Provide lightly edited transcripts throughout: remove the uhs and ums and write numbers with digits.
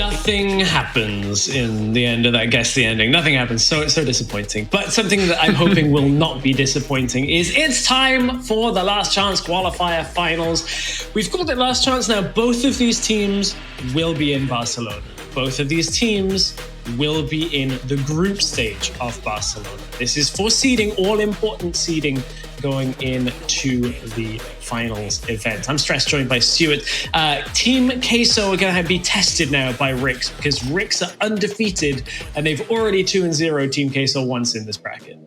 Nothing happens in the end of that. Guess the ending. Nothing happens. So disappointing. But something that I'm hoping will not be disappointing is it's time for the Last Chance Qualifier Finals. We've called it Last Chance now. Both of these teams will be in Barcelona. Both of these teams will be in the group stage of Barcelona. This is for seeding, all-important seeding going into the finals event. I'm Stress, joined by Stuart. Team Queso are going to be tested now by RIX because RIX are undefeated and they've already 2-0 Team Queso once in this bracket.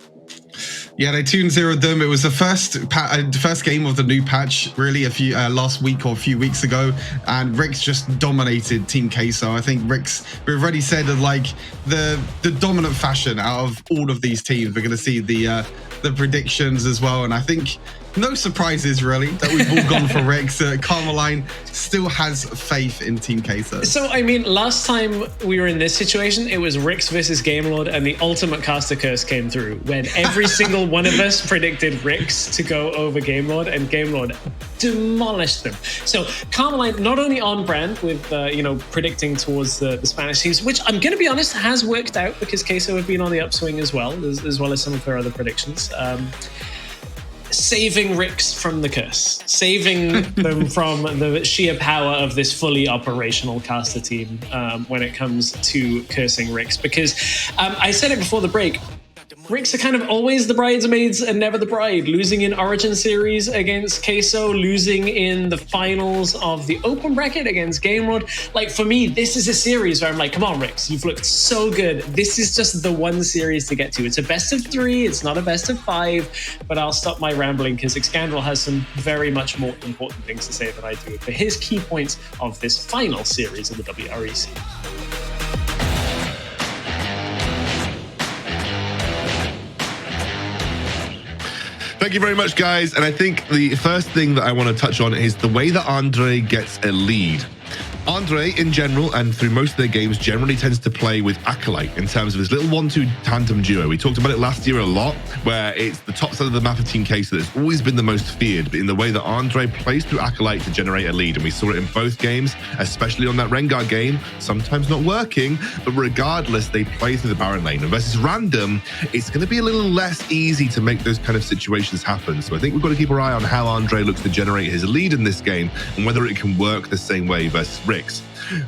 Yeah, they 2-0'd them. It was the first game of the new patch, really, last week or a few weeks ago, and RIX just dominated Team Queso. I think RIX, we've already said that, like, the dominant fashion out of all of these teams. We're going to see the predictions as well, and I think no surprises, really, that we've all gone for RIX. Carmeline still has faith in Team Queso. So, I mean, last time we were in this situation, it was RIX versus Gamelord, and the ultimate caster curse came through when every single one of us predicted RIX to go over Gamelord, and Gamelord demolished them. So, Carmeline, not only on brand with, predicting towards the Spanish teams, which I'm going to be honest, has worked out because Queso have been on the upswing as well as some of their other predictions. Saving RIX from the curse, saving them from the sheer power of this fully operational caster team when it comes to cursing RIX. Because I said it before the break, RIX are kind of always the bridesmaids and never the bride, losing in Origin Series against Queso, losing in the finals of the Open Bracket against Gamelord. Like, for me, this is a series where I'm like, come on, RIX, you've looked so good. This is just the one series to get to. It's a best of 3, it's not a best of 5, but I'll stop my rambling because Excandrel has some very much more important things to say than I do for his key points of this final series of the WREC. Thank you very much, guys. And I think the first thing that I want to touch on is the way that Andre gets a lead. Andre, in general, and through most of their games, generally tends to play with Acolyte in terms of his little 1-2 tandem duo. We talked about it last year a lot, where it's the top side of the map of Team Queso that's always been the most feared, but in the way that Andre plays through Acolyte to generate a lead. And we saw it in both games, especially on that Rengar game, sometimes not working, but regardless, they play through the Baron lane. And versus Random, it's going to be a little less easy to make those kind of situations happen. So I think we've got to keep our eye on how Andre looks to generate his lead in this game and whether it can work the same way versus RIX.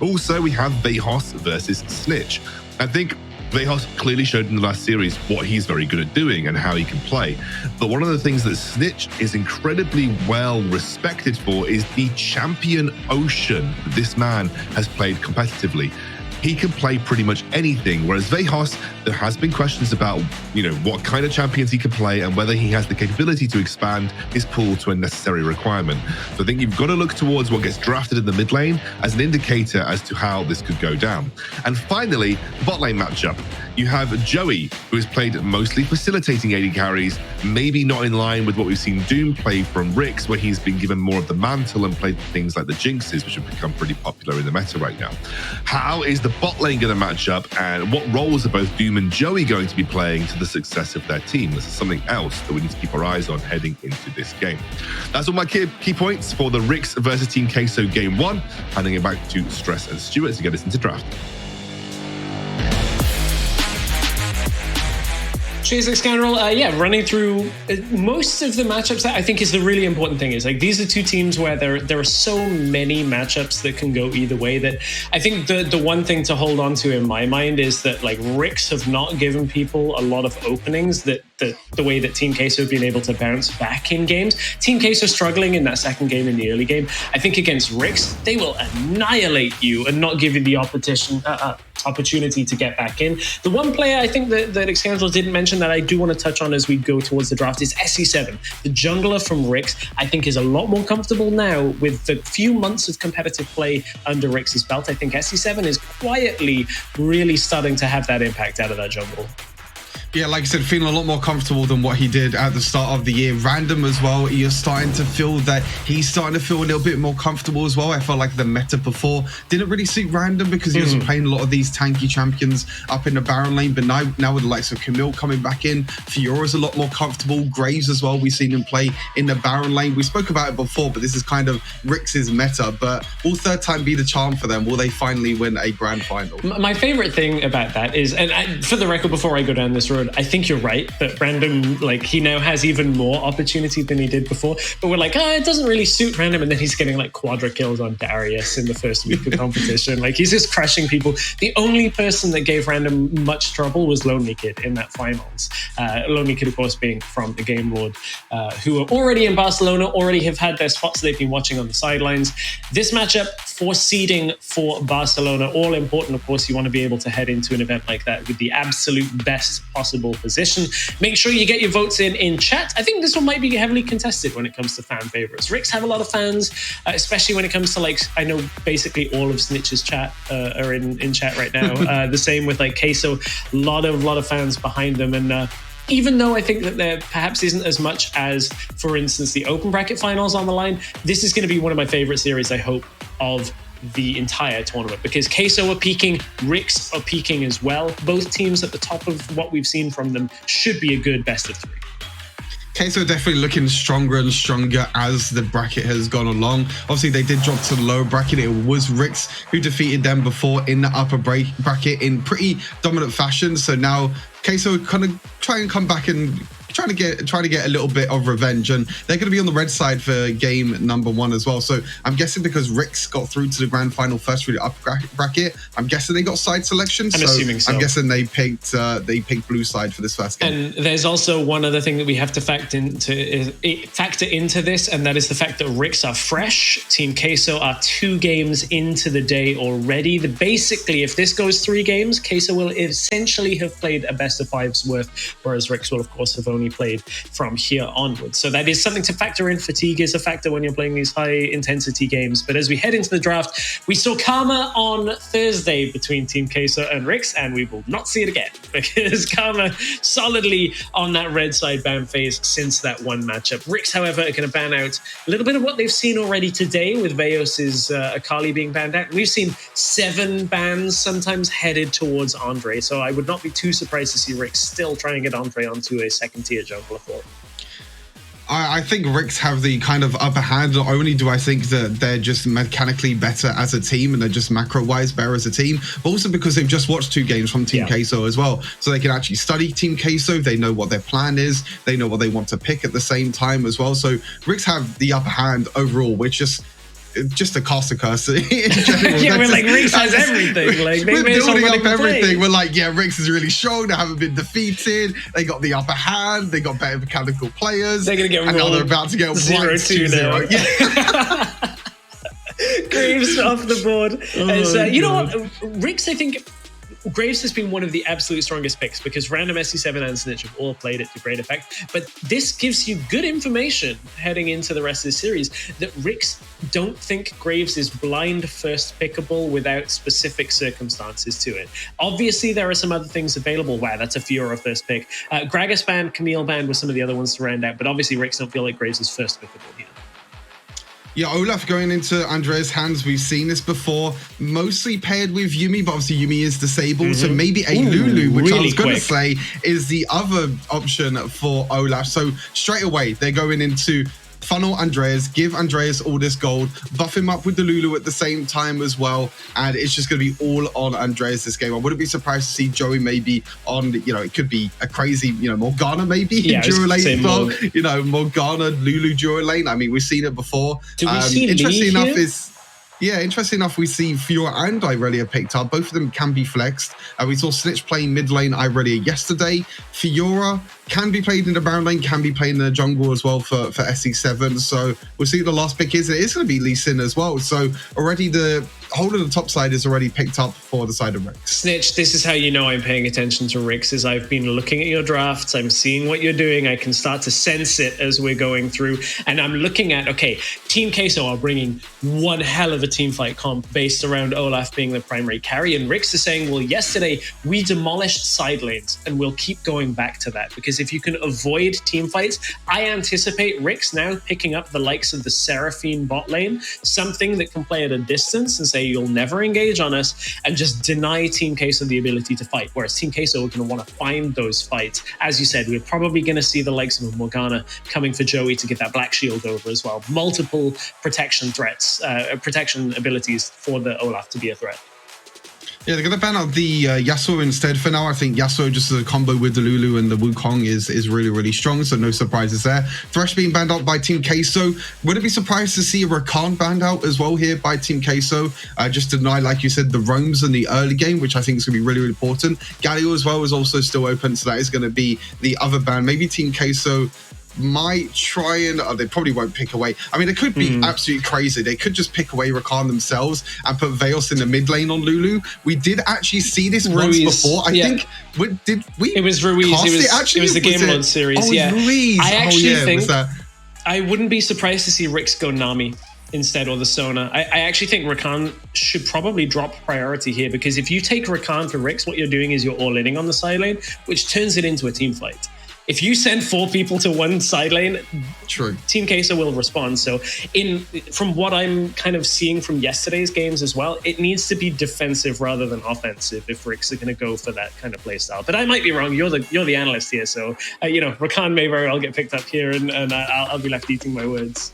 Also, we have Vejos versus Snitch. I think Vejos clearly showed in the last series what he's very good at doing and how he can play. But one of the things that Snitch is incredibly well respected for is the champion ocean that this man has played competitively. He can play pretty much anything, whereas Vejos, there has been questions about, what kind of champions he can play and whether he has the capability to expand his pool to a necessary requirement. So I think you've got to look towards what gets drafted in the mid lane as an indicator as to how this could go down. And finally, the bot lane matchup. You have Joey, who has played mostly facilitating AD carries, maybe not in line with what we've seen Doom play from RIX, where he's been given more of the mantle and played things like the Jinxes, which have become pretty popular in the meta right now. How is the bot lane going to match up, and what roles are both Doom and Joey going to be playing to the success of their team? This is something else that we need to keep our eyes on heading into this game. That's all my key points for the RIX versus Team Queso Game 1. Handing it back to Stress and Stuart to get us into draft. Cheers, Excandrel. Running through most of the matchups, I think is the really important thing. Is like these are two teams where there are so many matchups that can go either way that I think the one thing to hold on to in my mind is that like RIX have not given people a lot of openings that the way that Team Queso have been able to bounce back in games. Team Queso struggling in that second game in the early game. I think against RIX, they will annihilate you and not give you the opportunity to get back in. The one player I think that Excandrel didn't mention that I do want to touch on as we go towards the draft is SE7. The jungler from RIX, I think, is a lot more comfortable now with the few months of competitive play under RIX's belt. I think SE7 is quietly really starting to have that impact out of that jungle. Yeah, like I said, feeling a lot more comfortable than what he did at the start of the year. Random as well, you're starting to feel that he's starting to feel a little bit more comfortable as well. I felt like the meta before didn't really suit Random because he was playing a lot of these tanky champions up in the Baron lane. But now with the likes of Camille coming back in, Fiora's a lot more comfortable. Graves as well, we've seen him play in the Baron lane. We spoke about it before, but this is kind of RIX's meta. But will third time be the charm for them? Will they finally win a grand final? My favorite thing about that is, and for the record, before I go down this road, I think you're right that Random, like, he now has even more opportunity than he did before. But we're like, it doesn't really suit Random, and then he's getting like quadra kills on Darius in the first week of competition. Like, he's just crushing people. The only person that gave Random much trouble was Lonely Kid in that finals. Lonely Kid, of course, being from the Game Lord, who are already in Barcelona, already have had their spots they've been watching on the sidelines. This matchup for seeding for Barcelona, all important. Of course, you want to be able to head into an event like that with the absolute best possible position. Make sure you get your votes in chat. I think this one might be heavily contested when it comes to fan favorites. RIX have a lot of fans, especially when it comes to, like, I know basically all of Snitch's chat are in chat right now. The same with like Queso, a lot of fans behind them. And even though I think that there perhaps isn't as much as, for instance, the open bracket finals on the line, this is going to be one of my favorite series, I hope, of the entire tournament, because Queso are peaking, RIX are peaking as well. Both teams at the top of what we've seen from them should be a good best of 3. Queso definitely looking stronger and stronger as the bracket has gone along. Obviously, they did drop to the lower bracket. It was RIX who defeated them before in the upper bracket in pretty dominant fashion. So now Queso kind of try and come back and trying to get a little bit of revenge, and they're going to be on the red side for game number 1 as well. So I'm guessing because RIX got through to the grand final first through the upper bracket, I'm guessing they got side selection. I'm assuming so. I'm guessing they picked blue side for this first game. And there's also one other thing that we have to factor into this, and that is the fact that RIX are fresh. Team Queso are 2 games into the day already. Basically, if this goes 3 games, Queso will essentially have played a best of 5's worth, whereas RIX will, of course, have only played from here onwards. So that is something to factor in. Fatigue is a factor when you're playing these high intensity games. But as we head into the draft, we saw Karma on Thursday between Team Queso and RIX, and we will not see it again because Karma solidly on that red side ban phase since that one matchup. RIX, however, are going to ban out a little bit of what they've seen already today with Veos's Akali being banned out. We've seen 7 bans sometimes headed towards Andre, so I would not be too surprised to see RIX still trying to get Andre onto a second tier jungler for it. I think RIX have the kind of upper hand. Not only do I think that they're just mechanically better as a team and they're just macro-wise better as a team, but also because they've just watched 2 games from Team Queso as well. So they can actually study Team Queso. They know what their plan is. They know what they want to pick at the same time as well. So RIX have the upper hand overall, which just a caster curse in general. Yeah, we're like, RIX has everything. Like, we're building up everything. We're like, yeah, RIX is really strong. They haven't been defeated. They got the upper hand. They got better mechanical players. They're going to get and now they're about to get 0-2 now. Yeah. Graves off the board. You know what? RIX, I think Graves has been one of the absolute strongest picks because Random, SC7 and Snitch have all played it to great effect. But this gives you good information heading into the rest of the series that RIX don't think Graves is blind first pickable without specific circumstances to it. Obviously, there are some other things available. Wow, that's a Fiora first pick. Gragas band, Camille band were some of the other ones to round out. But obviously, RIX don't feel like Graves is first pickable here. Yeah, Olaf going into Andrea's hands. We've seen this before, mostly paired with Yuumi, but obviously Yuumi is disabled. So maybe a Lulu, which really I was going to say is the other option for Olaf. So straight away, they're going into funnel Andreas, give Andreas all this gold, buff him up with the Lulu at the same time as well, and it's just going to be all on Andreas this game. I wouldn't be surprised to see Joey maybe on, it could be a crazy, Morgana maybe in duo lane as well. Morgana, Lulu duo lane. I mean, we've seen it before. Do we see interesting Lee enough here? Interesting enough, we see Fiora and Irelia picked up. Both of them can be flexed. We saw Snitch playing mid lane Irelia yesterday. Fiora can be played in the Baron lane, can be played in the jungle as well for SC7. So we'll see what the last pick is. It is going to be Lee Sin as well. So already whole of the top side is already picked up for the side of RIX. Snitch, this is how you know I'm paying attention to RIX, is I've been looking at your drafts, I'm seeing what you're doing, I can start to sense it as we're going through, and I'm looking at, okay, Team Queso are bringing one hell of a teamfight comp based around Olaf being the primary carry, and RIX is saying, well, yesterday we demolished side lanes, and we'll keep going back to that, because if you can avoid team fights, I anticipate RIX now picking up the likes of the Seraphine bot lane, something that can play at a distance and say you'll never engage on us, and just deny Team Queso the ability to fight, whereas Team Queso are going to want to find those fights. As you said, we're probably going to see the likes of Morgana coming for Joey to get that black shield over as well. Multiple protection threats, protection abilities for the Olaf to be a threat. Yeah, they're going to ban out the Yasuo instead for now. I think Yasuo, just as a combo with the Lulu and the Wukong, is really, really strong, so no surprises there. Thresh being banned out by Team Queso. Wouldn't be surprised to see a Rakan banned out as well here by Team Queso, just to deny, like you said, the roams in the early game, which I think is going to be really, really important. Galio as well is also still open, so that is going to be the other ban. Maybe Team Queso might try and they probably won't pick away. I mean, it could be absolutely crazy. They could just pick away Rakan themselves and put Veos in the mid lane on Lulu. We did actually see this once before. I think did we? It was Ruiz. It was the game mode series. Ruiz. I actually think I wouldn't be surprised to see Rix go Nami instead, or the Sona. I actually think Rakan should probably drop priority here, because if you take Rakan for Rix, what you're doing is you're all-inning on the side lane, which turns it into a team fight. If you send 4 people to one side lane, Team Queso will respond. So from what I'm kind of seeing from yesterday's games as well, it needs to be defensive rather than offensive if RIX are going to go for that kind of play style. But I might be wrong. You're the analyst here. So, Rakan may very well get picked up here, and I'll be left eating my words.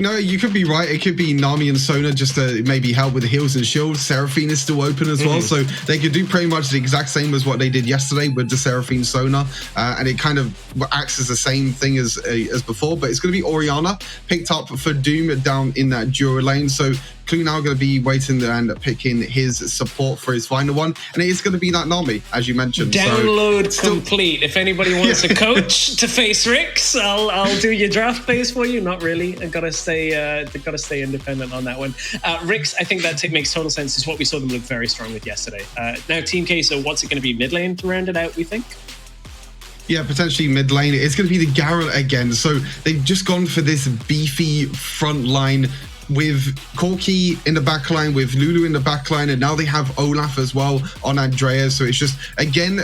No, you could be right. It could be Nami and Sona just to maybe help with the heals and shields. Seraphine is still open as well, so they could do pretty much the exact same as what they did yesterday with the Seraphine Sona, and it kind of acts as the same thing as before. But it's going to be Orianna picked up for Doom down in that Dura lane. So Clue now going to be waiting and picking his support for his final one, and it is going to be that Nami, as you mentioned. Download complete. If anybody wants a coach to face Rix, I'll do your draft phase for you. Not really. I've got to stay independent on that one. Rix, I think that makes total sense. Is what we saw them look very strong with yesterday. Now Team Queso, what's it going to be? Mid lane to round it out, we think? Yeah, potentially mid lane. It's going to be the Garen again. So they've just gone for this beefy front line with Corki in the backline, with Lulu in the backline, and now they have Olaf as well on Andrea. So it's just, again,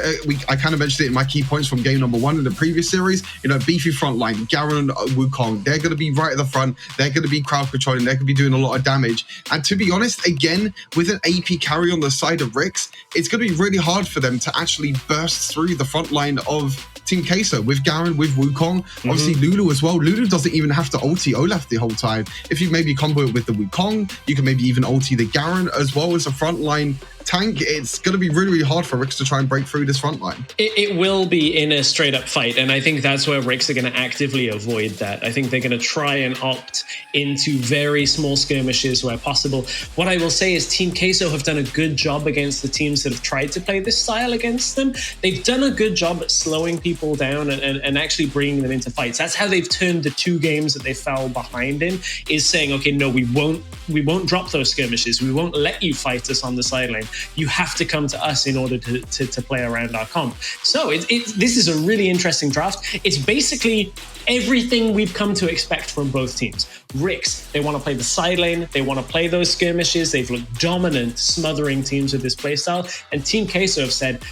I kind of mentioned it in my key points from game number 1 in the previous series, beefy front line, Garen, Wukong, they're going to be right at the front, they're going to be crowd controlling, they're going to be doing a lot of damage. And to be honest, again, with an AP carry on the side of RIX, it's going to be really hard for them to actually burst through the front line of Team Queso with Garen, with Wukong, obviously Lulu as well. Lulu doesn't even have to ulti Olaf the whole time. If you maybe combo it with the Wukong, you can maybe even ulti the Garen as well as a frontline tank. It's going to be really, really hard for RIX to try and break through this front line. It will be in a straight up fight, and I think that's where RIX are going to actively avoid that. I think they're going to try and opt into very small skirmishes where possible. What I will say is Team Queso have done a good job against the teams that have tried to play this style against them. They've done a good job at slowing people down and actually bringing them into fights. That's how they've turned the 2 games that they fell behind in, is saying, okay, no, we won't drop those skirmishes. We won't let you fight us on the sideline. You have to come to us in order to play around our comp. So this is a really interesting draft. It's basically everything we've come to expect from both teams. RIX, they want to play the side lane, they want to play those skirmishes, they've looked dominant, smothering teams with this playstyle, and Team Queso have said,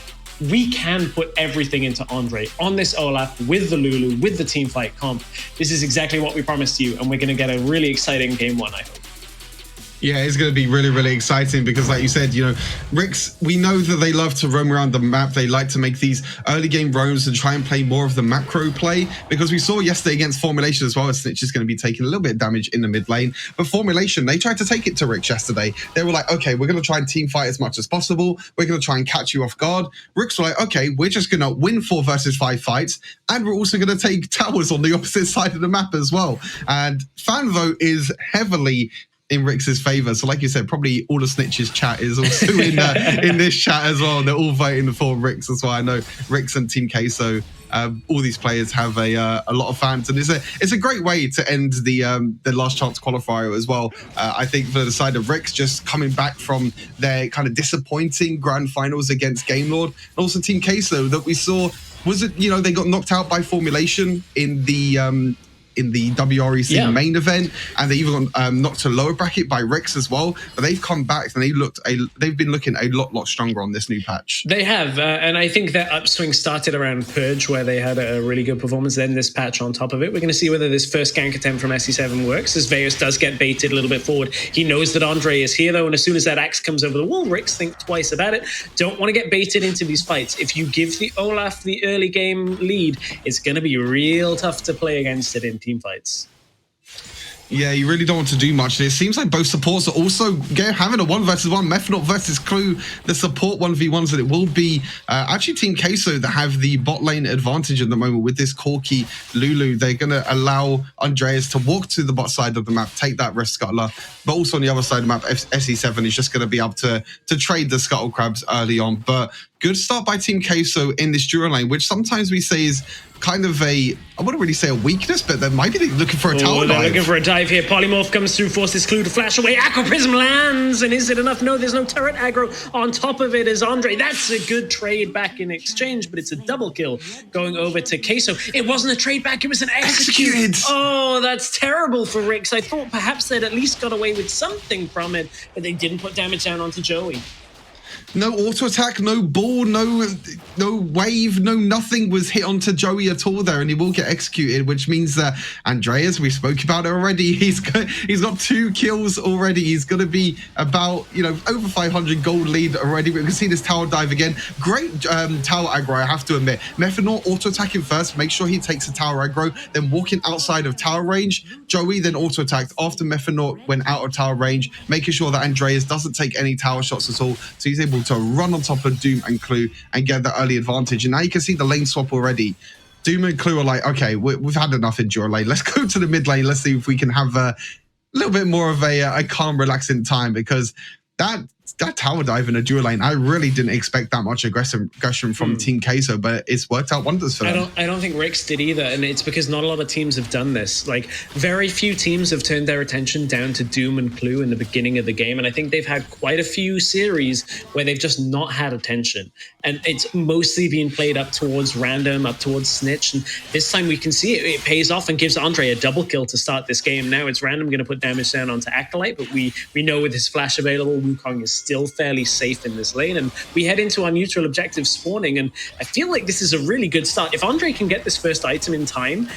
we can put everything into Andre on this Olaf with the Lulu, with the teamfight comp. This is exactly what we promised you, and we're going to get a really exciting game 1, I hope. Yeah, it's going to be really, really exciting because, like you said, RIX, we know that they love to roam around the map. They like to make these early game roams and try and play more of the macro play, because we saw yesterday against Formulation as well, Snitch is going to be taking a little bit of damage in the mid lane. But Formulation, they tried to take it to RIX yesterday. They were like, okay, we're going to try and team fight as much as possible. We're going to try and catch you off guard. RIX were like, okay, we're just going to win 4 versus 5 fights, and we're also going to take towers on the opposite side of the map as well. And fan vote is heavily in RIX's favor. So like you said, probably all the snitches chat is also in this chat as well. They're all voting for RIX as well. I know RIX and Team Queso, all these players have a lot of fans, and it's a great way to end the last chance qualifier as well. I think for the side of RIX, just coming back from their kind of disappointing grand finals against Game Lord, and also Team Queso that we saw, was it, you know, they got knocked out by Formulation in the WREC main event, and they even got knocked to lower bracket by RIX as well. But they've come back and they've been looking a lot stronger on this new patch. They have, and I think their upswing started around Purge, where they had a really good performance. Then this patch on top of it, we're going to see whether this first gank attempt from SE7 works, as Veus does get baited a little bit forward. He knows that Andre is here though, and as soon as that axe comes over the wall, RIX think twice about it. Don't want to get baited into these fights. If you give the Olaf the early game lead, it's going to be real tough to play against it in team fights. Yeah, you really don't want to do much. It seems like both supports are also having a 1v1. Methanaut versus Clue, the support 1v1s, and it will be actually Team Queso that have the bot lane advantage at the moment with this Corki Lulu. They're going to allow Andreas to walk to the bot side of the map, take that risk scuttler, but also on the other side of the map, SE7 is just going to be able to trade the scuttle crabs early on. But good start by Team Queso in this duo lane, which sometimes we say is kind of I wouldn't really say a weakness, but they might be looking for a tower dive. They're looking for a dive here. Polymorph comes through, forces Clue to flash away. Aqua Prism lands, and is it enough? No, there's no turret aggro. On top of it is Andre. That's a good trade back in exchange, but it's a double kill going over to Queso. It wasn't a trade back, it was an execute. Oh, that's terrible for RIX. I thought perhaps they'd at least got away with something from it, but they didn't put damage down onto Joey. No auto attack, no ball, no wave, no nothing was hit onto Joey at all there, and he will get executed, which means that Andreas, we spoke about it already, he's got 2 kills already. He's going to be about, you know, over 500 gold lead already. We can see this tower dive again. Great tower aggro, I have to admit. Methanaut auto attacking first, make sure he takes the tower aggro, then walking outside of tower range. Joey then auto attacked after Methanaut went out of tower range, making sure that Andreas doesn't take any tower shots at all, so he's able to run on top of Doom and Clue and get the early advantage. And now you can see the lane swap already. Doom and Clue are like, okay, we've had enough in duo lane. Let's go to the mid lane. Let's see if we can have a little bit more of a calm, relaxing time, because that tower dive in a duo lane, I really didn't expect that much aggression from Team Queso, but it's worked out wonders for them. I don't think RIX did either, and it's because not a lot of teams have done this. Like, very few teams have turned their attention down to Doom and Clue in the beginning of the game, and I think they've had quite a few series where they've just not had attention, and it's mostly being played up towards Random, up towards Snitch, and this time we can see it pays off and gives Andre a double kill to start this game. Now it's Random going to put damage down onto Acolyte, but we know with his flash available, Wukong is still fairly safe in this lane, and we head into our neutral objective spawning, and I feel like this is a really good start. If Andre can get this first item in time,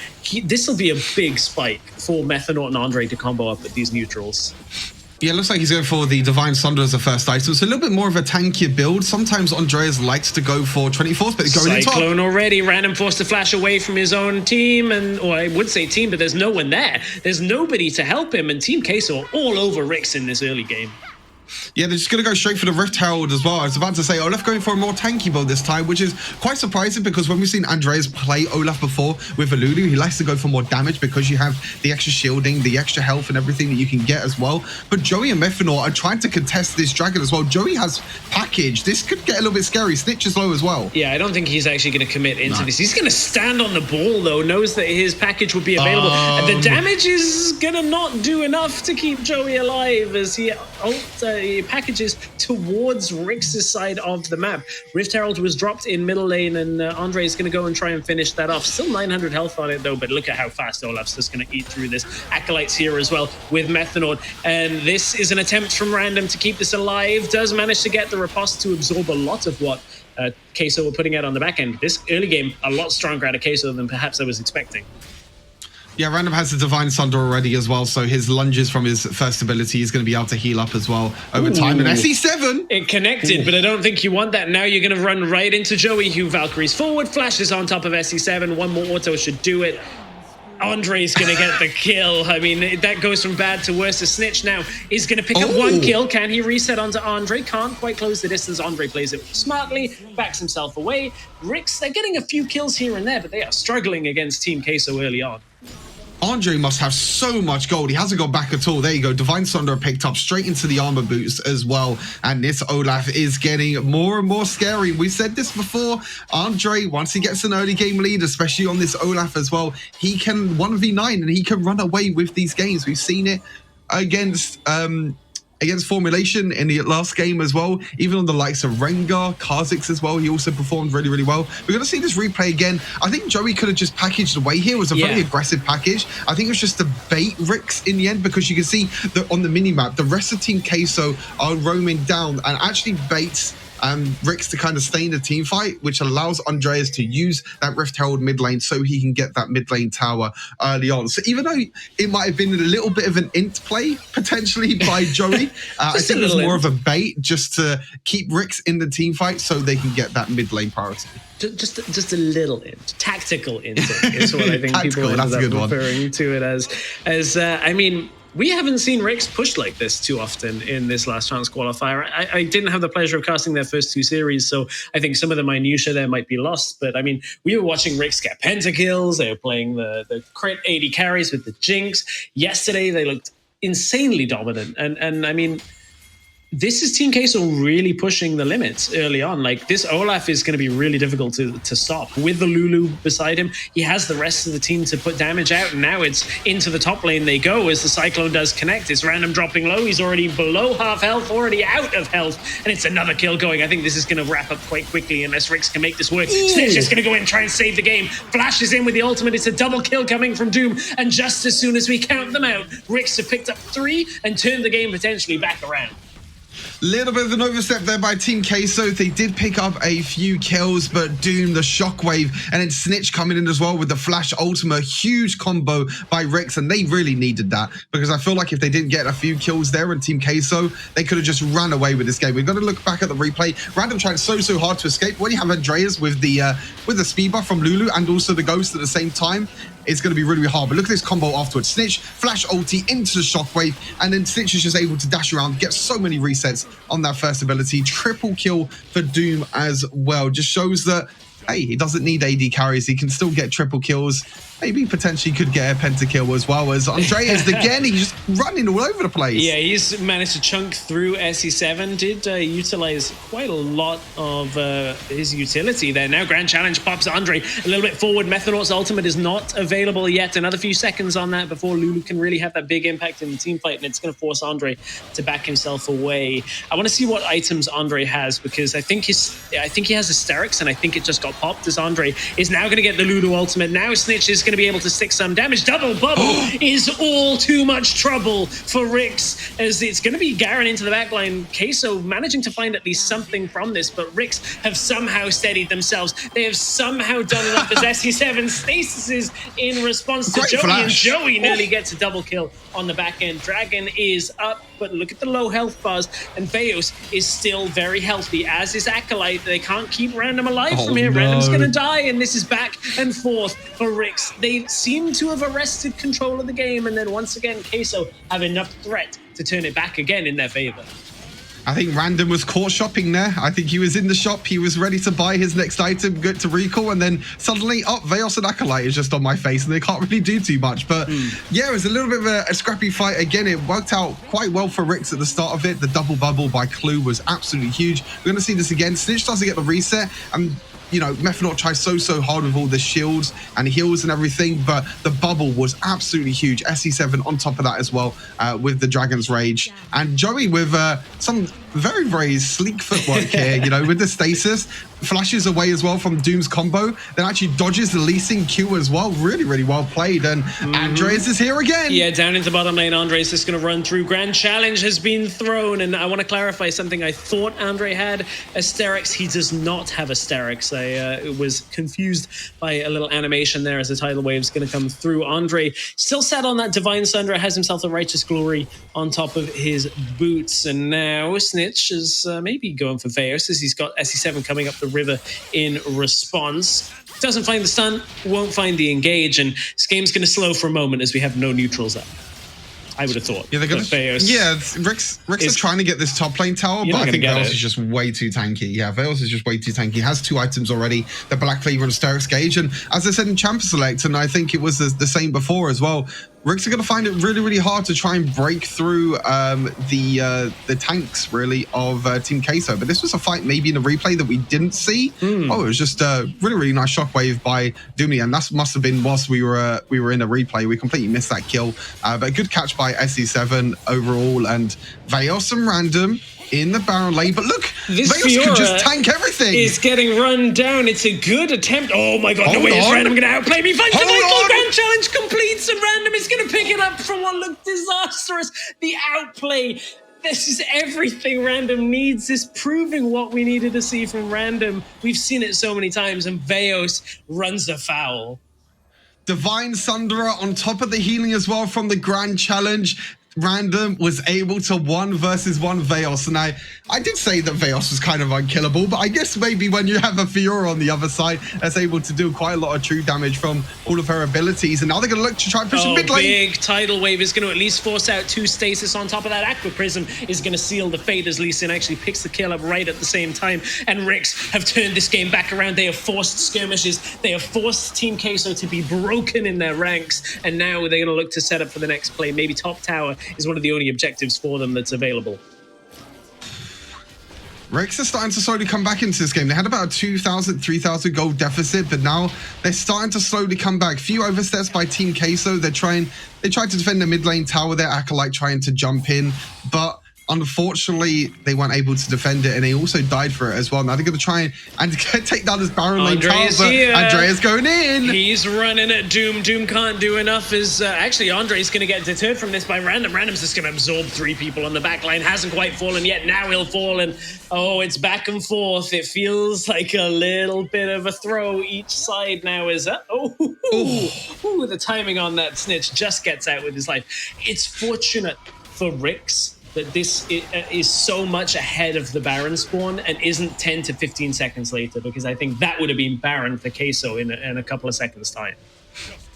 this will be a big spike for Methanaut and Andre to combo up with these neutrals. Yeah, it looks like he's going for the Divine Sunder as the first item. It's a little bit more of a tankier build. Sometimes Andreas likes to go for 24th, but going in top. Cyclone already. Random forced to flash away from his own team, or I would say team, but there's no one there. There's nobody to help him, and Team Queso are all over RIX in this early game. Yeah, they're just going to go straight for the Rift Herald as well. I was about to say Olaf going for a more tanky build this time, which is quite surprising because when we've seen Andreas play Olaf before with a Lulu, he likes to go for more damage because you have the extra shielding, the extra health and everything that you can get as well. But Joey and Methanaut are trying to contest this dragon as well. Joey has package. This could get a little bit scary. Snitch is low as well. Yeah, I don't think he's actually going to commit into this. He's going to stand on the ball, though, knows that his package will be available. And the damage is going to not do enough to keep Joey alive as he packages towards RIX's side of the map. Rift Herald was dropped in middle lane, and Andre is going to go and try and finish that off. Still 900 health on it, though, but look at how fast Olaf's just going to eat through this. Acolyte's here as well with Methanaut, and this is an attempt from Random to keep this alive. Does manage to get the riposte to absorb a lot of what Queso were putting out on the back end. This early game, a lot stronger out of Queso than perhaps I was expecting. Yeah, Random has the Divine Sunder already as well, so his lunges from his first ability is going to be able to heal up as well over time. And SE7! It connected, but I don't think you want that. Now you're going to run right into Joey, who Valkyries forward, flashes on top of SE7. One more auto should do it. Andre's going to get the kill. I mean, that goes from bad to worse. The Snitch now is going to pick up one kill. Can he reset onto Andre? Can't quite close the distance. Andre plays it smartly, backs himself away. RIX, they're getting a few kills here and there, but they are struggling against Team Queso early on. Andre must have so much gold. He hasn't got back at all. There you go. Divine Sunder picked up straight into the armor boots as well. And this Olaf is getting more and more scary. We said this before. Andre, once he gets an early game lead, especially on this Olaf as well, he can 1v9 and he can run away with these games. We've seen it against Formulation in the last game as well. Even on the likes of Rengar, Kha'Zix as well, he also performed really, really well. We're going to see this replay again. I think Joey could have just packaged away here. It was a very aggressive package. I think it was just to bait RIX in the end, because you can see that on the mini-map, the rest of Team Queso are roaming down and actually baits RIX to kind of stay in the team fight, which allows Andreas to use that Rift Herald mid lane so he can get that mid lane tower early on. So even though it might have been a little bit of an int play potentially by Joey, I think it was more of a bait just to keep RIX in the team fight so they can get that mid lane priority. Just a little int, tactical int is what I think people ended up referring to it as. I mean, we haven't seen RIX push like this too often in this last chance qualifier. I didn't have the pleasure of casting their first two series, so I think some of the minutiae there might be lost. But I mean, we were watching RIX get pentakills. They were playing the crit 80 carries with the Jinx. Yesterday, they looked insanely dominant. And I mean, this is Team Queso really pushing the limits early on. Like, this Olaf is going to be really difficult to stop. With the Lulu beside him, he has the rest of the team to put damage out, and now it's into the top lane they go as the Cyclone does connect. It's random dropping low. He's already below half health, already out of health, and it's another kill going. I think this is going to wrap up quite quickly unless RIX can make this work. Snitch is going to go in and try and save the game. Flashes in with the ultimate. It's a double kill coming from Doom, and just as soon as we count them out, RIX have picked up 3 and turned the game potentially back around. Little bit of an overstep there by Team Queso. They did pick up a few kills, but Doom, the shockwave, and then Snitch coming in as well with the flash ultimate. Huge combo by RIX, and they really needed that, because I feel like if they didn't get a few kills there in Team Queso, they could have just ran away with this game. We've got to look back at the replay. Random tried so hard to escape. When you have Andreas with the speed buff from Lulu and also the Ghost at the same time, it's going to be really hard. But look at this combo afterwards. Snitch, flash ulti into the shockwave, and then Snitch is just able to dash around, get so many resets on that first ability. Triple kill for Doom as well. Just shows that, hey, he doesn't need AD carries. He can still get triple kills. Maybe potentially could get a pentakill as well as Andreas. Again, he's just running all over the place. Yeah, he's managed to chunk through SE7. Did utilize quite a lot of his utility there. Now Grand Challenge pops Andre a little bit forward. Methanaut's ultimate is not available yet. Another few seconds on that before Lulu can really have that big impact in the team fight, and it's going to force Andre to back himself away. I want to see what items Andre has, because I think he has Hysterics, and I think it just got popped as Andre is now going to get the Lulu ultimate. Now Snitch is going to be able to stick some damage. Double bubble is all too much trouble for RIX, as it's going to be Garen into the backline. Queso managing to find at least something from this, but RIX have somehow steadied themselves. They have somehow done it up as SE7 stasises in response to Joey, and Joey nearly gets a double kill on the back end. Dragon is up, but look at the low health bars, and Veos is still very healthy, as is Acolyte. They can't keep Random alive from here. No. Random's going to die, and this is back and forth for RIX. They seem to have arrested control of the game, and then once again, Queso have enough threat to turn it back again in their favor. I think Random was caught shopping there. I think he was in the shop. He was ready to buy his next item, good to recall, and then suddenly, Veos and Acolyte is just on my face, and they can't really do too much. But yeah, it was a little bit of a scrappy fight. Again, it worked out quite well for RIX at the start of it. The double bubble by Clue was absolutely huge. We're going to see this again. Snitch doesn't get the reset, and you know, Methanaut tries so hard with all the shields and heals and everything, but the bubble was absolutely huge. SE7 on top of that as well, with the Dragon's Rage. And Joey with some very sleek footwork here, you know, with the stasis. Flashes away as well from Doom's combo, then actually dodges the leasing Q as well. Really well played, and Andreas is here again. Yeah, down into bottom lane. Andreas is going to run through. Grand Challenge has been thrown, and I want to clarify something. I thought Andre had Hysterics. He does not have Hysterics. I was confused by a little animation there as the tidal wave is going to come through. Andre still sat on that Divine Sunder, has himself a Righteous Glory on top of his boots, and now Snitch is maybe going for Veos, as he's got SE7 coming up the river in response. Doesn't find the stun, won't find the engage, and this game's going to slow for a moment as we have no neutrals up. I would have thought. Yeah, they're gonna. RIX are trying to get this top lane tower, but I think Veos is just way too tanky. Yeah, Veos is just way too tanky. He has 2 items already: the Black Cleaver and Sterix Gauge. And as I said in Champ Select, and I think it was the same before as well, RIX are going to find it really, really hard to try and break through the tanks, really, of Team Queso. But this was a fight maybe in a replay that we didn't see. Oh, it was just a really, really nice shockwave by Doomy, and that must have been whilst we were in a replay. We completely missed that kill. But a good catch by SE7 overall, and Veos and Random in the Baron lane. But look, this Veos can just tank everything. Is getting run down. It's a good attempt. Oh my god, no way is Random going to outplay me. Finds the Michael Grand Challenge completes, and Random is going to pick it up from what looked disastrous. The outplay. This is everything Random needs. This proving what we needed to see from Random. We've seen it so many times, and Veos runs afoul. Divine Sunderer on top of the healing as well from the Grand Challenge. Random was able to 1 versus 1 Veos, and I did say that Veos was kind of unkillable, but I guess maybe when you have a Fiora on the other side that's able to do quite a lot of true damage from all of her abilities, and now they're going to look to try and push the mid lane. Big tidal wave is going to at least force out 2 stasis on top of that. Aqua Prism is going to seal the fate as Lee Sin actually picks the kill up right at the same time, and RIX have turned this game back around. They have forced skirmishes. They have forced Team Queso to be broken in their ranks, and now they're going to look to set up for the next play. Maybe top tower is one of the only objectives for them that's available. RIX are starting to slowly come back into this game. They had about a 2,000, 3,000 gold deficit, but now they're starting to slowly come back. Few oversteps by Team Queso. They tried to defend the mid lane tower there. Acolyte trying to jump in, but unfortunately, they weren't able to defend it, and they also died for it as well. Now they're going to try and take down this Baron lane tower, but Andrea's going in. He's running at Doom. Doom can't do enough. Actually, Andre's going to get deterred from this by Random. Random's just going to absorb 3 people on the back line. Hasn't quite fallen yet. Now he'll fall, and oh, it's back and forth. It feels like a little bit of a throw each side now. Is that? Oh, the timing on that snitch just gets out with his life. It's fortunate for RIX that this is so much ahead of the Baron spawn and isn't 10 to 15 seconds later, because I think that would have been Baron for Queso in a couple of seconds' time.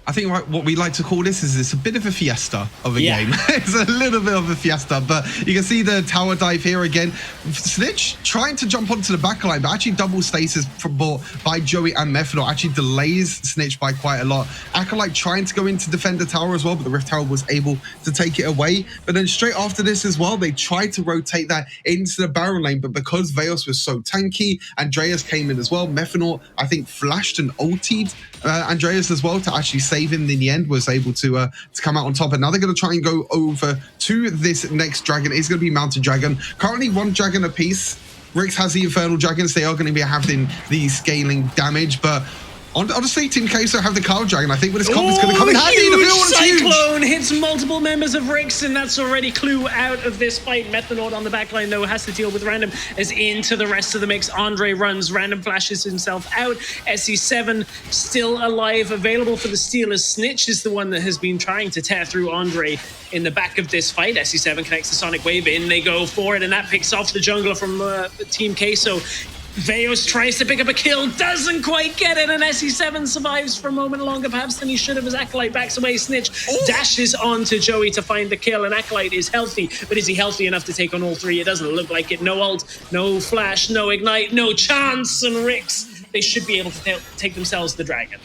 I think what we like to call this is a bit of a fiesta of a game. It's a little bit of a fiesta, but you can see the tower dive here again. Snitch trying to jump onto the back line, but actually double stasis bought by Joey and Methanol actually delays Snitch by quite a lot. Acolyte trying to go in to defend the tower as well, but the Rift Tower was able to take it away. But then straight after this as well, they tried to rotate that into the Baron lane, but because Veos was so tanky, Andreas came in as well. Methanol, I think, flashed and ultied Andreas as well to actually save him in the end, was able to come out on top. And now they're going to try and go over to this next dragon. It's going to be Mountain Dragon. Currently 1 dragon apiece. RIX has the Infernal Dragons. They are going to be having the scaling damage, but honestly, Team Queso have the Carl Dragon. I think with this comp is going to come in handy. The Cyclone hits multiple members of RIX, and that's already clue out of this fight. Methanol on the backline, though, has to deal with Random as into the rest of the mix. Andre runs. Random flashes himself out. SE7 still alive, available for the steal, as Snitch is the one that has been trying to tear through Andre in the back of this fight. SE7 connects the Sonic Wave in. They go for it, and that picks off the jungler from Team Queso. Veos tries to pick up a kill, doesn't quite get it, and SE7 survives for a moment longer perhaps than he should have as Acolyte backs away. Snitch dashes on to Joey to find the kill, and Acolyte is healthy, but is he healthy enough to take on all 3? It doesn't look like it. No ult, no flash, no ignite, no chance, and RIX, they should be able to take themselves the dragon.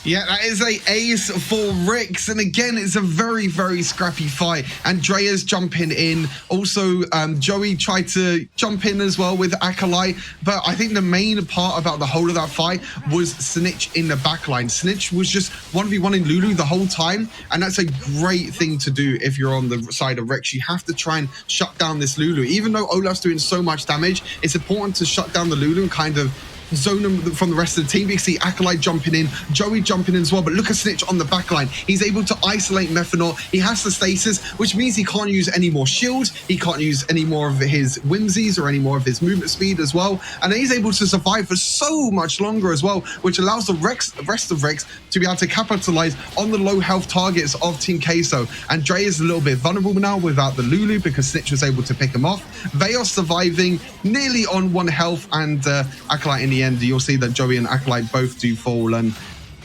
Yeah, that is a ace for RIX, and again, it's a very, very scrappy fight. Andrea's jumping in. Also, Joey tried to jump in as well with Acolyte, but I think the main part about the whole of that fight was Snitch in the backline. Snitch was just 1v1 in Lulu the whole time, and that's a great thing to do if you're on the side of RIX. You have to try and shut down this Lulu. Even though Olaf's doing so much damage, it's important to shut down the Lulu and kind of zone them from the rest of the team. You see Acolyte jumping in, Joey jumping in as well, but look at Snitch on the backline. He's able to isolate Methanol. He has the stasis, which means he can't use any more shield, he can't use any more of his whimsies or any more of his movement speed as well, and he's able to survive for so much longer as well, which allows the rest of RIX to be able to capitalize on the low health targets of Team Queso. Andre is a little bit vulnerable now without the Lulu because Snitch was able to pick him off. Veos surviving nearly on 1 health, and Acolyte in the end, you'll see that Joey and Acolyte both do fall, and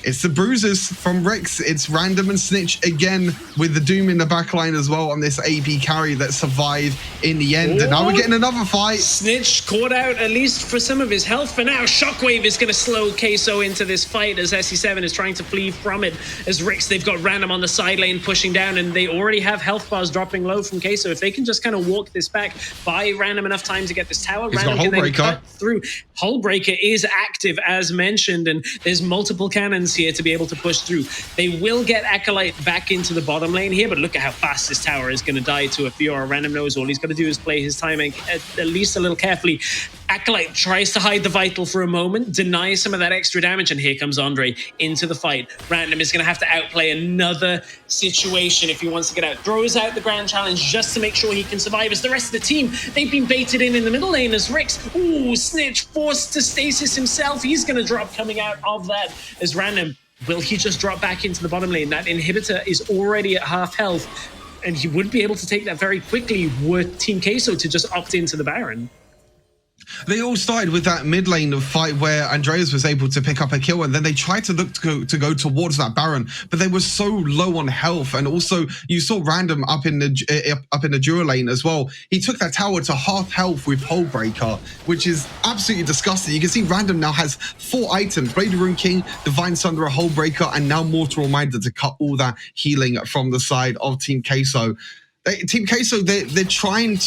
It's the bruisers from RIX. It's Random and Snitch again with the Doom in the backline as well on this AP carry that survived in the end. And now we're getting another fight. Snitch caught out at least for some of his health for now. Shockwave is going to slow Queso into this fight as SC7 is trying to flee from it. As RIX, they've got Random on the side lane pushing down, and they already have health bars dropping low from Queso. If they can just kind of walk this back, buy Random enough time to get this tower, He's Random got can then Hullbreaker. cut through. Hullbreaker is active as mentioned, and there's multiple cannons here to be able to push through. They will get Acolyte back into the bottom lane here, but look at how fast this tower is going to die to a Fiora. Random knows all he's got to do is play his timing at least a little carefully. Acolyte tries to hide the Vital for a moment, denies some of that extra damage, and here comes Andre into the fight. Random is going to have to outplay another situation if he wants to get out. Throws out the Grand Challenge just to make sure he can survive, as the rest of the team, they've been baited in the middle lane as RIX. Ooh, Snitch forced to stasis himself. He's going to drop coming out of that as Random. Will he just drop back into the bottom lane? That inhibitor is already at half health, and he would be able to take that very quickly were Team Queso to just opt into the Baron. They all started with that mid lane of fight where Andreas was able to pick up a kill, and then they tried to look to go towards that Baron, but they were so low on health. And also you saw Random up in the dual lane as well. He took that tower to half health with Hullbreaker, which is absolutely disgusting. You can see Random now has 4 items: Blade Rune King, Divine Sunderer, Hullbreaker, and now Mortal Reminder to cut all that healing from the side of Team Queso. Team Queso, they're trying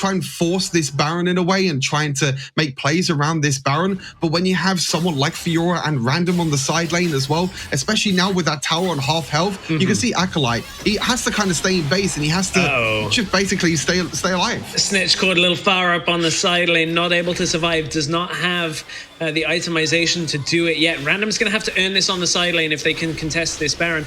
and force this Baron in a way and trying to make plays around this Baron. But when you have someone like Fiora and Random on the side lane as well, especially now with that tower on half health, you can see Acolyte, he has to kind of stay in base and he has to just basically stay alive. Snitch caught a little far up on the side lane, not able to survive, does not have the itemization to do it yet. Random's going to have to earn this on the side lane if they can contest this Baron.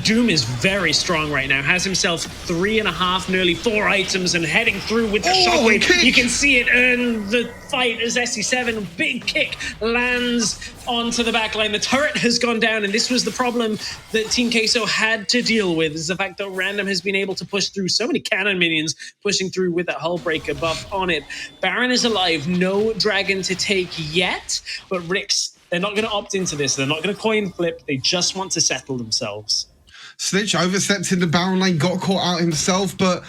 Doom is very strong right now, has himself 3.5, nearly 4 items, and heading through with the shockwave. You can see it earn the fight as SC7, big kick, lands onto the back line. The turret has gone down, and this was the problem that Team Queso had to deal with, is the fact that Random has been able to push through so many cannon minions, pushing through with that Hullbreaker buff on it. Baron is alive, no dragon to take yet, but RIX, they're not going to opt into this. They're not going to coin flip. They just want to settle themselves. Snitch overstepped in the Baron lane, got caught out himself, but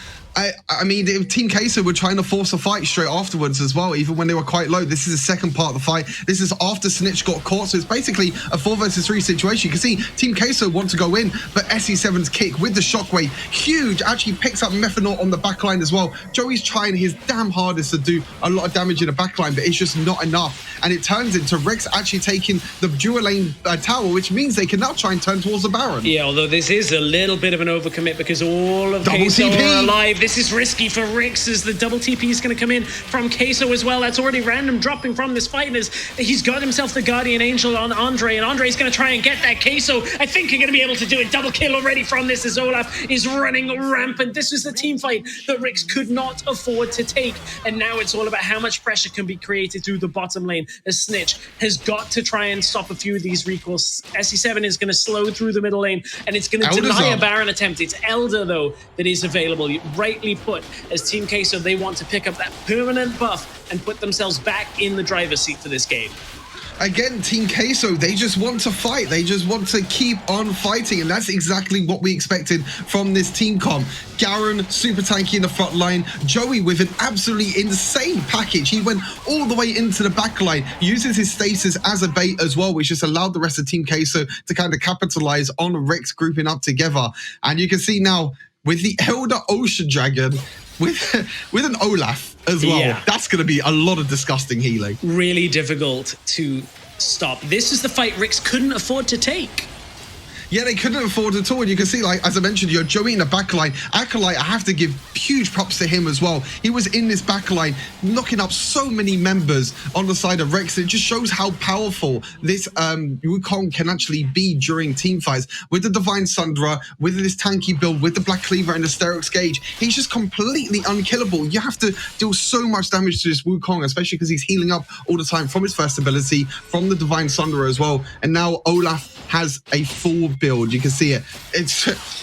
I mean, Team Queso were trying to force a fight straight afterwards as well, even when they were quite low. This is the second part of the fight. This is after Snitch got caught, so it's basically a 4 versus 3 situation. You can see Team Queso want to go in, but SC7's kick with the shockwave, huge, actually picks up Methanol on the backline as well. Joey's trying his damn hardest to do a lot of damage in the backline, but it's just not enough. And it turns into RIX actually taking the dual lane tower, which means they can now try and turn towards the Baron. Yeah, although this is a little bit of an overcommit because all of Queso are alive. This is risky for RIX as the double TP is going to come in from Queso as well. That's already Random dropping from this fight as he's got himself the Guardian Angel on Andre, and Andre's going to try and get that. Queso, I think, you're going to be able to do it. Double kill already from this as Olaf is running rampant. This was the team fight that RIX could not afford to take, and now it's all about how much pressure can be created through the bottom lane as Snitch has got to try and stop a few of these recalls. SC7 is going to slow through the middle lane, and it's going to deny a Baron attempt. It's Elder, though, that is available. Rightly put, as Team Queso, they want to pick up that permanent buff and put themselves back in the driver's seat for this game. Again, Team Queso, they just want to fight. They just want to keep on fighting, and that's exactly what we expected from this team comp. Garen, super tanky in the front line. Joey with an absolutely insane package. He went all the way into the back line, uses his stasis as a bait as well, which just allowed the rest of Team Queso to kind of capitalize on RIX grouping up together. And you can see now, with the Elder Ocean Dragon, with an Olaf as well. Yeah. That's going to be a lot of disgusting healing. Really difficult to stop. This is the fight RIX couldn't afford to take. Yeah, they couldn't afford it at all. And you can see, like, as I mentioned, you're Joey in the backline. Acolyte, I have to give huge props to him as well. He was in this backline, knocking up so many members on the side of RIX. It just shows how powerful this Wukong can actually be during team fights. With the Divine Sunderer, with this tanky build, with the Black Cleaver and the Sterix Gauge, he's just completely unkillable. You have to deal so much damage to this Wukong, especially because he's healing up all the time from his first ability, from the Divine Sunderer as well. And now Olaf has a full build. You can see it. It's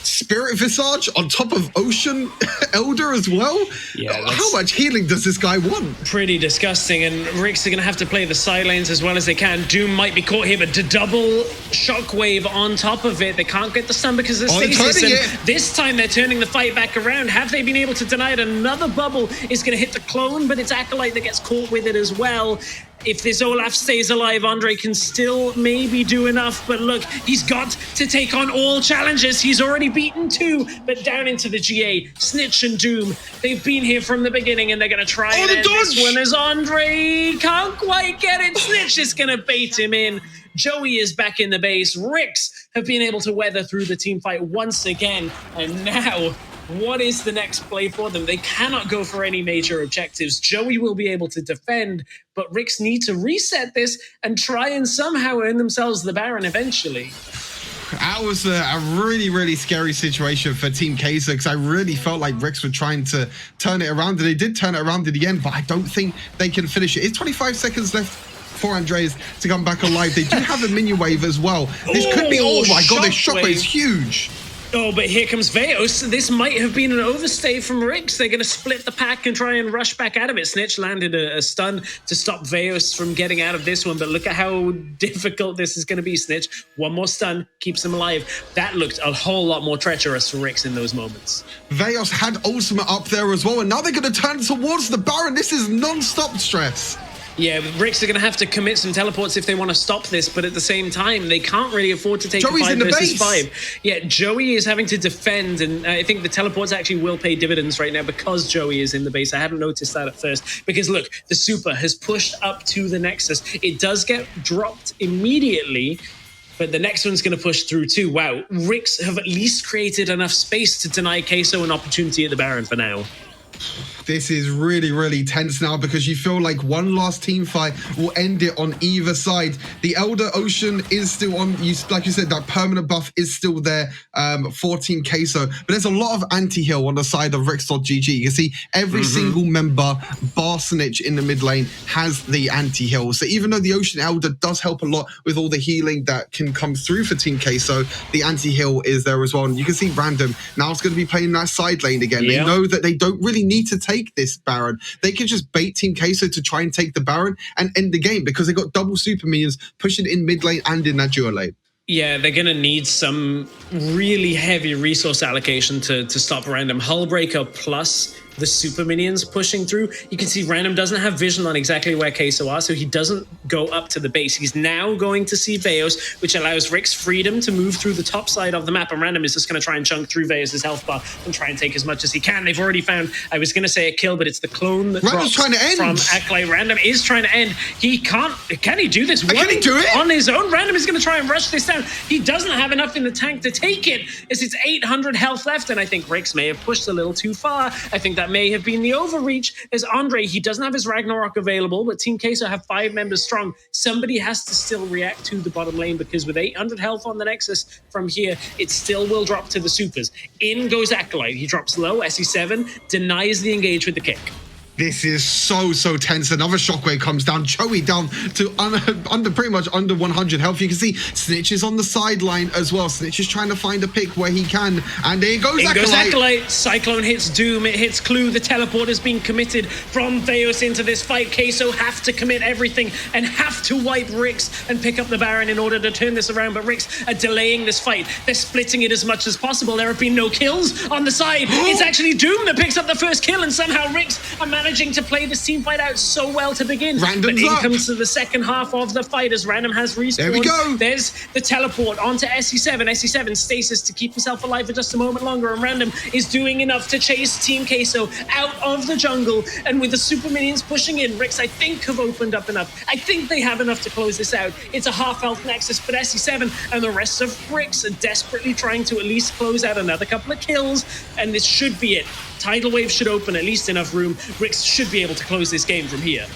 Spirit Visage on top of Ocean Elder as well. Yeah, how much healing does this guy want? Pretty disgusting, and RIX are going to have to play the side lanes as well as they can. Doom might be caught here, but the double shockwave on top of it. They can't get the stun because of stasis, and this time they're turning the fight back around. Have they been able to deny it? Another bubble is going to hit the clone, but it's Acolyte that gets caught with it as well. If this Olaf stays alive, Andre can still maybe do enough, but look, he's got to take on all challenges. He's already beaten 2, but down into the GA, Snitch and Doom, they've been here from the beginning, and they're going to try and end this one as Andre can't quite get it. Snitch is going to bait him in. Joey is back in the base. RIX have been able to weather through the team fight once again, and now what is the next play for them? They cannot go for any major objectives. Joey will be able to defend, but RIX need to reset this and try and somehow earn themselves the Baron eventually. That was a really, really scary situation for Team Queso, because I really felt like RIX were trying to turn it around, and they did turn it around in the end, but I don't think they can finish it. It's 25 seconds left for Andreas to come back alive. They do have a minion wave as well. This could be, oh my god, this shockwave is huge. Oh, but here comes Veos. This might have been an overstay from RIX. They're going to split the pack and try and rush back out of it. Snitch landed a stun to stop Veos from getting out of this one, but look at how difficult this is going to be, Snitch. One more stun keeps him alive. That looked a whole lot more treacherous for RIX in those moments. Veos had ultimate up there as well, and now they're going to turn towards the Baron. This is non-stop stress. Yeah, RIX are going to have to commit some teleports if they want to stop this, but at the same time, they can't really afford to take Joey's 5 versus 5. Yeah, Joey is having to defend, and I think the teleports actually will pay dividends right now because Joey is in the base. I hadn't noticed that at first, because look, the super has pushed up to the Nexus. It does get dropped immediately, but the next one's going to push through too. Wow, RIX have at least created enough space to deny Queso an opportunity at the Baron for now. This is really, really tense now, because you feel like one last team fight will end it on either side. The Elder Ocean is still on, like you said, that permanent buff is still there for Team Queso, but there's a lot of anti-heal on the side of RIX.GG. You can see every single member, bar Snitch in the mid lane, has the anti-heal. So even though the Ocean Elder does help a lot with all the healing that can come through for Team Queso, the anti-heal is there as well. And you can see Random now is going to be playing that side lane again. They know that they don't really need to take this Baron. They can just bait Team Queso to try and take the Baron and end the game, because they got double super minions pushing in mid lane and in that duo lane. Yeah, they're going to need some really heavy resource allocation to stop Random. Hullbreaker plus the super minions pushing through. You can see Random doesn't have vision on exactly where Queso are, so he doesn't go up to the base. He's now going to see Veos, which allows RIX freedom to move through the top side of the map, and Random is just going to try and chunk through Veos' health bar and try and take as much as he can. They've already found, I was going to say a kill, but it's the clone that Random's drops trying to end from Acolyte. Random is trying to end. He can't, can he do this? Can he do it? On his own? Random is going to try and rush this down. He doesn't have enough in the tank to take it, as it's 800 health left, and I think RIX may have pushed a little too far. I think that may have been the overreach. As Andre, he doesn't have his Ragnarok available, but Team Queso have 5 members strong. Somebody has to still react to the bottom lane, because with 800 health on the Nexus from here, it still will drop to the supers. In goes Acolyte. He drops low, SE7, denies the engage with the kick. This is so tense. Another shockwave comes down. Joey down to pretty much under 100 health. You can see Snitch is on the sideline as well. Snitch is trying to find a pick where he can. And there goes Acolyte. Goes Acolyte. Cyclone hits Doom. It hits Clue. The teleport has been committed from Veos into this fight. Queso have to commit everything and have to wipe RIX and pick up the Baron in order to turn this around. But RIX are delaying this fight. They're splitting it as much as possible. There have been no kills on the side. It's actually Doom that picks up the first kill, and somehow RIX are managing to play this team fight out so well to begin. Random's but in up. Comes to the second half of the fight, as Random has respawned. There we go. There's the teleport onto SE7. SE7 stasis to keep himself alive for just a moment longer, and Random is doing enough to chase Team Queso out of the jungle. And with the super minions pushing in, RIX, I think, have opened up enough. I think they have enough to close this out. It's a half health Nexus, but SE7 and the rest of RIX are desperately trying to at least close out another couple of kills, and this should be it. Tidal Wave should open at least enough room. RIX should be able to close this game from here.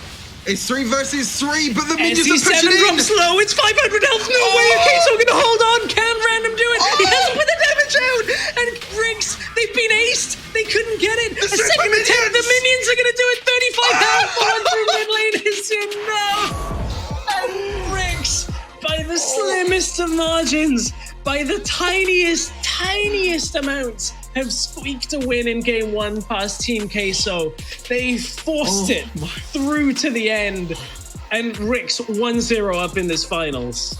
It's 3 versus 3, but the minions are SE7 pushing in. drops low. It's 500 health. No way. Queso going to hold on. Can Random do it? He hasn't put the damage out. And RIX, they've been aced. They couldn't get it. A second attempt. The minions are going to do it. 35 health. One through mid lane is enough. And RIX, by the slim slimmest of margins, by the tiniest amounts, have squeaked a win in game one past Team Queso. They forced it through to the end, and RIX 1-0 up in this finals.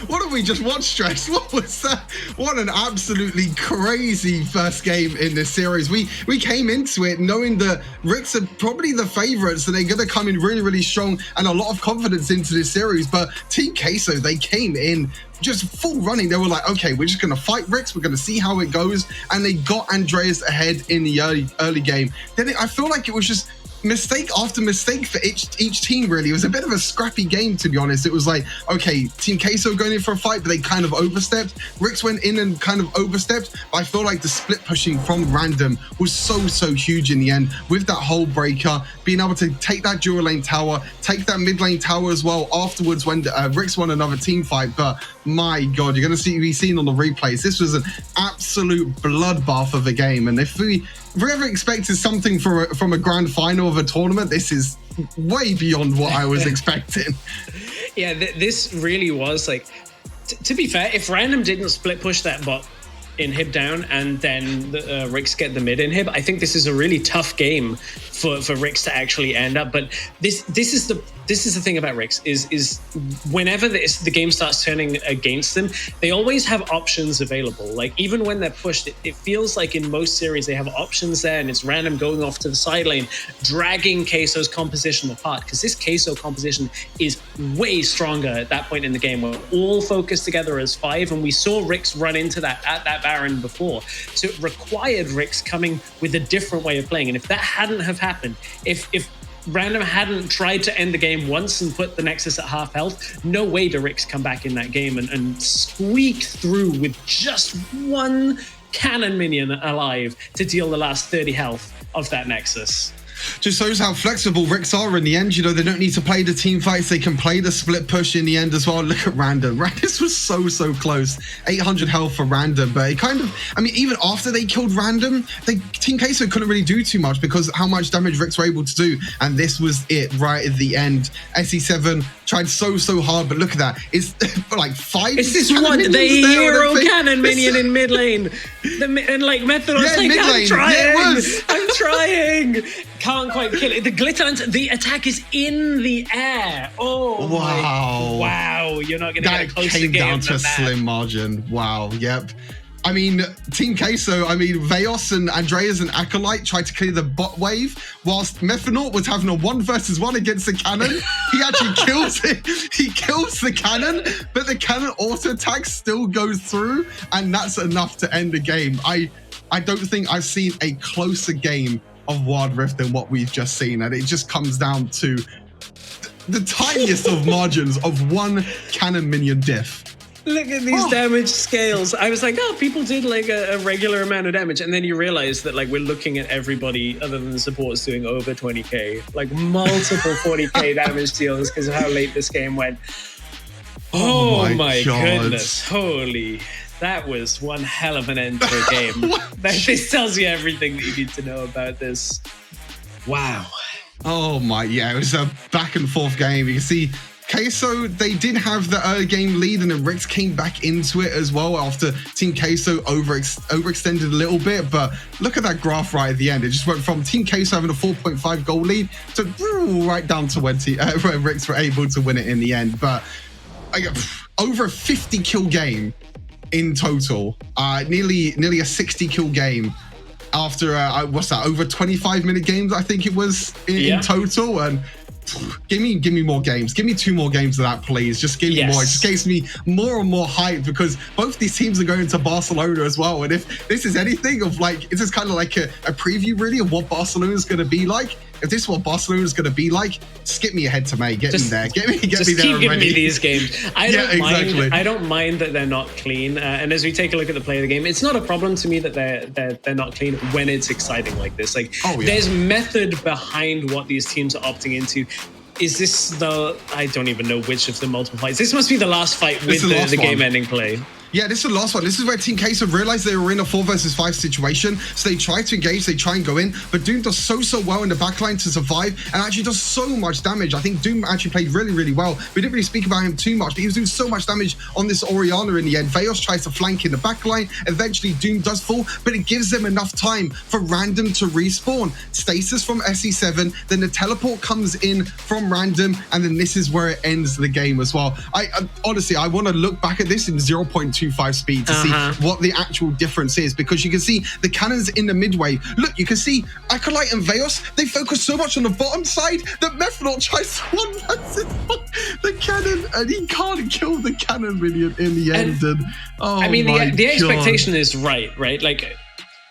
What did we just watch, Stress? What was that? What an absolutely crazy first game in this series. We came into it knowing that RIX are probably the favorites, and they're going to come in really, really strong and a lot of confidence into this series. But Team Queso, they came in just full running. They were like, okay, we're just going to fight RIX. We're going to see how it goes. And they got Andreas ahead in the early game. Then I feel like it was just mistake after mistake for each team, really. It was a bit of a scrappy game, to be honest. It was like, okay, Team Queso going in for a fight, but they kind of overstepped. RIX went in and kind of overstepped, but I feel like the split pushing from Random was so huge in the end, with that whole breaker, being able to take that dual lane tower, take that mid lane tower as well afterwards when RIX won another team fight. But my God, you're going to be seen on the replays. This was an absolute bloodbath of a game, and if we ever expected something from a grand final of a tournament, this is way beyond what I was expecting. Yeah, this really was like, to be fair, if Random didn't split push that bot inhib down and then RIX get the mid inhib, I think this is a really tough game for RIX to actually end up. But this is the thing about RIX is whenever the game starts turning against them, they always have options available. Like even when they're pushed, it feels like in most series they have options there, and it's Random going off to the side lane, dragging Queso's composition apart, because this Queso composition is way stronger at that point in the game. We're all focused together as 5, and we saw RIX run into that at that Baron before. So it required RIX coming with a different way of playing. And if that hadn't have happened, if Random hadn't tried to end the game once and put the Nexus at half health, no way do RIX come back in that game and squeak through with just one cannon minion alive to deal the last 30 health of that Nexus. Just shows how flexible RIX are in the end. You know, they don't need to play the team fights. They can play the split push in the end as well. Look at Random. This was so close. 800 health for Random. But it kind of, I mean, even after they killed Random, Team Queso couldn't really do too much because how much damage RIX were able to do. And this was it right at the end. SE7 tried so hard, but look at that. It's like 5. It's this one, the hero cannon minion in mid lane. And like Methodon's like, I'm trying. Can't quite kill it. The glitter, the attack is in the air. Oh, wow. You're not going to get a closer game than that. That came down to a slim margin. Wow, yep. I mean, Team Queso, Veos and Andreas and Acolyte tried to clear the bot wave, whilst Methonaut was having a 1v1 against the cannon. He actually kills it. He kills the cannon, but the cannon auto attack still goes through, and that's enough to end the game. I don't think I've seen a closer game of Wild Rift than what we've just seen, and it just comes down to the tiniest of margins of one cannon minion diff. Look at these damage scales. I was like, oh, people did like a regular amount of damage. And then you realize that like we're looking at everybody other than the supports doing over 20k, like multiple 40k damage deals because of how late this game went. Oh my goodness. Holy. That was one hell of an end to a game. This tells you everything that you need to know about this. Wow. Oh my, yeah, it was a back and forth game. You can see Queso, they did have the early game lead, and then RIX came back into it as well after Team Queso overextended a little bit. But look at that graph right at the end. It just went from Team Queso having a 4.5 goal lead to right down to when RIX were able to win it in the end. But over a 50 kill game in total, nearly a 60 kill game after what's that, over 25-minute games I think it was in total. And give me more games. Give me 2 more games of that, please. Just give me more. It just gives me more and more hype because both these teams are going to Barcelona as well. And if this is anything of like, this is kind of like a preview really of what Barcelona is going to be like. If this is what Barcelona is going to be like, skip me ahead to May. Get me there. Get me there. Just keep giving me these games. I don't mind that they're not clean. And as we take a look at the play of the game, it's not a problem to me that they're not clean when it's exciting like this. Like there's method behind what these teams are opting into. Is this I don't even know which of the multiple fights. This must be the last fight with the game-ending play. Yeah, this is the last one. This is where Team Queso realized they were in a 4 versus 5 situation. So they try to engage, they try and go in, but Doom does so well in the backline to survive and actually does so much damage. I think Doom actually played really well. We didn't really speak about him too much, but he was doing so much damage on this Orianna in the end. Veos tries to flank in the backline. Eventually Doom does fall, but it gives them enough time for Random to respawn. Stasis from SE7, then the teleport comes in from Random, and then this is where it ends the game as well. Honestly, I want to look back at this in 0.25 speed to see what the actual difference is, because you can see the cannons in the midway. Look, you can see Acolyte and Veos, they focus so much on the bottom side that Methanaut tries to one versus the cannon, and he can't kill the cannon minion in the end. And oh, I mean, the expectation is right? Like,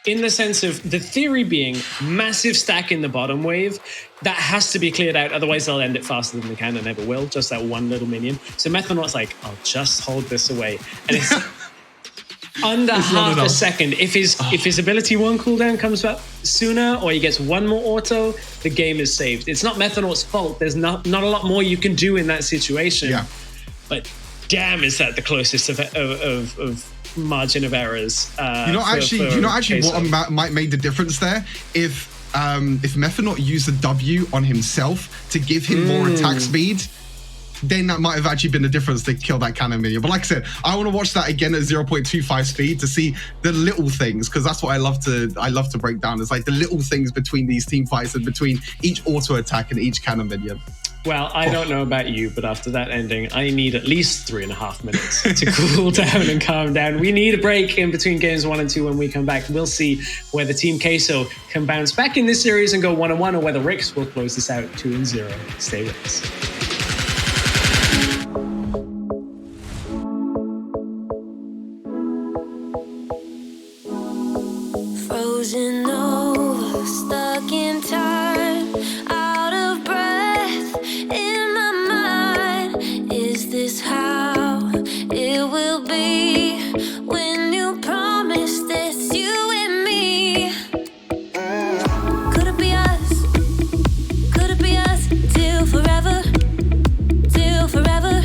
in the sense of the theory being massive stack in the bottom wave, that has to be cleared out, otherwise they'll end it faster than the cannon ever will, just that one little minion. So Methanaut's like, I'll just hold this away. And it's under half a second. If his ability 1 cooldown comes up sooner, or he gets one more auto, the game is saved. It's not Methanaut's fault. There's not a lot more you can do in that situation. Yeah. But damn, is that the closest of margin of errors? You know actually what might made the difference there? If Methanaut used the W on himself to give him more attack speed, then that might have actually been the difference to kill that cannon minion. But like I said, I want to watch that again at 0.25 speed to see the little things, because that's what I love to break down. It's like the little things between these team fights and between each auto attack and each cannon minion. Well, I don't know about you, but after that ending, I need at least 3.5 minutes to cool down and calm down. We need a break in between games 1 and 2. When we come back, we'll see whether Team Queso can bounce back in this series and go 1-1, or whether RIX will close this out 2-0. Stay with us. Frozen over, stuck in time, out of breath in my mind. Is this how it will be when you promise this, you and me? Could it be us? Could it be us till forever? Till forever?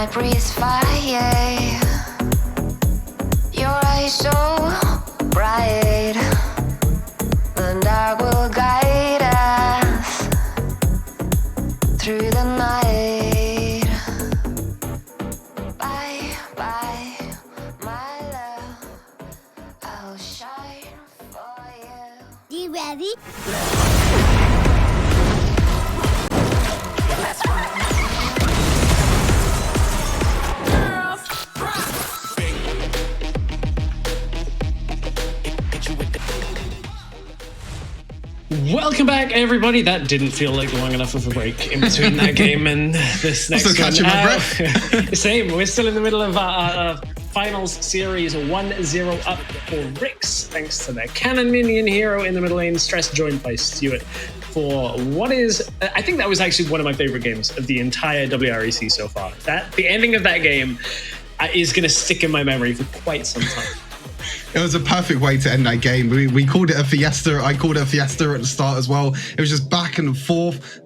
I breathe fire. Your eyes so bright, the dark will guide us through the night. Bye, bye, my love, I'll shine for you. You ready? Welcome back, everybody. That didn't feel like long enough of a break in between that game and this next Still catching my breath. Same. We're still in the middle of our finals series, 1-0 up for RIX, thanks to their cannon minion hero in the middle lane, Stress, joined by Stuart for what is, I think that was actually one of my favorite games of the entire WREC so far. The ending of that game is going to stick in my memory for quite some time. It was a perfect way to end that game. We called it a fiesta. I called it a fiesta at the start as well. It was just back and forth.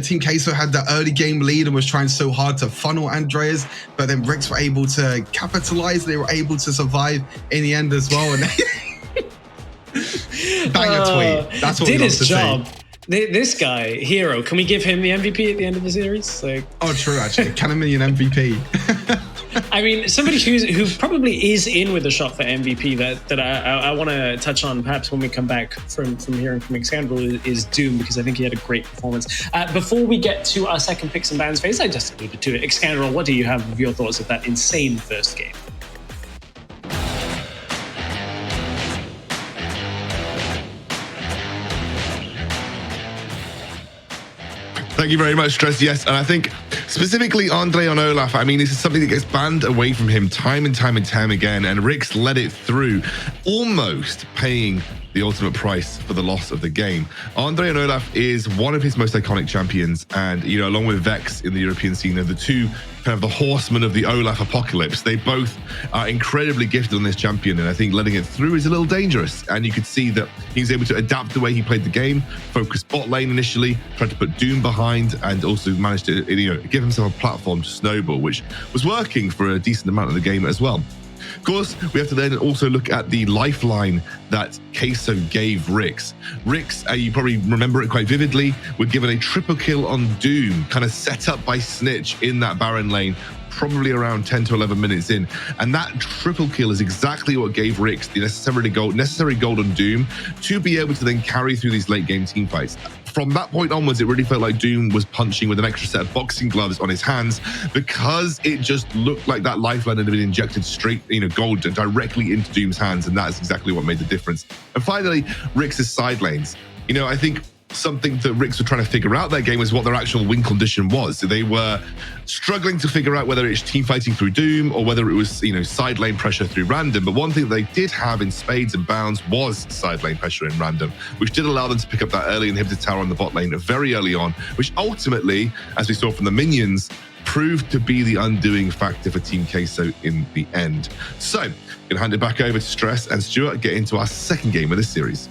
Team Queso had the early game lead and was trying so hard to funnel Andreas, but then RIX were able to capitalize. They were able to survive in the end as well. And banger tweet. That's what did we his job. This guy, hero, can we give him the MVP at the end of the series? Like, oh, true, actually. Cannon Minion MVP. I mean, somebody who probably is in with a shot for MVP that I want to touch on perhaps when we come back from hearing from Xandral is Doom, because I think he had a great performance. Before we get to our second picks and bans phase, I just alluded to it. Xandral, what do you have of your thoughts of that insane first game? Thank you very much, Stress. Yes, and I think specifically Andre on Olaf, I mean, this is something that gets banned away from him time and time and time again, and RIX led it through, almost paying the ultimate price for the loss of the game. Andre on Olaf is one of his most iconic champions, and, you know, along with Vex in the European scene, are the two kind of the horsemen of the Olaf apocalypse. They both are incredibly gifted on this champion, and I think letting it through is a little dangerous. And you could see that he's able to adapt the way he played the game, focus bot lane initially, tried to put Doom behind, and also managed to, you know, give himself a platform to snowball, which was working for a decent amount of the game as well. Of course, we have to then also look at the lifeline that Queso gave RIX. RIX, you probably remember it quite vividly, were given a triple kill on Doom, kind of set up by Snitch in that Baron lane, probably around 10 to 11 minutes in. And that triple kill is exactly what gave RIX the necessary gold on Doom to be able to then carry through these late game team fights. From that point onwards, it really felt like Doom was punching with an extra set of boxing gloves on his hands, because it just looked like that lifeline had been injected straight, you know, gold directly into Doom's hands, and that is exactly what made the difference. And finally, RIX's side lanes. You know, I think something that RIX were trying to figure out that game was what their actual win condition was. So they were struggling to figure out whether it's team fighting through Doom or whether it was, you know, side lane pressure through random. But one thing they did have in spades and bounds was side lane pressure in random, which did allow them to pick up that early inhibitor tower on the bot lane very early on, which ultimately, as we saw from the minions, proved to be the undoing factor for Team Queso in the end. So, I'm gonna hand it back over to Stress and Stuart, get into our second game of this series.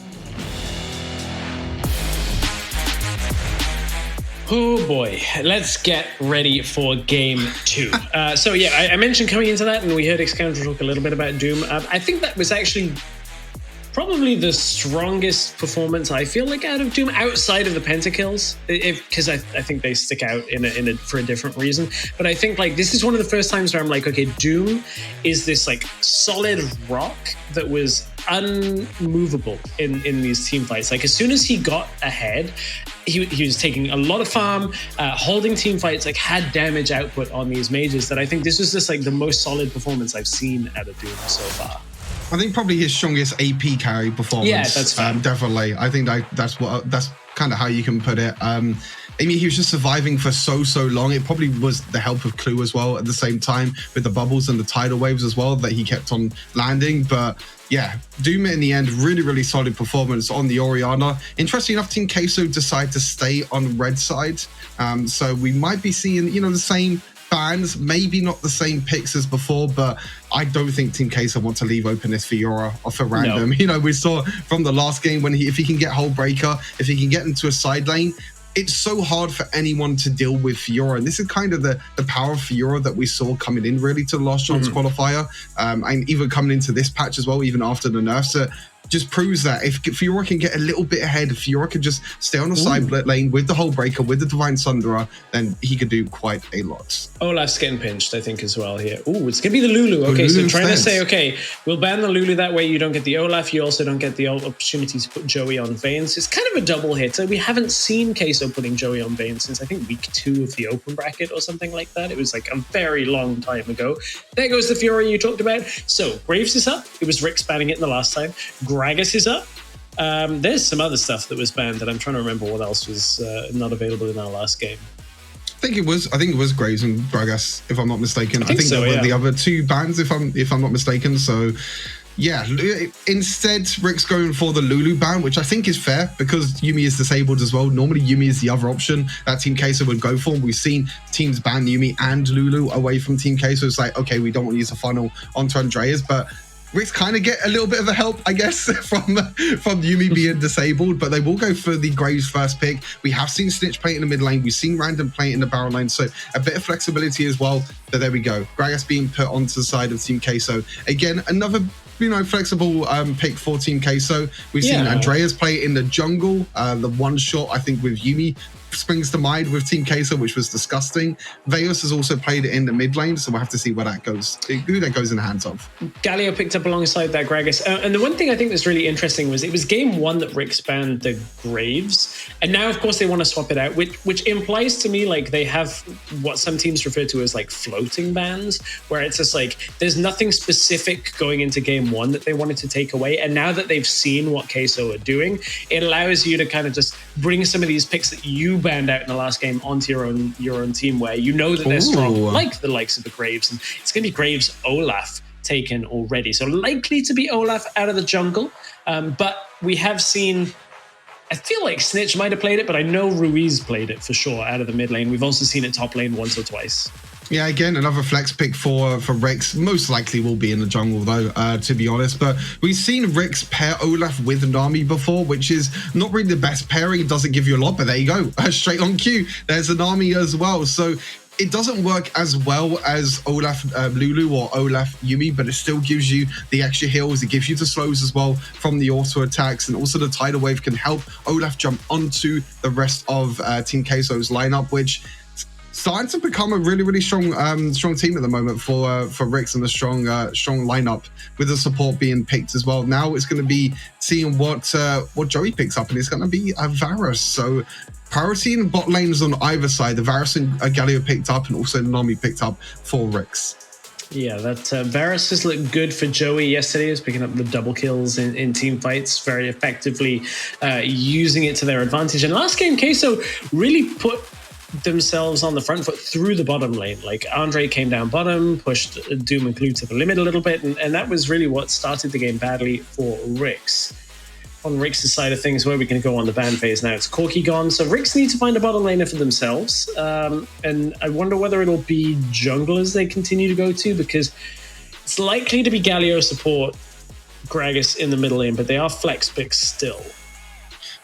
Oh boy, let's get ready for game two. So yeah, I mentioned coming into that, and we heard Xandral talk a little bit about Doom. I think that was actually probably the strongest performance I feel like out of Doom outside of the pentakills, because I think they stick out for a different reason. But I think like this is one of the first times where I'm like, okay, Doom is this like solid rock that was unmovable in these team fights. Like as soon as he got ahead, he was taking a lot of farm, holding team fights, like had damage output on these mages. That I think this was just like the most solid performance I've seen out of Doom so far. I think probably his strongest AP carry performance. Yeah, that's fine. Definitely. I think that's kind of how you can put it. I mean, he was just surviving for so long. It probably was the help of Clue as well at the same time, with the bubbles and the tidal waves as well that he kept on landing. But yeah, Doom in the end, really solid performance on the Orianna. Interesting enough, Team Queso decided to stay on red side. So we might be seeing, you know, the same bans, maybe not the same picks as before, but I don't think Team Queso want to leave open this Fiora or for random. No. You know, we saw from the last game when if he can get Hull Breaker, if he can get into a side lane, it's so hard for anyone to deal with Fiora. And this is kind of the power of Fiora that we saw coming in really to the last chance qualifier. And even coming into this patch as well, even after the nerfs, just proves that if Fiora can get a little bit ahead, if Fiora can just stay on the side lane with the Hull Breaker, with the Divine Sunderer, then he could do quite a lot. Olaf's getting pinched, I think, as well here. Ooh, it's going to be the Lulu. Okay, so trying to say, okay, we'll ban the Lulu. That way you don't get the Olaf. You also don't get the opportunity to put Joey on Vayne. So it's kind of a double hitter. We haven't seen Queso putting Joey on Vayne since, I think, week 2 of the open bracket or something like that. It was like a very long time ago. There goes the Fiora you talked about. So Graves is up. It was RIX banning it in the last time. Gragas is up. There's some other stuff that was banned, and I'm trying to remember what else was not available in our last game. I think it was Graves and Gragas, if I'm not mistaken. I think so, they were the other 2 bans, if I'm not mistaken. So yeah, instead RIX going for the Lulu ban, which I think is fair because Yuumi is disabled as well. Normally Yuumi is the other option that Team Queso would go for. We've seen teams ban Yuumi and Lulu away from Team Queso. It's like, okay, we don't want to use a funnel onto Andreas, but RIX kind of get a little bit of a help, I guess, from Yuumi being disabled, but they will go for the Graves first pick. We have seen Snitch play in the mid lane. We've seen Random play in the barrel lane, so a bit of flexibility as well. But there we go. Gragas being put onto the side of Team Queso. Again, another flexible pick for Team Queso. We've seen Andreas play in the jungle. The one shot, I think, with Yuumi springs to mind with Team Queso, which was disgusting. Veos has also played it in the mid lane, so we'll have to see where that goes, who that goes in the hands of. Galio picked up alongside that Gragas. And the one thing I think that's really interesting was it was game 1 that RIX banned the Graves. And now, of course, they want to swap it out, which implies to me like they have what some teams refer to as like floating bans, where it's just like there's nothing specific going into game 1 that they wanted to take away. And now that they've seen what Queso are doing, it allows you to kind of just bring some of these picks that you banned out in the last game onto your own team, where you know that they're strong, like the likes of the Graves. And it's going to be Graves Olaf taken already, so likely to be Olaf out of the jungle. But we have seen, I feel like Snitch might have played it, but I know Ruiz played it for sure out of the mid lane. We've also seen it top lane once or twice. Yeah, again, another flex pick for RIX. Most likely will be in the jungle, though, to be honest. But we've seen RIX pair Olaf with Nami before, which is not really the best pairing. It doesn't give you a lot, but there you go. Straight on cue. There's a Nami as well. So it doesn't work as well as Olaf Lulu or Olaf Yuumi, but it still gives you the extra heals. It gives you the slows as well from the auto attacks, and also the tidal wave can help Olaf jump onto the rest of Team Queso's lineup, which starting to become a really, really strong team at the moment for RIX, and a strong lineup with the support being picked as well. Now it's going to be seeing what Joey picks up, and it's going to be a Varus. So priority in bot lanes on either side. The Varus and Galio picked up, and also Nami picked up for RIX. Yeah, that Varus has looked good for Joey yesterday. He was picking up the double kills in team fights very effectively, using it to their advantage. And last game, Queso really put themselves on the front foot through the bottom lane. Like Andre came down bottom, pushed Doom and Clue to the limit a little bit, and that was really what started the game badly for RIX. On RIX's side of things, where we can go on the ban phase now, it's Corki gone, so RIX need to find a bottom laner for themselves, and I wonder whether it'll be junglers they continue to go to, because it's likely to be Galio support, Gragas in the middle lane, but they are flex picks still.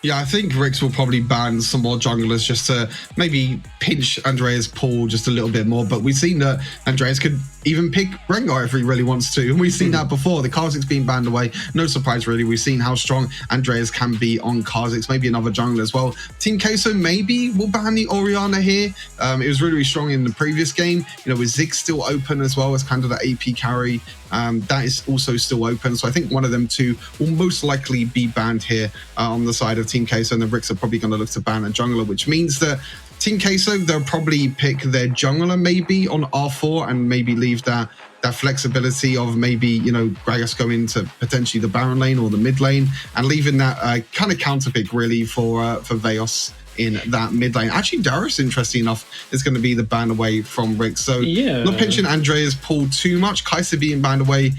Yeah, I think RIX will probably ban some more junglers just to maybe pinch Andreas' pool just a little bit more. But we've seen that Andreas could even pick Rengar if he really wants to. And we've seen that before. The Kha'Zix being banned away. No surprise, really. We've seen how strong Andreas can be on Kha'Zix. Maybe another jungler as well. Team Queso maybe will ban the Orianna here. It was really, really strong in the previous game. You know, with Ziggs still open as well as kind of the AP carry. That is also still open. So I think one of them two will most likely be banned here on the side of Team Queso. And the RIX are probably going to look to ban a jungler, which means that Team Queso, they'll probably pick their jungler maybe on R4 and maybe leave that flexibility of maybe, you know, Gragas going to potentially the Baron lane or the mid lane, and leaving that kind of counter pick really for Veos in that mid lane. Actually, Darius, interesting enough, is going to be the ban away from RIX. So not pinching Andrea's pool too much. Kai'Sa being banned away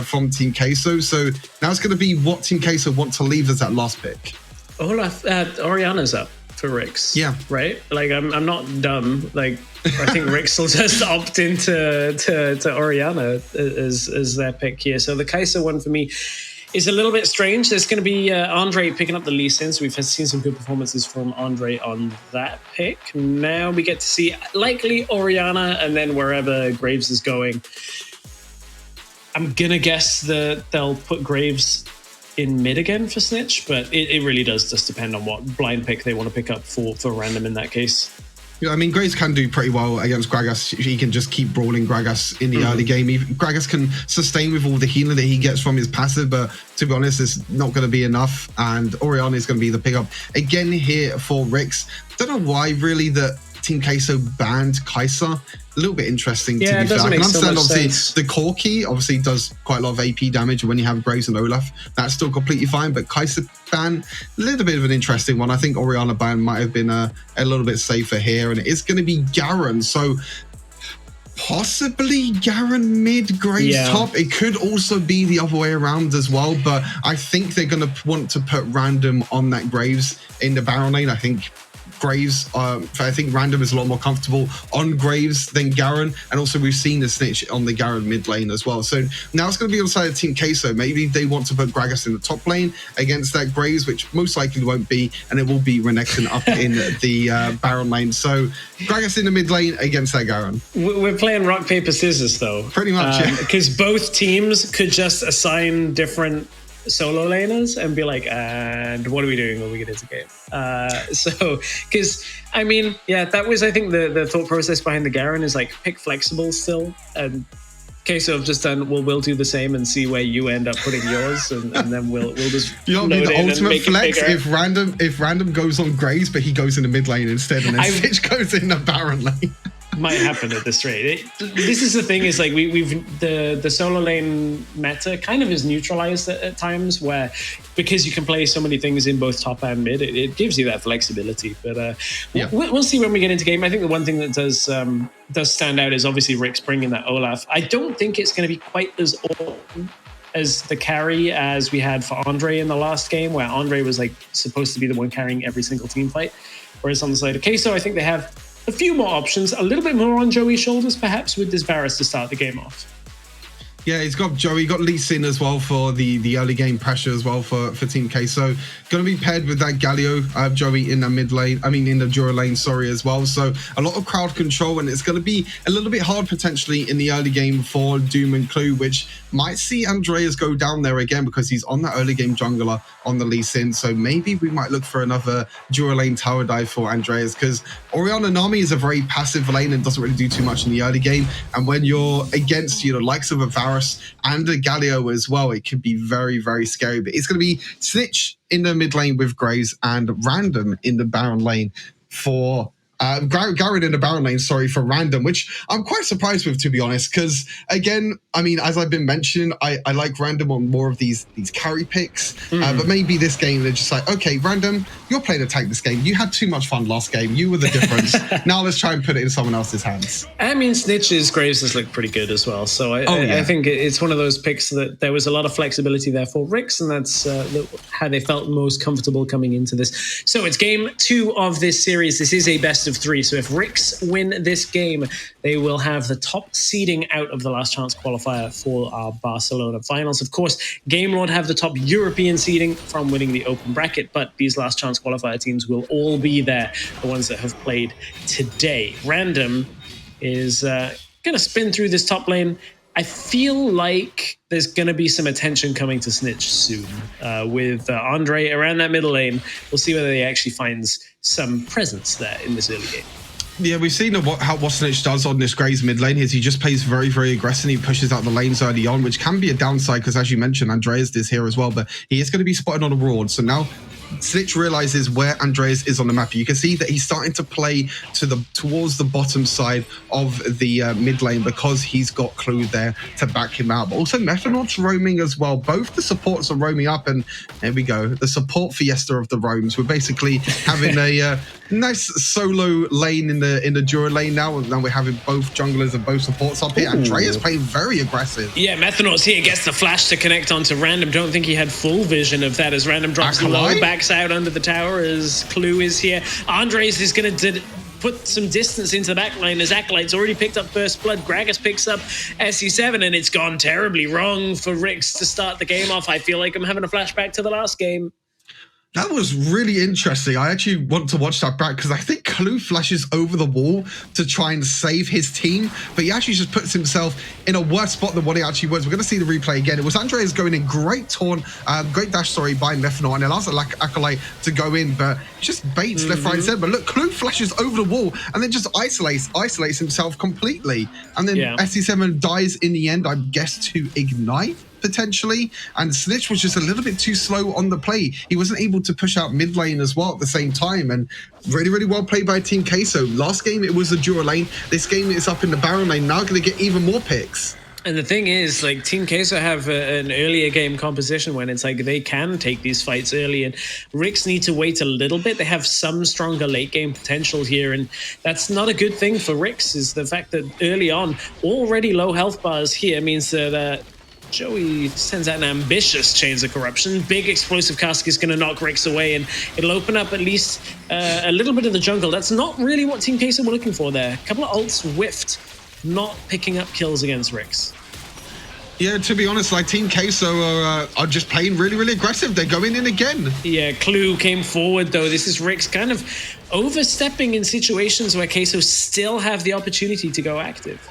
from Team Queso. So now it's going to be what Team Queso want to leave as that last pick. Olaf, Orianna's up for RIX. Yeah. Right? Like, I'm not dumb. Like, I think RIX will just opt into to Orianna as their pick here. So the Kai'Sa one for me is a little bit strange. There's going to be Andre picking up the Lee Sin, so we've seen some good performances from Andre on that pick. Now we get to see likely Orianna, and then wherever Graves is going. I'm going to guess that they'll put Graves in mid again for Snitch, but it really does just depend on what blind pick they want to pick up for Random in that case. Yeah, I mean, Graves can do pretty well against Gragas. He can just keep brawling Gragas in the early game. Gragas can sustain with all the healing that he gets from his passive, but to be honest, it's not going to be enough. And Orianna is going to be the pickup again here for RIX. Don't know why really that Team Queso banned Kai'Sa. A little bit interesting to be fair. I can understand obviously the core key obviously does quite a lot of AP damage when you have Graves and Olaf. That's still completely fine, but Kai'Sa ban, a little bit of an interesting one. I think Orianna ban might have been a little bit safer here, and it is going to be Garen. So possibly Garen mid, Graves top. It could also be the other way around as well, but I think they're going to want to put Random on that Graves in the Baron lane. I think Graves, I think Random is a lot more comfortable on Graves than Garen, and also we've seen the Snitch on the Garen mid lane as well. So now it's going to be on the side of Team Queso. Maybe they want to put Gragas in the top lane against that Graves, which most likely won't be, and it will be Renekton up in the Baron lane. So Gragas in the mid lane against that Garen. We're playing rock, paper, scissors though. Pretty much, yeah. Because both teams could just assign different solo laners and be like, and what are we doing when we get into game? So, because I mean, yeah, that was, I think, the thought process behind the Garen is like pick flexible still, and Queso have just done, well, we'll do the same and see where you end up putting yours, and then we'll just load in the ultimate flex if random goes on Graves, but he goes in the mid lane instead, and then Stitch goes in the Baron lane. Might happen at this rate. This is the thing, is like we've the solo lane meta kind of is neutralized at times, where because you can play so many things in both top and mid, it gives you that flexibility. But we'll see when we get into game. I think the one thing that does stand out is obviously RIX bringing that Olaf. I don't think it's going to be quite as awesome as the carry as we had for Andre in the last game, where Andre was like supposed to be the one carrying every single team fight, whereas on the side of Queso, I think they have a few more options, a little bit more on Joey's shoulders, perhaps, with this Varus to start the game off. Yeah, he's got Joey, got Lee Sin as well for the early game pressure as well for Team Queso. Going to be paired with that Galio, Joey in the mid lane, in the Jura lane, sorry, as well. So a lot of crowd control, and it's going to be a little bit hard potentially in the early game for Doom and Clue, which might see Andreas go down there again because he's on that early game jungler on the Lee Sin. So maybe we might look for another Jura lane tower dive for Andreas, because Orianna Nami is a very passive lane and doesn't really do too much in the early game. And when you're against, likes of a Varus and a Galio as well, it could be very, very scary. But it's going to be Snitch in the mid lane with Graves and Random in the Baron lane for Garen in the Baron lane, sorry, for Random, which I'm quite surprised with, to be honest, because again, as I've been mentioning, I like Random on more of these carry picks, but maybe this game they're just like, okay, Random, you're playing a tank this game. You had too much fun last game. You were the difference. Now let's try and put it in someone else's hands. Snitch's Graves has looked pretty good as well. So I think it's one of those picks that there was a lot of flexibility there for RIX, and that's how they felt most comfortable coming into this. So it's game 2 of this series. This is a best of 3. So if RIX win this game, they will have the top seeding out of the last chance qualifier for our Barcelona finals. Of course, Game Lord have the top European seeding from winning the open bracket, but these last chance qualifier teams will all be there, the ones that have played today. Random is going to spin through this top lane. I feel like there's going to be some attention coming to Snitch soon with Andre around that middle lane. We'll see whether he actually finds some presence there in this early game. Yeah, we've seen what Snitch does on this Graves mid lane is he just plays very, very aggressive. He pushes out the lanes early on, which can be a downside because, as you mentioned, Andreas is here as well, but he is going to be spotted on a Broad. So now Snitch realizes where Andreas is on the map. You can see that he's starting to play towards the bottom side of the mid lane because he's got Clue there to back him out. But also Methanot's roaming as well. Both the supports are roaming up, and there we go. The support fiesta of the roams. We're basically having a nice solo lane in the Jura lane now. Now we're having both junglers and both supports up here. Andreas playing very aggressive. Yeah, Methanot's here, gets the flash to connect onto Random. Don't think he had full vision of that as Random drops low, backs out under the tower as Clue is here. Andres is going to put some distance into the backline as Acolyte's already picked up first blood. Gragas picks up SC7, and it's gone terribly wrong for RIX to start the game off. I feel like I'm having a flashback to the last game. That was really interesting. I actually want to watch that back because I think Clue flashes over the wall to try and save his team, but he actually just puts himself in a worse spot than what he actually was. We're going to see the replay again. It was Andreas going in, great dash, by Methanol, and it allows Acolyte to go in, but just baits left, right, and center. But look, Clue flashes over the wall and then just isolates himself completely. And then SC7 dies in the end, I guess, to Ignite, potentially, and Snitch was just a little bit too slow on the play. He wasn't able to push out mid lane as well at the same time, and really, really well played by Team Queso. Last game, it was the dual lane. This game, it's up in the Baron lane. Now going to get even more picks. And the thing is, like, Team Queso have an earlier game composition when it's like they can take these fights early, and RIX need to wait a little bit. They have some stronger late game potential here, and that's not a good thing for RIX, is the fact that early on, already low health bars here means that Joey sends out an ambitious Chains of Corruption. Big explosive cask is going to knock RIX away, and it'll open up at least a little bit of the jungle. That's not really what Team Queso were looking for there. A couple of ults whiffed, not picking up kills against RIX. Yeah, to be honest, like, Team Queso are just playing really, really aggressive. They're going in again. Yeah, Clue came forward, though. This is RIX kind of overstepping in situations where Queso still have the opportunity to go active.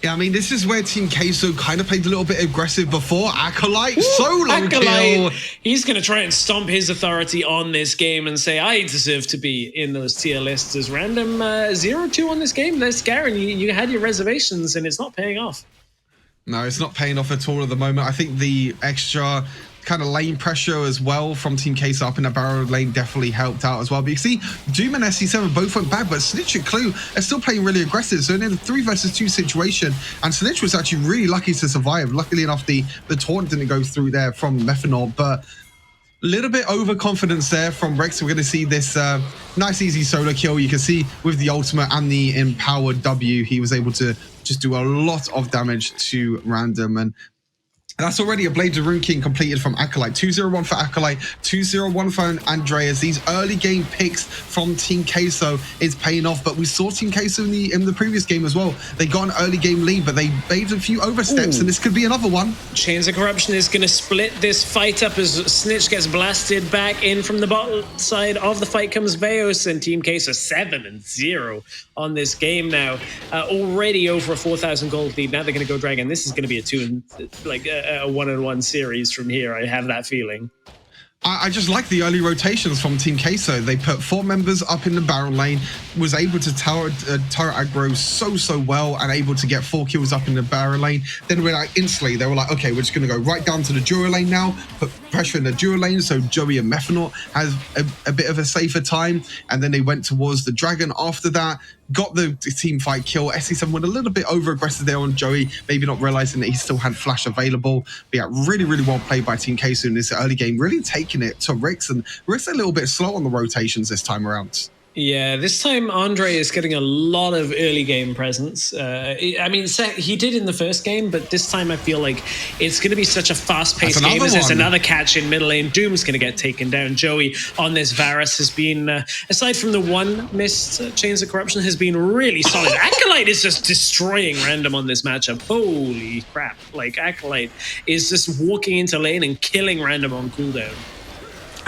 Yeah, I mean, this is where Team Queso kind of played a little bit aggressive before. Acolyte, solo kill. He's going to try and stomp his authority on this game and say, I deserve to be in those tier lists as random 0-2 on this game. There's Garen. You had your reservations, and it's not paying off. No, it's not paying off at all at the moment. I think the extra kind of lane pressure as well from Team Queso up in the barrel lane definitely helped out as well. But you see, Doom and SC7 both went bad, but Snitch and Clue are still playing really aggressive. So in a 3 versus 2 situation, and Snitch was actually really lucky to survive. Luckily enough, the taunt didn't go through there from Methanol, but a little bit overconfidence there from RIX. We're going to see this nice, easy solo kill. You can see with the ultimate and the empowered W, he was able to just do a lot of damage to Random, and that's already a Blade of Rune King completed from Acolyte. 2-0-1 for Acolyte, 2-0-1 for Andreas. These early game picks from Team Queso is paying off, but we saw Team Queso in the previous game as well. They got an early game lead, but they made a few oversteps, and this could be another one. Chains of Corruption is going to split this fight up as Snitch gets blasted back in. From the bottom side of the fight comes Veos, and Team Queso 7-0 on this game now. Already over a 4,000 gold lead. Now they're going to go Dragon. This is going to be a 1-on-1 series from here. I have that feeling. I just like the early rotations from Team Queso. They put 4 members up in the barrel lane, was able to turret aggro so well, and able to get 4 kills up in the barrel lane. Then we're like, instantly, they were like, okay, we're just going to go right down to the dual lane now, put pressure in the dual lane, so Joey and Methanol has a bit of a safer time. And then they went towards the Dragon after that, got the team fight kill. SC7 went a little bit over aggressive there on Joey, maybe not realizing that he still had flash available. But yeah, really, really well played by Team Queso in this early game, really taking it to RIX, and RIX a little bit slow on the rotations this time around. Yeah, this time Andre is getting a lot of early game presence. I mean, he did in the first game, but this time I feel like it's going to be such a fast-paced game as there's another catch in middle lane. Doom's going to get taken down. Joey on this Varus has been, aside from the one missed Chains of Corruption, has been really solid. Acolyte is just destroying Random on this matchup. Holy crap. Like, Acolyte is just walking into lane and killing Random on cooldown.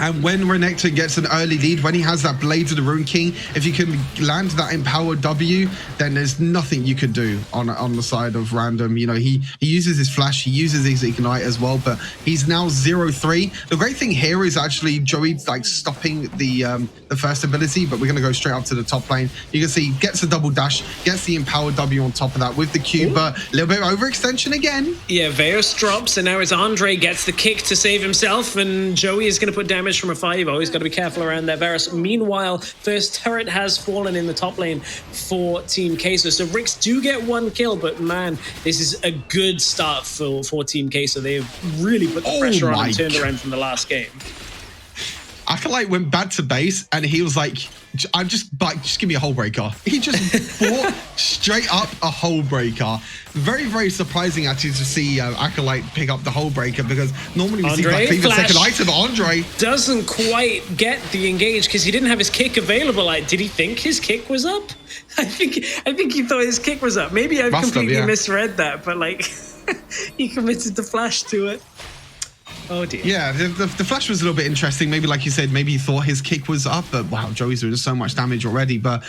And when Renekton gets an early lead, when he has that Blades of the Rune King, if you can land that empowered W, then there's nothing you can do on the side of Random. You know, he uses his flash, he uses his ignite as well, but he's now 0-3. The great thing here is actually Joey's like stopping the first ability, but we're going to go straight up to the top lane. You can see gets a double dash, gets the empowered W on top of that with the Q, but a little bit of overextension again. Yeah, Veos drops, and now it's Andre gets the kick to save himself, and Joey is going to put damage from a 5. Always got to be careful around that Varus. Meanwhile, first turret has fallen in the top lane for Team Queso. So RIX do get 1 kill, but man, this is a good start for Team Queso. They've really put the pressure on and turned around from the last game. Acolyte went back to base and he was like, just give me a hull breaker. He just bought straight up a hull breaker. Very, very surprising actually to see Acolyte pick up the hull breaker, because normally we see like cleave second item, but Andre doesn't quite get the engage because he didn't have his kick available. Like, did he think his kick was up? I think he thought his kick was up. Maybe I've completely misread that, but like he committed the flash to it. Oh dear. Yeah, the flash was a little bit interesting. Maybe like you said, maybe he thought his kick was up, but wow, Joey's doing so much damage already. But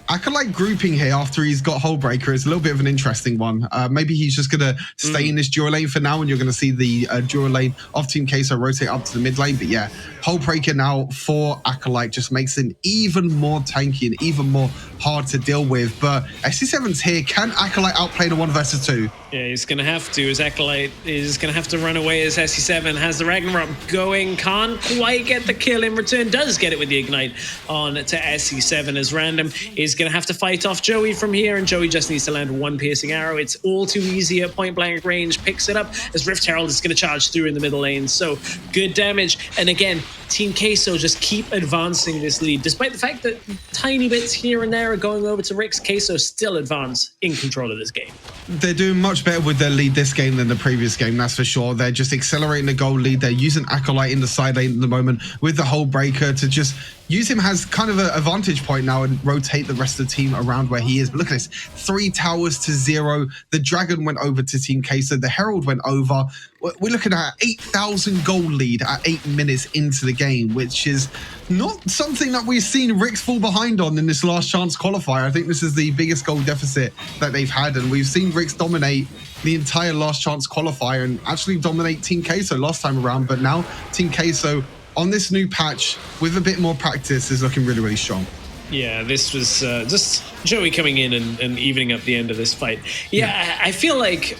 Acolyte grouping here after he's got Hull Breaker is a little bit of an interesting one. Maybe he's just going to stay in this dual lane for now, and you're going to see the dual lane of Team Queso rotate up to the mid lane. But yeah, Hull Breaker now for Acolyte just makes him even more tanky and even more hard to deal with. But SC7's here. Can Acolyte outplay the 1 versus 2? Yeah, he's going to have to. His Acolyte is going to have to run away as SC7 has the Ragnarok going. Can't quite get the kill in return. Does get it with the Ignite on to SC7 as Random is going to have to fight off Joey from here, and Joey just needs to land 1 piercing arrow. It's all too easy at point blank range. Picks it up as Rift Herald is going to charge through in the middle lane. So good damage. And again, Team Queso just keep advancing this lead. Despite the fact that tiny bits here and there are going over to RIX, Queso still advance in control of this game. They're doing much better with their lead this game than the previous game, that's for sure. They're just accelerating the goal lead. They're using Acolyte in the side lane at the moment with the Hull Breaker to just use him as kind of a vantage point now and rotate the rest of the team around where he is. But look at this, 3 towers to 0. The Dragon went over to Team Queso. The Herald went over. We're looking at 8,000 goal lead at 8 minutes into the game, which is not something that we've seen RIX fall behind on in this last chance qualifier. I think this is the biggest goal deficit that they've had, and we've seen RIX dominate the entire last chance qualifier and actually dominate Team Queso last time around. But now Team Queso on this new patch with a bit more practice is looking really, really strong. Yeah, this was just Joey coming in and evening up the end of this fight. Yeah. I feel like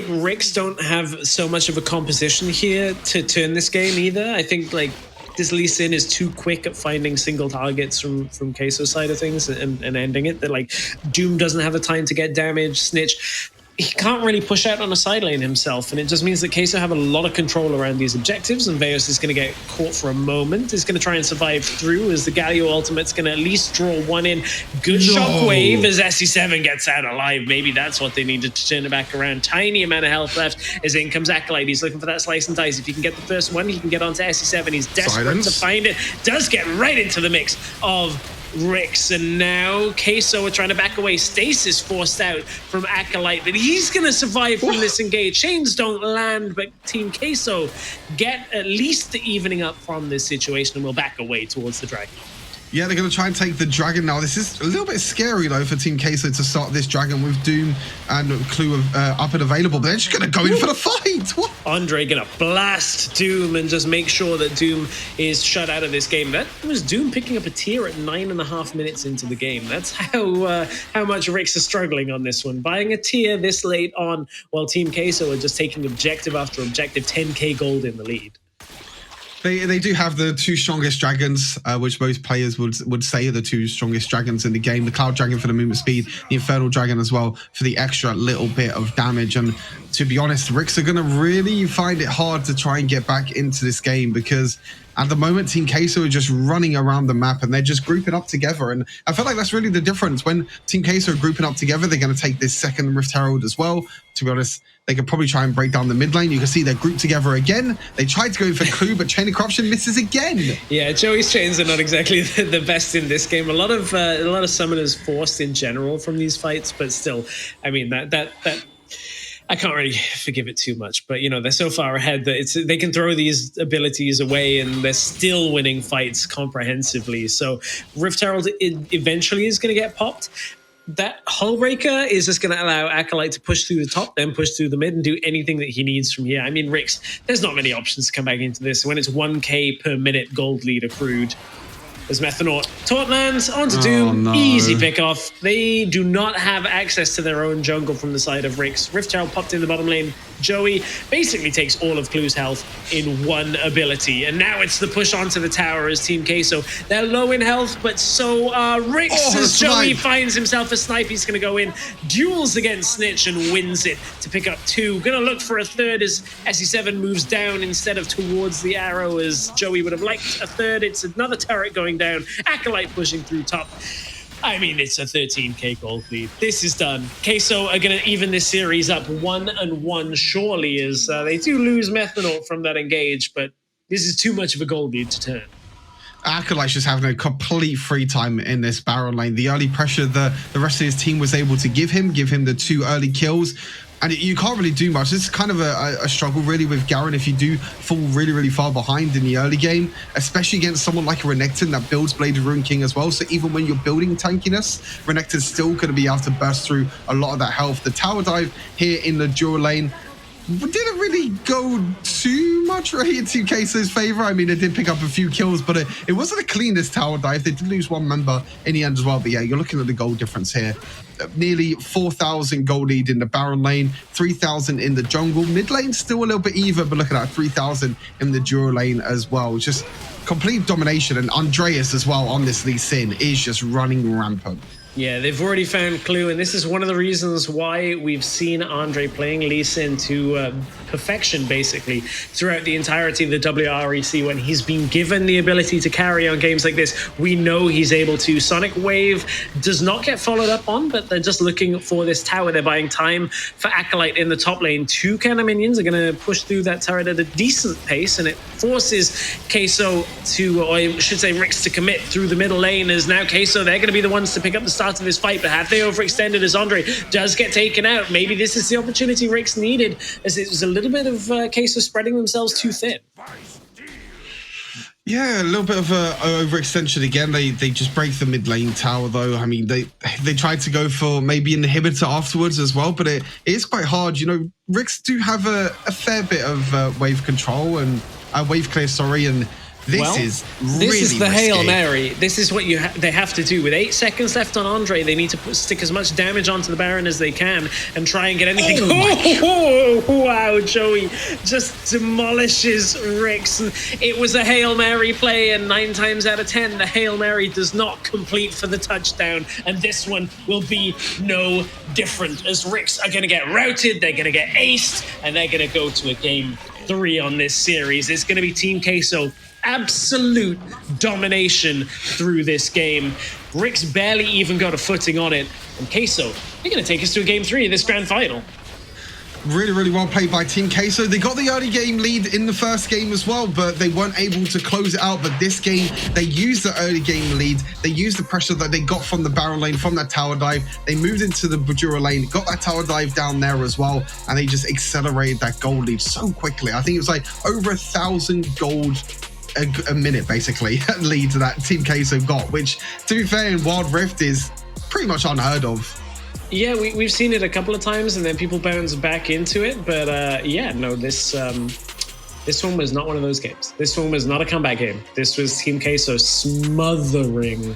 RIX don't have so much of a composition here to turn this game either. I think like this Lee Sin is too quick at finding single targets from Queso's side of things and ending it. That like Doom doesn't have the time to get damage. Snitch, he can't really push out on a side lane himself, and it just means that Queso have a lot of control around these objectives, and Veos is going to get caught for a moment. He's going to try and survive through as the Galio ultimate's going to at least draw 1 in. Good shockwave as SC7 gets out alive. Maybe that's what they needed to turn it back around. Tiny amount of health left as in comes Acolyte. He's looking for that slice and dice. If he can get the first one, he can get onto SC7. He's desperate to find it. Does get right into the mix of RIX, and now Queso are trying to back away. Stasis forced out from Acolyte, but he's going to survive from this engage. Chains don't land, but Team Queso get at least the evening up from this situation and will back away towards the Dragon. Yeah, they're going to try and take the Dragon now. This is a little bit scary, though, for Team Queso to start this Dragon with Doom and Clue up and available. But they're just going to go in for the fight. What? Andre going to blast Doom and just make sure that Doom is shut out of this game. That was Doom picking up a tier at 9.5 minutes into the game. That's how much RIX is struggling on this one. Buying a tier this late on while Team Queso are just taking objective after objective, 10k gold in the lead. They do have the 2 strongest dragons, which most players would say are the 2 strongest dragons in the game. The Cloud Dragon for the movement speed, the Infernal Dragon as well for the extra little bit of damage. And to be honest, RIX are going to really find it hard to try and get back into this game, because at the moment, Team Queso are just running around the map and they're just grouping up together. And I feel like that's really the difference. When Team Queso are grouping up together, they're going to take this second Rift Herald as well. To be honest, they could probably try and break down the mid lane. You can see they're grouped together again. They tried to go in for Clue, but Chain of Corruption misses again. Yeah, Joey's chains are not exactly the best in this game. A lot of summoners forced in general from these fights, but still, I mean, that I can't really forgive it too much, but you know, they're so far ahead that they can throw these abilities away and they're still winning fights comprehensively. So Rift Herald eventually is going to get popped. That Hull Breaker is just going to allow Acolyte to push through the top, then push through the mid and do anything that he needs from here. I mean, RIX, there's not many options to come back into this when it's 1k per minute gold lead accrued. As Methanaut taunt lands onto Doom, no. Easy pick off. They do not have access to their own jungle from the side of RIX. Rift Herald popped in the bottom lane. Joey basically takes all of Clue's health in one ability. And now it's the push onto the tower as Team Queso. They're low in health, but so are RIX as Joey finds himself a snipe. He's going to go in, duels against Snitch, and wins it to pick up 2. Going to look for a third as SE7 moves down instead of towards the arrow, as Joey would have liked a third. It's another turret going down. Acolyte pushing through top. I mean, it's a 13k gold lead. This is done. Queso are going to even this series up 1-1, surely, as they do lose Methanaut from that engage, but this is too much of a gold lead to turn. Acolyte's just having a complete free time in this Baron lane. The early pressure the rest of his team was able to give him the 2 early kills. And you can't really do much. This is kind of a struggle, really, with Garen if you do fall really, really far behind in the early game, especially against someone like a Renekton that builds Blade of Ruin King as well. So even when you're building tankiness, Renekton's still going to be able to burst through a lot of that health. The tower dive here in the dual lane didn't really go too much right in Team Queso's favor. I mean, it did pick up a few kills, but it wasn't the cleanest tower dive. They did lose 1 member in the end as well. But yeah, you're looking at the gold difference here. Nearly 4,000 gold lead in the Baron lane, 3,000 in the jungle. Mid lane still a little bit even, but look at that, 3,000 in the dual lane as well. Just complete domination. And Andreas as well on this Lee Sin is just running rampant. Yeah, they've already found Clue, and this is one of the reasons why we've seen Andre playing Lee Sin to perfection, basically, throughout the entirety of the WREC. When he's been given the ability to carry on games like this, we know he's able to. Sonic Wave does not get followed up on, but they're just looking for this tower. They're buying time for Acolyte in the top lane. 2 counter minions are going to push through that turret at a decent pace, and it forces Queso to, or I should say RIX, to commit through the middle lane, as now Queso, they're going to be the ones to pick up the start of this fight. But have they overextended as Andre does get taken out? Maybe this is the opportunity RIX needed, as it was a little bit of Queso spreading themselves too thin. Yeah, a little bit of a overextension again. They just break the mid lane tower though. I mean, they tried to go for maybe an inhibitor afterwards as well, but it is quite hard. You know, RIX do have a fair bit of wave control and wave clear, sorry, and this is the risky. Hail Mary. This is what they have to do. With 8 seconds left on Andre, they need to stick as much damage onto the Baron as they can and try and get anything. Wow, Joey just demolishes RIX. It was a Hail Mary play, and 9 times out of 10, the Hail Mary does not complete for the touchdown. And this one will be no different, as RIX are going to get routed, they're going to get aced, and they're going to go to a game 3 on this series. It's going to be Team Queso. Absolute domination through this game. RIX barely even got a footing on it. And Queso, they're going to take us to a game 3 of this grand final. Really, really well played by Team Queso. They got the early game lead in the first game as well, but they weren't able to close it out. But this game, they used the early game lead. They used the pressure that they got from the Baron lane, from that tower dive. They moved into the Bajura lane, got that tower dive down there as well, and they just accelerated that gold lead so quickly. I think it was like over 1,000 gold a minute, basically, lead that Team Queso got, which, to be fair, in Wild Rift is pretty much unheard of. Yeah, we've seen it a couple of times, and then people bounce back into it. But yeah, no, this one was not one of those games. This one was not a comeback game. This was Team Queso smothering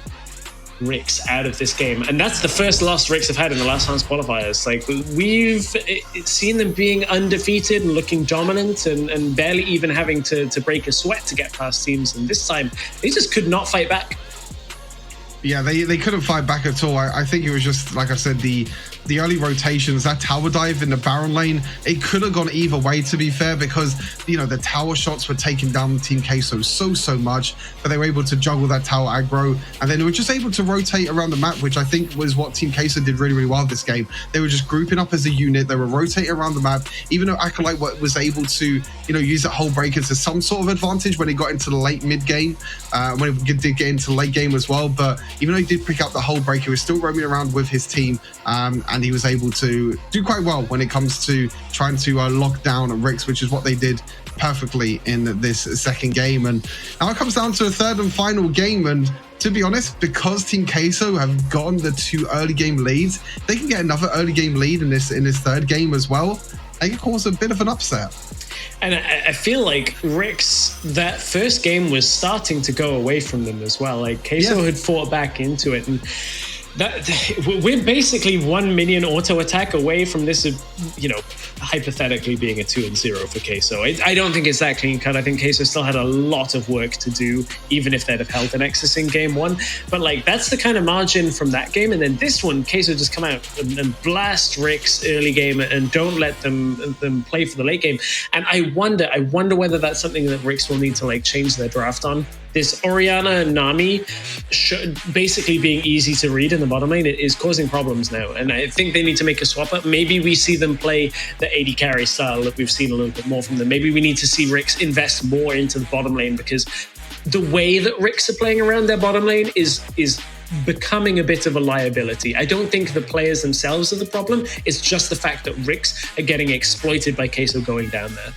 RIX out of this game. And that's the first loss RIX have had in the last Hans qualifiers. Like, we've seen them being undefeated and looking dominant and barely even having to break a sweat to get past teams. And this time, they just could not fight back. Yeah, they couldn't fight back at all. I think it was just, like I said, the early rotations, that tower dive in the Baron lane, it could have gone either way, to be fair, because, you know, the tower shots were taking down Team Queso so much, but they were able to juggle that tower aggro, and then they were just able to rotate around the map, which I think was what Team Queso did really, really well this game. They were just grouping up as a unit. They were rotating around the map, even though Acolyte was able to, you know, use that whole breaker to some sort of advantage when he got into the late mid game, when he did get into the late game as well. But even though he did pick up the whole breaker, he was still roaming around with his team, and he was able to do quite well when it comes to trying to lock down RIX, which is what they did perfectly in this second game. And now it comes down to a third and final game, and to be honest, because Team Queso have gotten the 2 early game leads, they can get another early game lead in this third game as well. They can cause a bit of an upset. And I feel like RIX, that first game was starting to go away from them as well. Like, Queso had fought back into it, and We're basically 1 minion auto attack away from this, hypothetically being a 2-0 for Queso. I don't think it's that clean cut. I think Queso still had a lot of work to do, even if they'd have held the Nexus in game 1. But that's the kind of margin from that game. And then this one, Queso just come out and blast RIX early game and don't let them play for the late game. And I wonder whether that's something that RIX will need to change their draft on. This Orianna and Nami basically being easy to read in the bottom lane is causing problems now. And I think they need to make a swap up. Maybe we see them play the AD carry style that we've seen a little bit more from them. Maybe we need to see RIX invest more into the bottom lane, because the way that RIX are playing around their bottom lane is becoming a bit of a liability. I don't think the players themselves are the problem. It's just the fact that RIX are getting exploited by Queso going down there.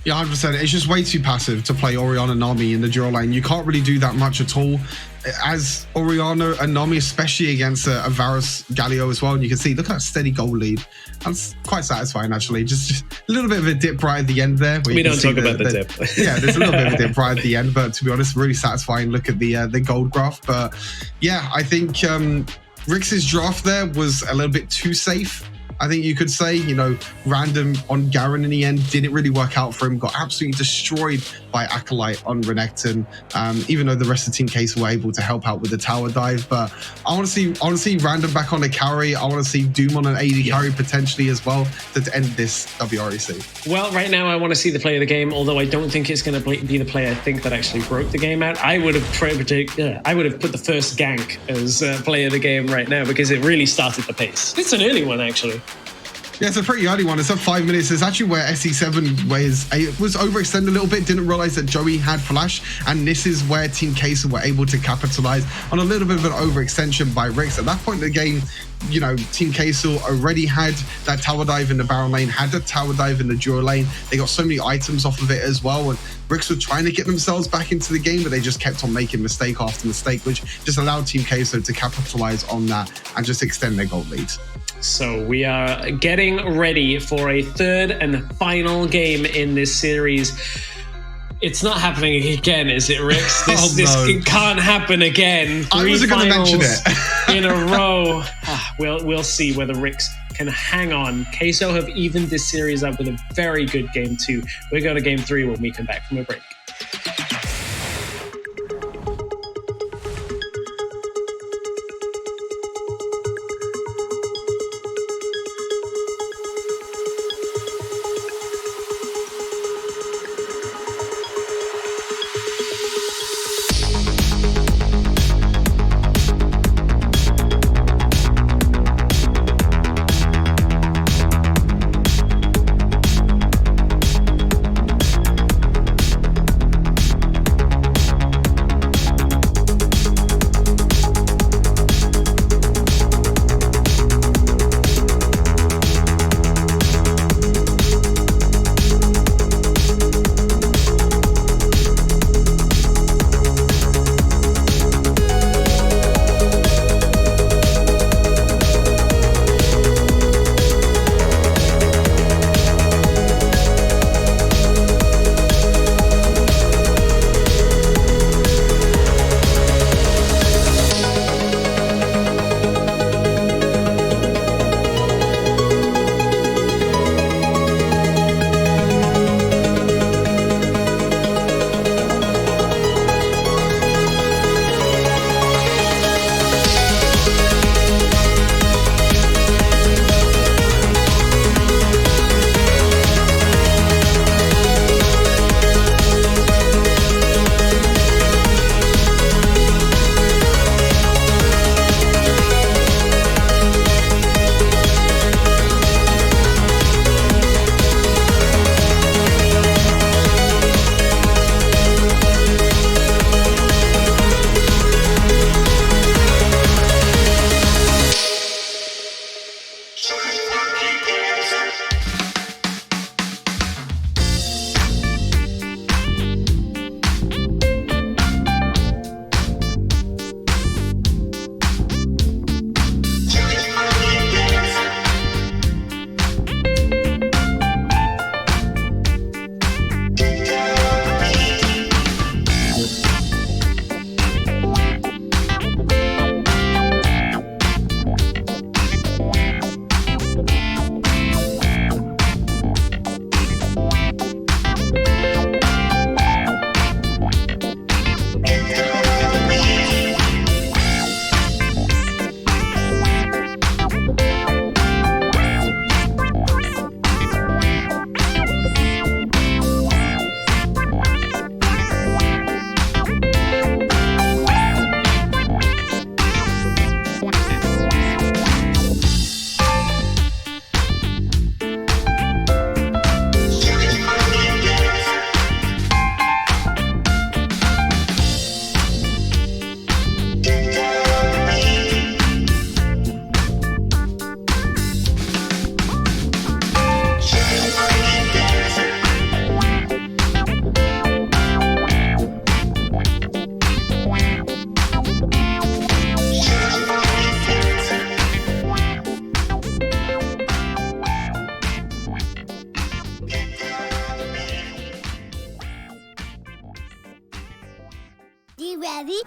Yeah, 100%. It's just way too passive to play Orianna and Nami in the dual lane. You can't really do that much at all. As Orianna and Nami, especially against a Varus Galio as well, and you can see, look at that steady goal lead. That's quite satisfying, actually. Just a little bit of a dip right at the end there. We don't talk about the dip. Yeah, there's a little bit of a dip right at the end, but to be honest, really satisfying look at the gold graph. But yeah, I think RIX's draft there was a little bit too safe. I think you could say, random on Garen in the end didn't really work out for him. Got absolutely destroyed by Acolyte on Renekton, even though the rest of Team Case were able to help out with the tower dive. But I want to see random back on the carry. I want to see Doom on an AD carry potentially as well to end this WREC. Well, right now I want to see the play of the game, although I don't think it's going to be the play I think that actually broke the game out. I would have put the first gank as play of the game right now, because it really started the pace. It's an early one, actually. Yeah, it's a pretty early one. It's at 5 minutes. It's actually where SE7 was overextended a little bit, didn't realize that Joey had flash, and this is where Team Queso were able to capitalize on a little bit of an overextension by RIX. At that point in the game, Team Queso already had that tower dive in the Baron lane, had the tower dive in the dual lane. They got so many items off of it as well, and RIX were trying to get themselves back into the game, but they just kept on making mistake after mistake, which just allowed Team Queso to capitalize on that and just extend their gold lead. So we are getting ready for a third and final game in this series. It's not happening again, is it, RIX? It can't happen again. I wasn't going to mention it. in a row. We'll see whether RIX can hang on. Queso have evened this series up with a very good game 2. We'll go to game 3 when we come back from a break. You ready?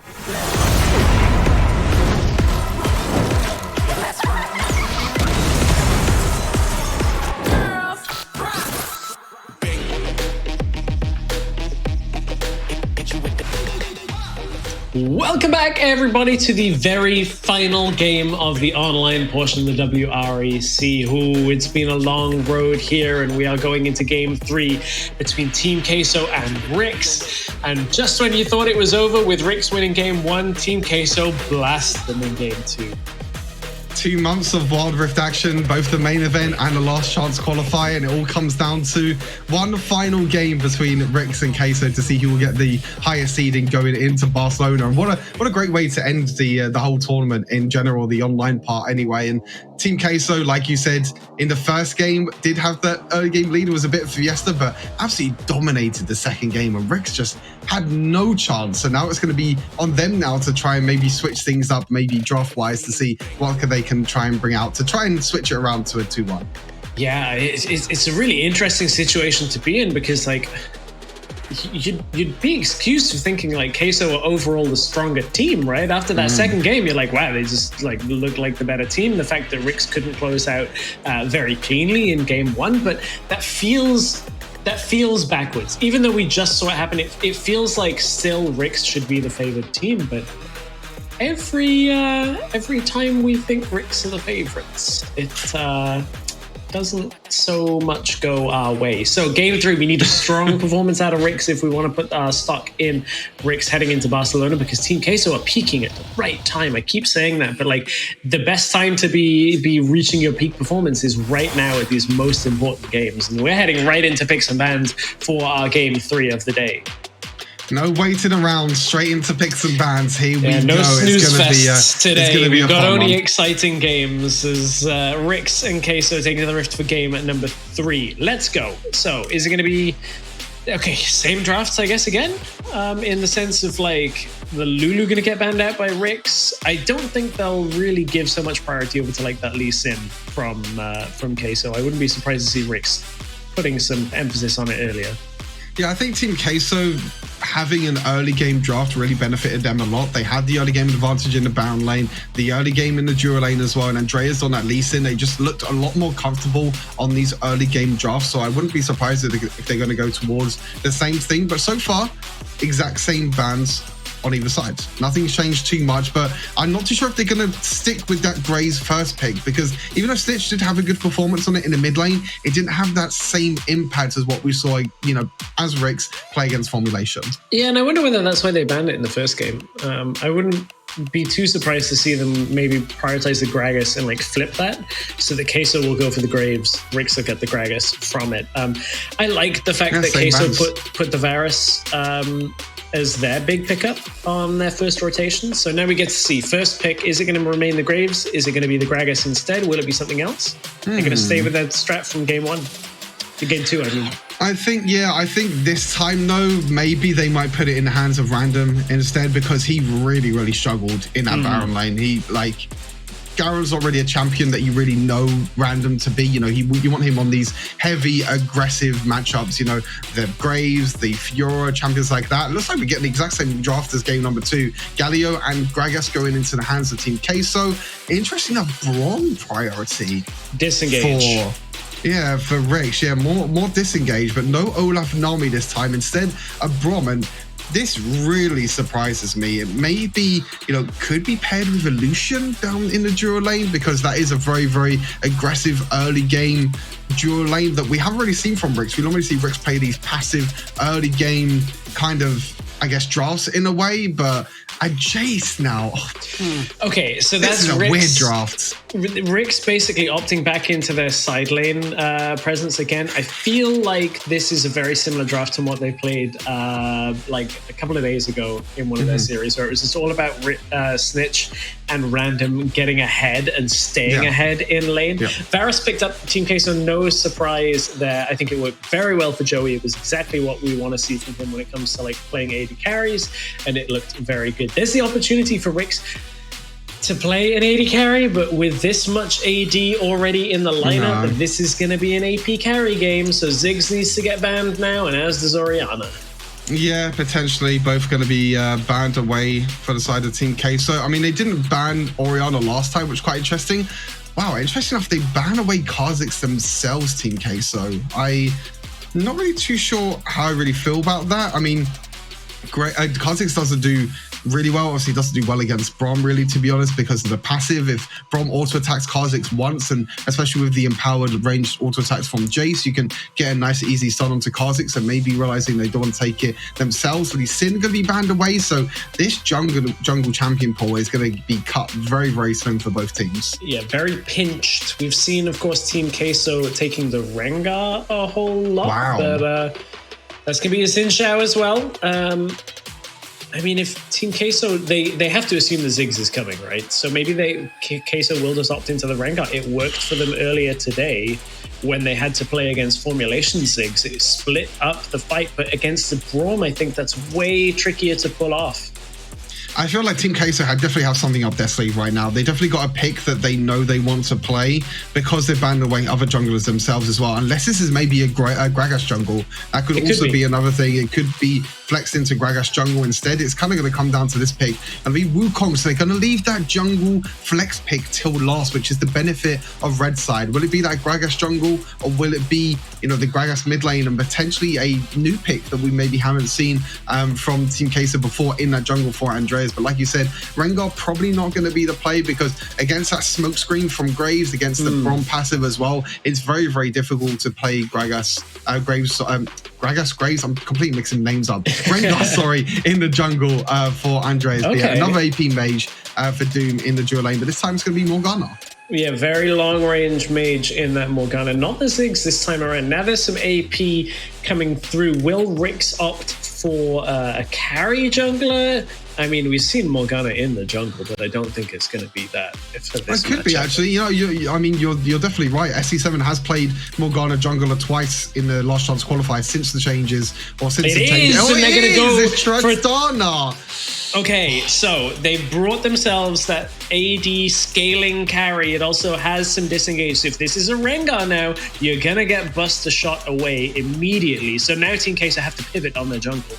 Welcome back, everybody, to the very final game of the online portion of the WREC. Ooh, it's been a long road here, and we are going into Game 3 between Team Queso and RIX. And just when you thought it was over with RIX winning Game 1, Team Queso blast them in Game 2. 2 months of Wild Rift action, both the main event and the last chance qualifier, and it all comes down to one final game between RIX and Queso to see who will get the highest seeding going into Barcelona. And what a great way to end the whole tournament in general, the online part anyway. And Team Queso, like you said, in the first game did have that early game lead. It was a bit fiesta, but absolutely dominated the second game, and RIX just had no chance. So now it's going to be on them now to try and maybe switch things up, maybe draft wise, to see what they can try and bring out to try and switch it around to a 2-1. Yeah, it's a really interesting situation to be in, because like you'd be excused for thinking like Queso are overall the stronger team, right? After that second game, you're like, wow, they just like look like the better team. The fact that RIX couldn't close out very cleanly in Game 1, but that feels backwards. Even though we just saw it happen, it feels like still RIX should be the favored team, but every time we think RIX are the favorites, it doesn't so much go our way. So Game 3, we need a strong performance out of RIX if we want to put our stock in RIX heading into Barcelona, because Team Queso are peaking at the right time. I keep saying that, but like the best time to be reaching your peak performance is right now at these most important games. And we're heading right into picks and bans for our Game 3 of the day. No waiting around, straight into picks and bans. Here we no go. snooze it's gonna fests be today. It's gonna be We've got only one. exciting games as RIX and Queso taking the rift for game at number 3. Let's go. So is it going to be same drafts, I guess, again, in the sense of like the Lulu going to get banned out by RIX? I don't think they'll really give so much priority over to like that Lee Sin from Queso. I wouldn't be surprised to see RIX putting some emphasis on it earlier. Yeah, I think Team Queso having an early game draft really benefited them a lot. They had the early game advantage in the Baron lane, the early game in the Duo lane as well, and Andreas on that Lee Sin. They just looked a lot more comfortable on these early game drafts, so I wouldn't be surprised if they're going to go towards the same thing. But so far, exact same bans on either side. Nothing's changed too much, but I'm not too sure if they're going to stick with that Graze first pick, because even though Snitch did have a good performance on it in the mid lane, it didn't have that same impact as what we saw, as RIX play against Formulation. Yeah, and I wonder whether that's why they banned it in the first game. I wouldn't be too surprised to see them maybe prioritize the Gragas and like flip that, so that Queso will go for the Graves, RIX will get the Gragas from it. I like the fact that Queso put the Varus as their big pickup on their first rotation. So now we get to see first pick. Is it going to remain the Graves? Is it going to be the Gragas instead? Will it be something else? They're going to stay with that strat from Game 1 to Game 2, I mean. I think this time though, maybe they might put it in the hands of Random instead, because he really, really struggled in that Baron lane. Garen's not really a champion that you really know Random to be. You want him on these heavy, aggressive matchups, the Graves, the Fiora, champions like that. It looks like we're getting the exact same draft as game number 2. Galio and Gragas going into the hands of Team Queso. Interesting enough, Braum priority. Disengage. For RIX. Yeah, more disengage, but no Olaf Nami this time. Instead, a Braum. And this really surprises me. It may be, could be paired with Elution down in the duo lane, because that is a very, very aggressive early game duo lane that we haven't really seen from RIX. We normally see RIX play these passive early game kind of, I guess, drafts in a way, but a Jace now. Okay, so that's a weird draft. RIX basically opting back into their side lane presence again. I feel like this is a very similar draft to what they played like a couple of days ago in one of their series, where it was just all about Snitch and Random getting ahead and staying ahead in lane. Varus picked up Team Queso, no surprise there. I think it worked very well for Joey. It was exactly what we want to see from him when it comes to like playing AD carries, and it looked very good. There's the opportunity for RIX to play an AD carry, but with this much AD already in the lineup, this is going to be an AP carry game, so Ziggs needs to get banned now, and as does Orianna. Yeah, potentially both going to be banned away for the side of Team Queso. I mean, they didn't ban Oriana last time, which is quite interesting. Wow, interesting enough, they ban away Kha'Zix themselves, Team Queso. I'm not really too sure how I really feel about that. I mean, great. Kha'Zix doesn't do really well. Obviously, doesn't do well against Braum, really, to be honest, because of the passive. If Braum auto attacks Kha'Zix once, and especially with the empowered ranged auto attacks from Jace, you can get a nice, easy stun onto Kha'Zix, and maybe realizing they don't want to take it themselves. But he's Sin going to be banned away, so this jungle champion pool is going to be cut very, very slim for both teams. Yeah, very pinched. We've seen, of course, Team Queso taking the Rengar a whole lot. Wow. But that's going to be a Xin Shao as well. I mean, if Team Queso, they have to assume the Ziggs is coming, right? So maybe Queso will just opt into the Rengar. It worked for them earlier today when they had to play against Formulation Ziggs. It split up the fight, but against the Braum, I think that's way trickier to pull off. I feel like Team Queso definitely have something up their sleeve right now. They definitely got a pick that they know they want to play because they've banned away other junglers themselves as well. Unless this is maybe a Gragas jungle. That could also be another thing. It could be flexed into Gragas jungle instead. It's kind of going to come down to this pick. And be Wukong, so they're going to leave that jungle flex pick till last, which is the benefit of red side. Will it be that Gragas jungle, or will it be, you know, the Gragas mid lane and potentially a new pick that we maybe haven't seen from Team Queso before in that jungle for Andreas? But like you said, Rengar probably not going to be the play because against that smoke screen from Graves, against the Braum passive as well, it's very, very difficult to play Gragas, Graves, I'm completely mixing names up. Rengar, sorry, in the jungle for Andreas. Okay. Yeah, another AP mage for Doom in the dual lane, but this time it's going to be Morgana. Yeah, very long-range mage in that Morgana. Not the Ziggs this time around. Now there's some AP coming through. Will RIX opt for a carry jungler? I mean, we've seen Morgana in the jungle, but I don't think it's going to be that. It could be, actually. You know, I mean, you're definitely right. SC7 has played Morgana jungler twice in the last chance qualifier since the changes, or since the changes. Oh, and they're going to go for Tristana. Okay, so they've brought themselves that AD scaling carry. It also has some disengage. So if this is a Rengar now, you're going to get Buster shot away immediately. So now Team Queso have to pivot on their jungle.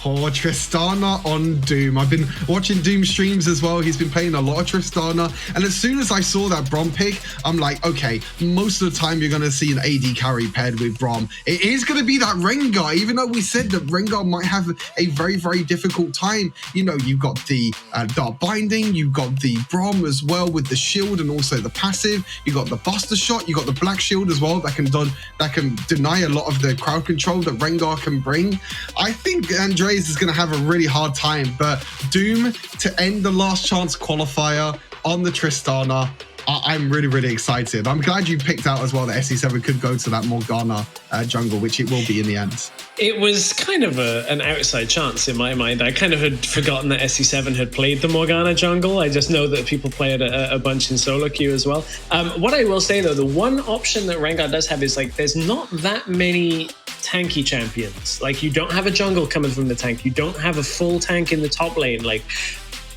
Oh, Tristana on Doom. I've been watching Doom streams as well. He's been playing a lot of Tristana. And as soon as I saw that Braum pick, I'm like, okay, most of the time you're going to see an AD carry paired with Braum. It is going to be that Rengar, even though we said that Rengar might have a very, very difficult time. You know, you've got the Dark Binding, you've got the Braum as well with the shield and also the passive. You've got the Buster Shot, you've got the Black Shield as well that can deny a lot of the crowd control that Rengar can bring. I think Andreas is going to have a really hard time, but Doom to end the last chance qualifier on the Tristana, I'm really, really excited. I'm glad you picked out as well that SC7 could go to that Morgana jungle, which it will be in the end. It was kind of an outside chance in my mind. I kind of had forgotten that SC7 had played the Morgana jungle. I just know that people play it a bunch in solo queue as well. What I will say, though, the one option that Rengar does have is, like, there's not that many tanky champions. Like, you don't have a jungle coming from the tank. You don't have a full tank in the top lane. Like,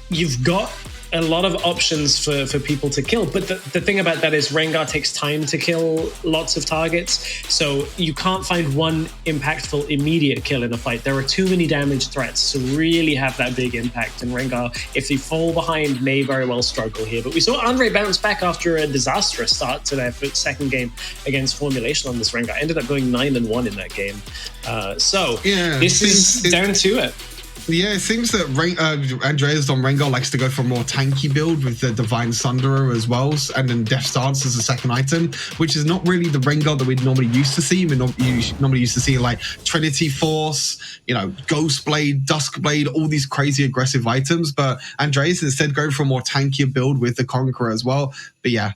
you've got a lot of options for people to kill. But the thing about that is Rengar takes time to kill lots of targets. So you can't find one impactful immediate kill in a fight. There are too many damage threats to really have that big impact. And Rengar, if they fall behind, may very well struggle here. But we saw Andre bounce back after a disastrous start to their second game against Formulation on this Rengar. Ended up going 9-1 in that game. So yeah, this is down to it. Yeah, it seems that Andreas on Rengar likes to go for a more tanky build with the Divine Sunderer as well, and then Death's Dance as a second item, which is not really the Rengar that we'd normally used to see. We normally used to see like Trinity Force, you know, Ghost Blade, Dusk Blade, all these crazy aggressive items. But Andreas instead going for a more tankier build with the Conqueror as well. But yeah,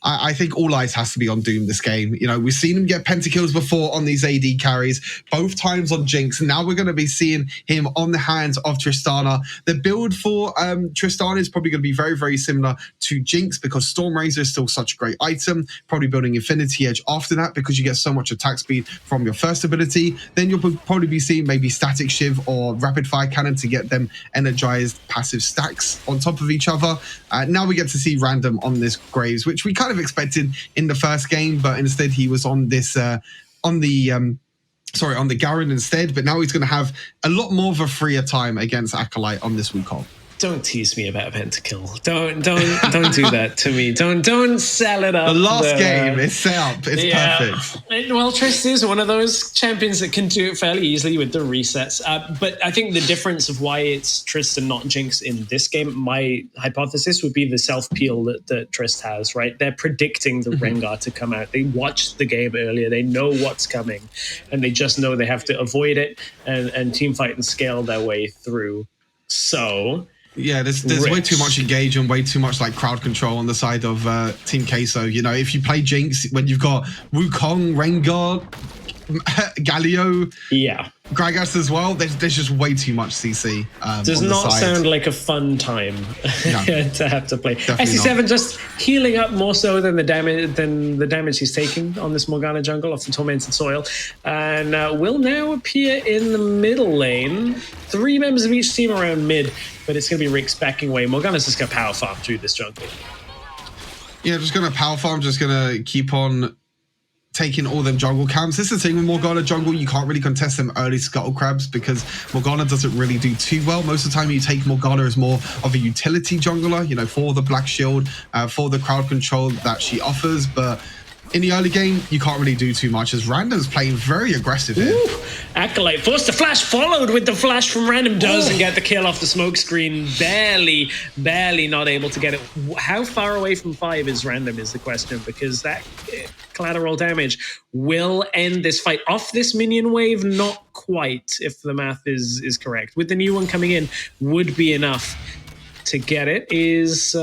I think all eyes has to be on Doom this game. You know, we've seen him get pentakills before on these AD carries, both times on Jinx. Now we're going to be seeing him on the hands of Tristana. The build for Tristana is probably going to be very, very similar to Jinx because Storm Razor is still such a great item. Probably building Infinity Edge after that because you get so much attack speed from your first ability. Then you'll probably be seeing maybe Static Shiv or Rapid Fire Cannon to get them energized passive stacks on top of each other. Now we get to see random on this Graves, which we kind of expected in the first game, but instead he was on this on the on the Garen instead, but now he's going to have a lot more of a freer time against Acolyte on this Wukong. Don't tease me about pentakill. Don't do that to me. Don't sell it up. The last game is set up. It's perfect. Well, Trist is one of those champions that can do it fairly easily with the resets. But I think the difference of why it's Trist and not Jinx in this game, my hypothesis would be the self-peel that Trist has, right? They're predicting the Rengar to come out. They watched the game earlier. They know what's coming. And they just know they have to avoid it and teamfight and scale their way through. So... yeah, there's way too much engage and way too much like crowd control on the side of Team Queso. You know, if you play Jinx when you've got Wukong, Rengar, Galio, Gragas as well, there's just way too much CC. Does not sound like a fun time to have to play. SC7 just healing up more so than the damage he's taking on this Morgana jungle off the Tormented Soil, and will now appear in the middle lane. 3 members of each team around mid, but it's going to be RIX backing away. Morgana's just going to power farm through this jungle. Yeah, just going to power farm, just going to keep on taking all them jungle camps. This is the thing with Morgana jungle, you can't really contest them early scuttle crabs because Morgana doesn't really do too well. Most of the time you take Morgana as more of a utility jungler, you know, for the black shield, for the crowd control that she offers, but in the early game, you can't really do too much as Random's playing very aggressive here. Ooh, Acolyte forced the flash, followed with the flash from Random, doesn't get the kill off the smoke screen. Barely not able to get it. How far away from 5 is Random is the question, because that collateral damage will end this fight. Off this minion wave, not quite, if the math is correct. With the new one coming in, would be enough to get it. Is...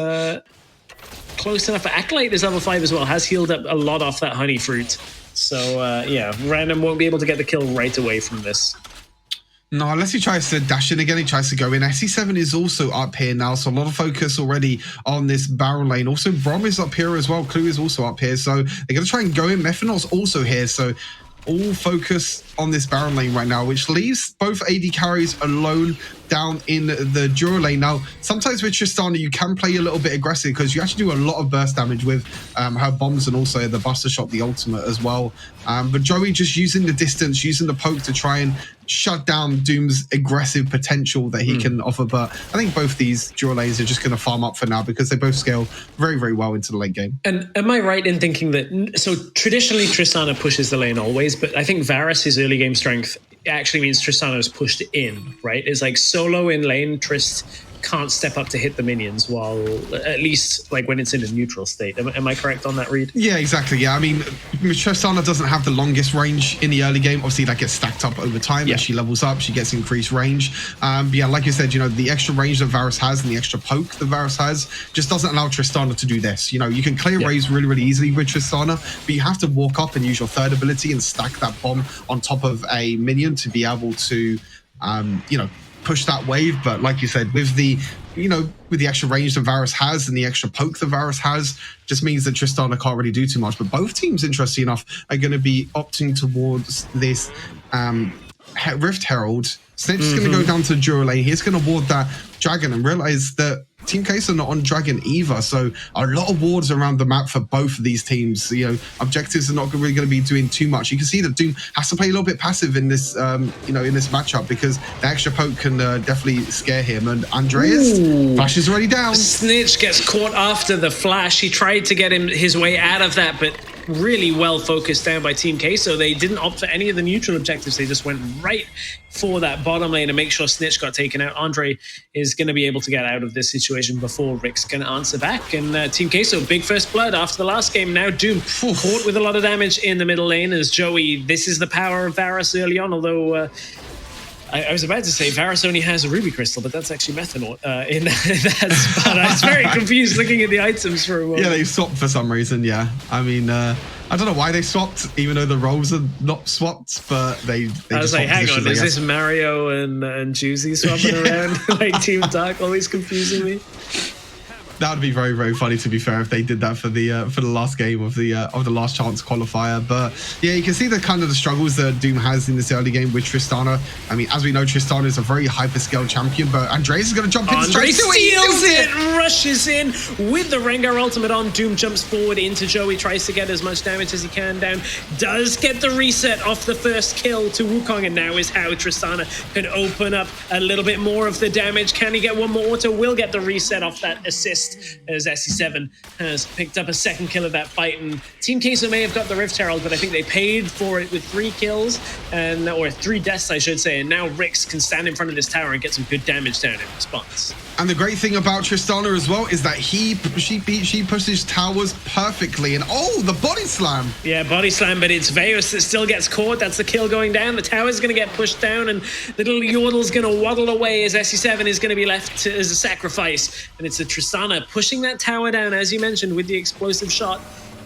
close enough. Acolyte is level 5 as well, has healed up a lot off that honey fruit. So yeah, Random won't be able to get the kill right away from this. No, unless he tries to dash in again, he tries to go in. SC7 is also up here now, so a lot of focus already on this Baron lane. Also, Brom is up here as well. Clue is also up here, so they're going to try and go in. Mephinol's also here, so all focus on this Baron lane right now, which leaves both AD carries alone down in the Dura lane. Now, sometimes with Tristana, you can play a little bit aggressive because you actually do a lot of burst damage with her bombs and also the Buster Shot, the ultimate as well. But Joey just using the distance, using the poke to try and shut down Doom's aggressive potential that he can offer. But I think both these Dura lanes are just going to farm up for now because they both scale very, very well into the late game. And am I right in thinking that, so traditionally Tristana pushes the lane always, but I think Varus' early game strength actually means Tristana is pushed in, right? It's like solo in lane, Trist can't step up to hit the minions, while at least like when it's in a neutral state. Am I correct on that read? Yeah, exactly. Yeah, I mean, Tristana doesn't have the longest range in the early game. Obviously, that gets stacked up over time. As she levels up, she gets increased range. But yeah, like you said, you know, the extra range that Varus has and the extra poke that Varus has just doesn't allow Tristana to do this. You know, you can clear rays really, really easily with Tristana, but you have to walk up and use your third ability and stack that bomb on top of a minion to be able to, you know, push that wave. But like you said, with the, you know, with the extra range that Varus has and the extra poke that Varus has, just means that Tristana can't really do too much. But both teams, interesting enough, are going to be opting towards this Rift Herald. Snitch is going to go down to Dura lane. He's going to ward that dragon and realize that Team Queso are not on dragon either. So a lot of wards around the map for both of these teams. You know, objectives are not really going to be doing too much. You can see that Doom has to play a little bit passive in this, you know, in this matchup because the extra poke can definitely scare him. And Andreas, flash is already down. Snitch gets caught after the flash. He tried to get his way out of that, but really well focused down by Team Queso. They didn't opt for any of the neutral objectives. They just went right for that bottom lane and make sure Snitch got taken out. Andre is going to be able to get out of this situation before RIX can answer back. And Team Queso, big first blood after the last game. Now Doom caught with a lot of damage in the middle lane as Joey. This is the power of Varus early on, although I was about to say Varus only has a ruby crystal, but that's actually methanol in that spot. I was very confused looking at the items for a moment. Yeah, they swapped for some reason, yeah. I mean, I don't know why they swapped, even though the roles are not swapped, but they I was like, hang on, is this Mario and Juicy swapping around? Like Team Dark, always confusing me. That would be very, very funny, to be fair, if they did that for the last game of the last chance qualifier. But yeah, you can see the kind of the struggles that Doom has in this early game with Tristana. I mean, as we know, Tristana is a very hyper-scale champion, but Andreas is going to jump in. Andre steals it, rushes in with the Rengar ultimate on. Doom jumps forward into Joey, tries to get as much damage as he can down. Does get the reset off the first kill to Wukong, and now is how Tristana can open up a little bit more of the damage. Can he get one more auto? Will get the reset off that assist, as SC7 has picked up a second kill of that fight. And Team Queso may have got the Rift Herald, but I think they paid for it with 3 kills, or 3 deaths, I should say. And now RIX can stand in front of this tower and get some good damage down in response. And the great thing about Tristana as well is that she pushes towers perfectly. And oh, the body slam. Yeah, body slam, but it's Veos that still gets caught. That's the kill going down. The tower's going to get pushed down, and little Yordle's going to waddle away as SC7 is going to be left as a sacrifice. And it's a Tristana pushing that tower down, as you mentioned, with the explosive shot.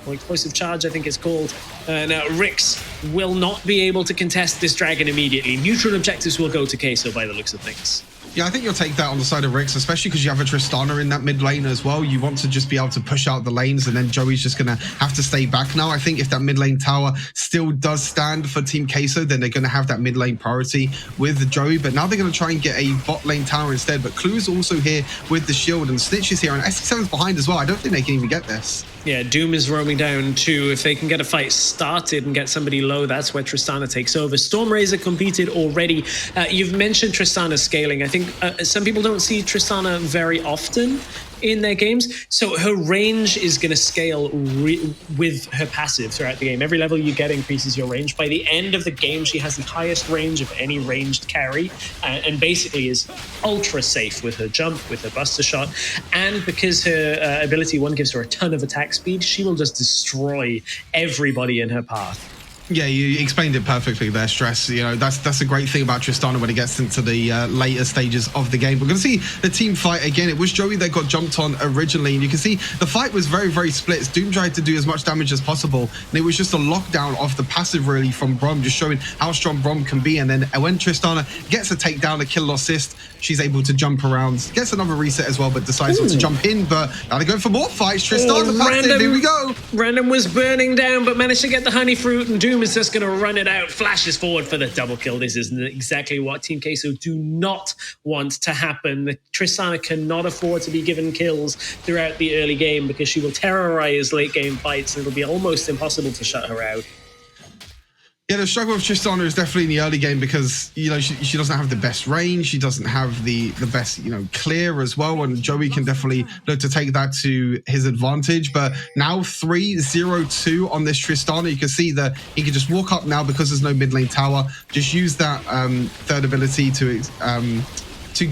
Or explosive charge, I think it's called. Now, RIX will not be able to contest this dragon immediately. Neutral objectives will go to Queso by the looks of things. Yeah, I think you'll take that on the side of RIX, especially because you have a Tristana in that mid lane as well. You want to just be able to push out the lanes, and then Joey's just going to have to stay back now. I think if that mid lane tower still does stand for Team Queso, then they're going to have that mid lane priority with Joey. But now they're going to try and get a bot lane tower instead. But Clue is also here with the shield, and Snitch is here, and SC7's behind as well. I don't think they can even get this. Yeah, Doom is roaming down too. If they can get a fight started and get somebody low, that's where Tristana takes over. Stormrazor completed already. You've mentioned Tristana scaling. I think some people don't see Tristana very often in their games, so her range is going to scale with her passive throughout the game. Every level you get increases your range. By the end of the game, she has the highest range of any ranged carry, and basically is ultra safe with her jump, with her buster shot, and because her ability 1 gives her a ton of attack speed, she will just destroy everybody in her path. Yeah, you explained it perfectly there, Stress. You know, that's a great thing about Tristana when it gets into the later stages of the game. We're going to see the team fight again. It was Joey that got jumped on originally, and you can see the fight was very, very split. Doom tried to do as much damage as possible, and it was just a lockdown of the passive, really, from Brom, just showing how strong Brom can be. And then when Tristana gets a takedown, a kill or assist, she's able to jump around, gets another reset as well, but decides not to jump in. But now they're going for more fights. Tristana passive, here we go. Random was burning down, but managed to get the honey fruit, and Doom is just going to run it out, flashes forward for the double kill. This is exactly what Team Queso do not want to happen. The Tristana cannot afford to be given kills throughout the early game because she will terrorize late game fights, and it'll be almost impossible to shut her out. Yeah, the struggle with Tristana is definitely in the early game because, you know, she doesn't have the best range. She doesn't have the best, you know, clear as well. And Joey can definitely look to take that to his advantage. But now 3-0-2 on this Tristana. You can see that he can just walk up now because there's no mid lane tower. Just use that third ability to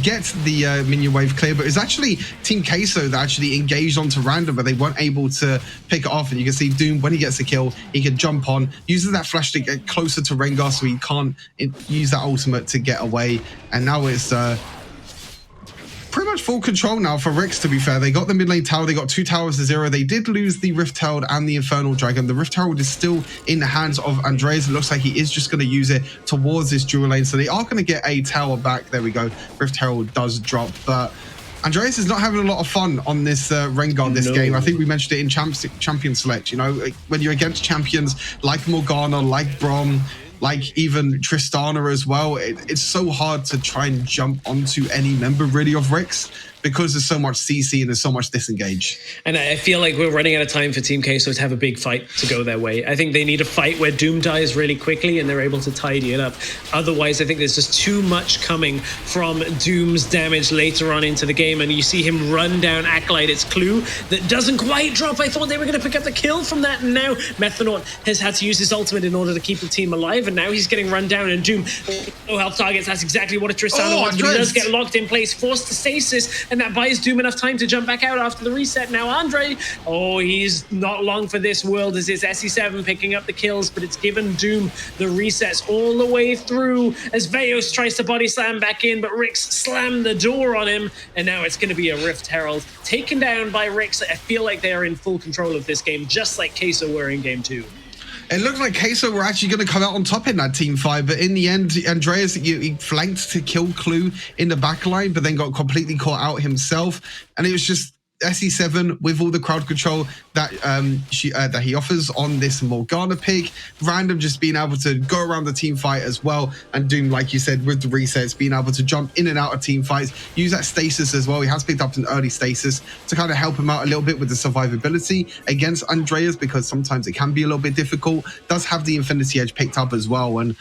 get the minion wave clear, but it's actually Team Queso that actually engaged onto random, but they weren't able to pick it off. And you can see Doom, when he gets a kill, he can jump on, uses that flash to get closer to Rengar so he can't use that ultimate to get away. And now it's pretty much full control now for RIX, to be fair. They got the mid lane tower, they got 2 towers to 0. They did lose the Rift Herald and the Infernal Dragon. The Rift Herald is still in the hands of Andreas. It looks like he is just going to use it towards this dual lane, so they are going to get a tower back. There we go. Rift Herald does drop, but Andreas is not having a lot of fun on this Rengar this game. I think we mentioned it in Champion Select. You know, when you're against champions like Morgana, like Brom, like even Tristana as well, it's so hard to try and jump onto any member really of RIX because there's so much CC and there's so much disengage. And I feel like we're running out of time for Team Queso to have a big fight to go their way. I think they need a fight where Doom dies really quickly and they're able to tidy it up. Otherwise, I think there's just too much coming from Doom's damage later on into the game, and you see him run down Acolyte. It's Clue that doesn't quite drop. I thought they were going to pick up the kill from that, and now Methanaut has had to use his ultimate in order to keep the team alive, and now he's getting run down, and Doom, no health targets. That's exactly what a Tristana wants, but he does get locked in place, forced to stasis, and that buys Doom enough time to jump back out after the reset. Now Andre, he's not long for this world as it's SC7 picking up the kills, but it's given Doom the resets all the way through as Veos tries to body slam back in, but RIX slammed the door on him, and now it's going to be a Rift Herald taken down by RIX. I feel like they are in full control of this game, just like Queso were in game 2. It looked like Queso were actually going to come out on top in that team fight, but in the end, Andreas, he flanked to kill Clue in the back line, but then got completely caught out himself. And it was just SE7 with all the crowd control that that he offers on this Morgana pick, Random just being able to go around the team fight as well, and Doom, like you said, with the resets, being able to jump in and out of team fights, use that stasis as well. He has picked up an early stasis to kind of help him out a little bit with the survivability against Andreas, because sometimes it can be a little bit difficult. Does have the Infinity Edge picked up as well, and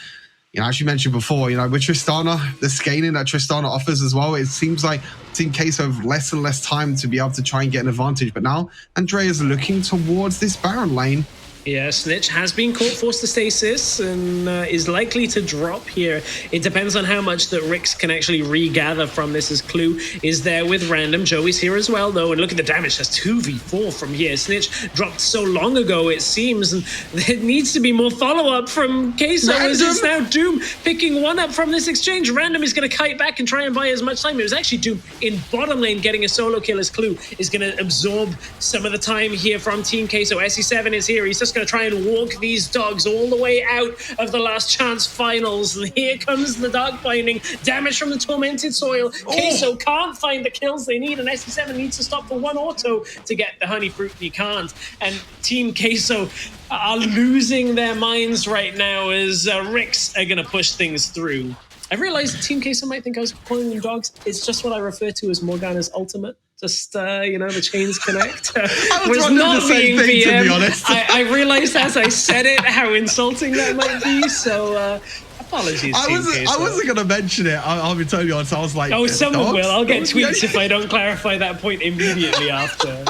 you know, as you mentioned before, you know, with Tristana, the scaling that Tristana offers as well, it seems like Team Queso have less and less time to be able to try and get an advantage. But now Andrea's looking towards this Baron lane. Yeah, Snitch has been caught forced to stasis and is likely to drop here. It depends on how much that RIX can actually regather from this, as Clue is there with Random. Joey's here as well, though, and look at the damage. That's 2v4 from here. Snitch dropped so long ago, it seems, and there needs to be more follow-up from Queso. As it's now Doom picking one up from this exchange. Random is going to kite back and try and buy as much time. It was actually Doom in bottom lane getting a solo kill, as Clue is going to absorb some of the time here from Team Queso. SE7 is here. He's just going to try and walk these dogs all the way out of the last chance finals, and here comes the dark binding damage from the tormented soil. Queso can't find the kills they need, and SE7 needs to stop for one auto to get the honey fruit. He can't, and Team Queso are losing their minds right now as RIX are gonna push things through. I realized Team Queso might think I was calling them dogs. It's just what I refer to as Morgana's ultimate. Just, you know, the chains connect. I was not being PM. To be honest. I realized as I said it how insulting that might be, so apologies. I wasn't going to mention it. I'll be totally honest. I was like, oh, someone will. I'll get tweets if I don't clarify that point immediately after.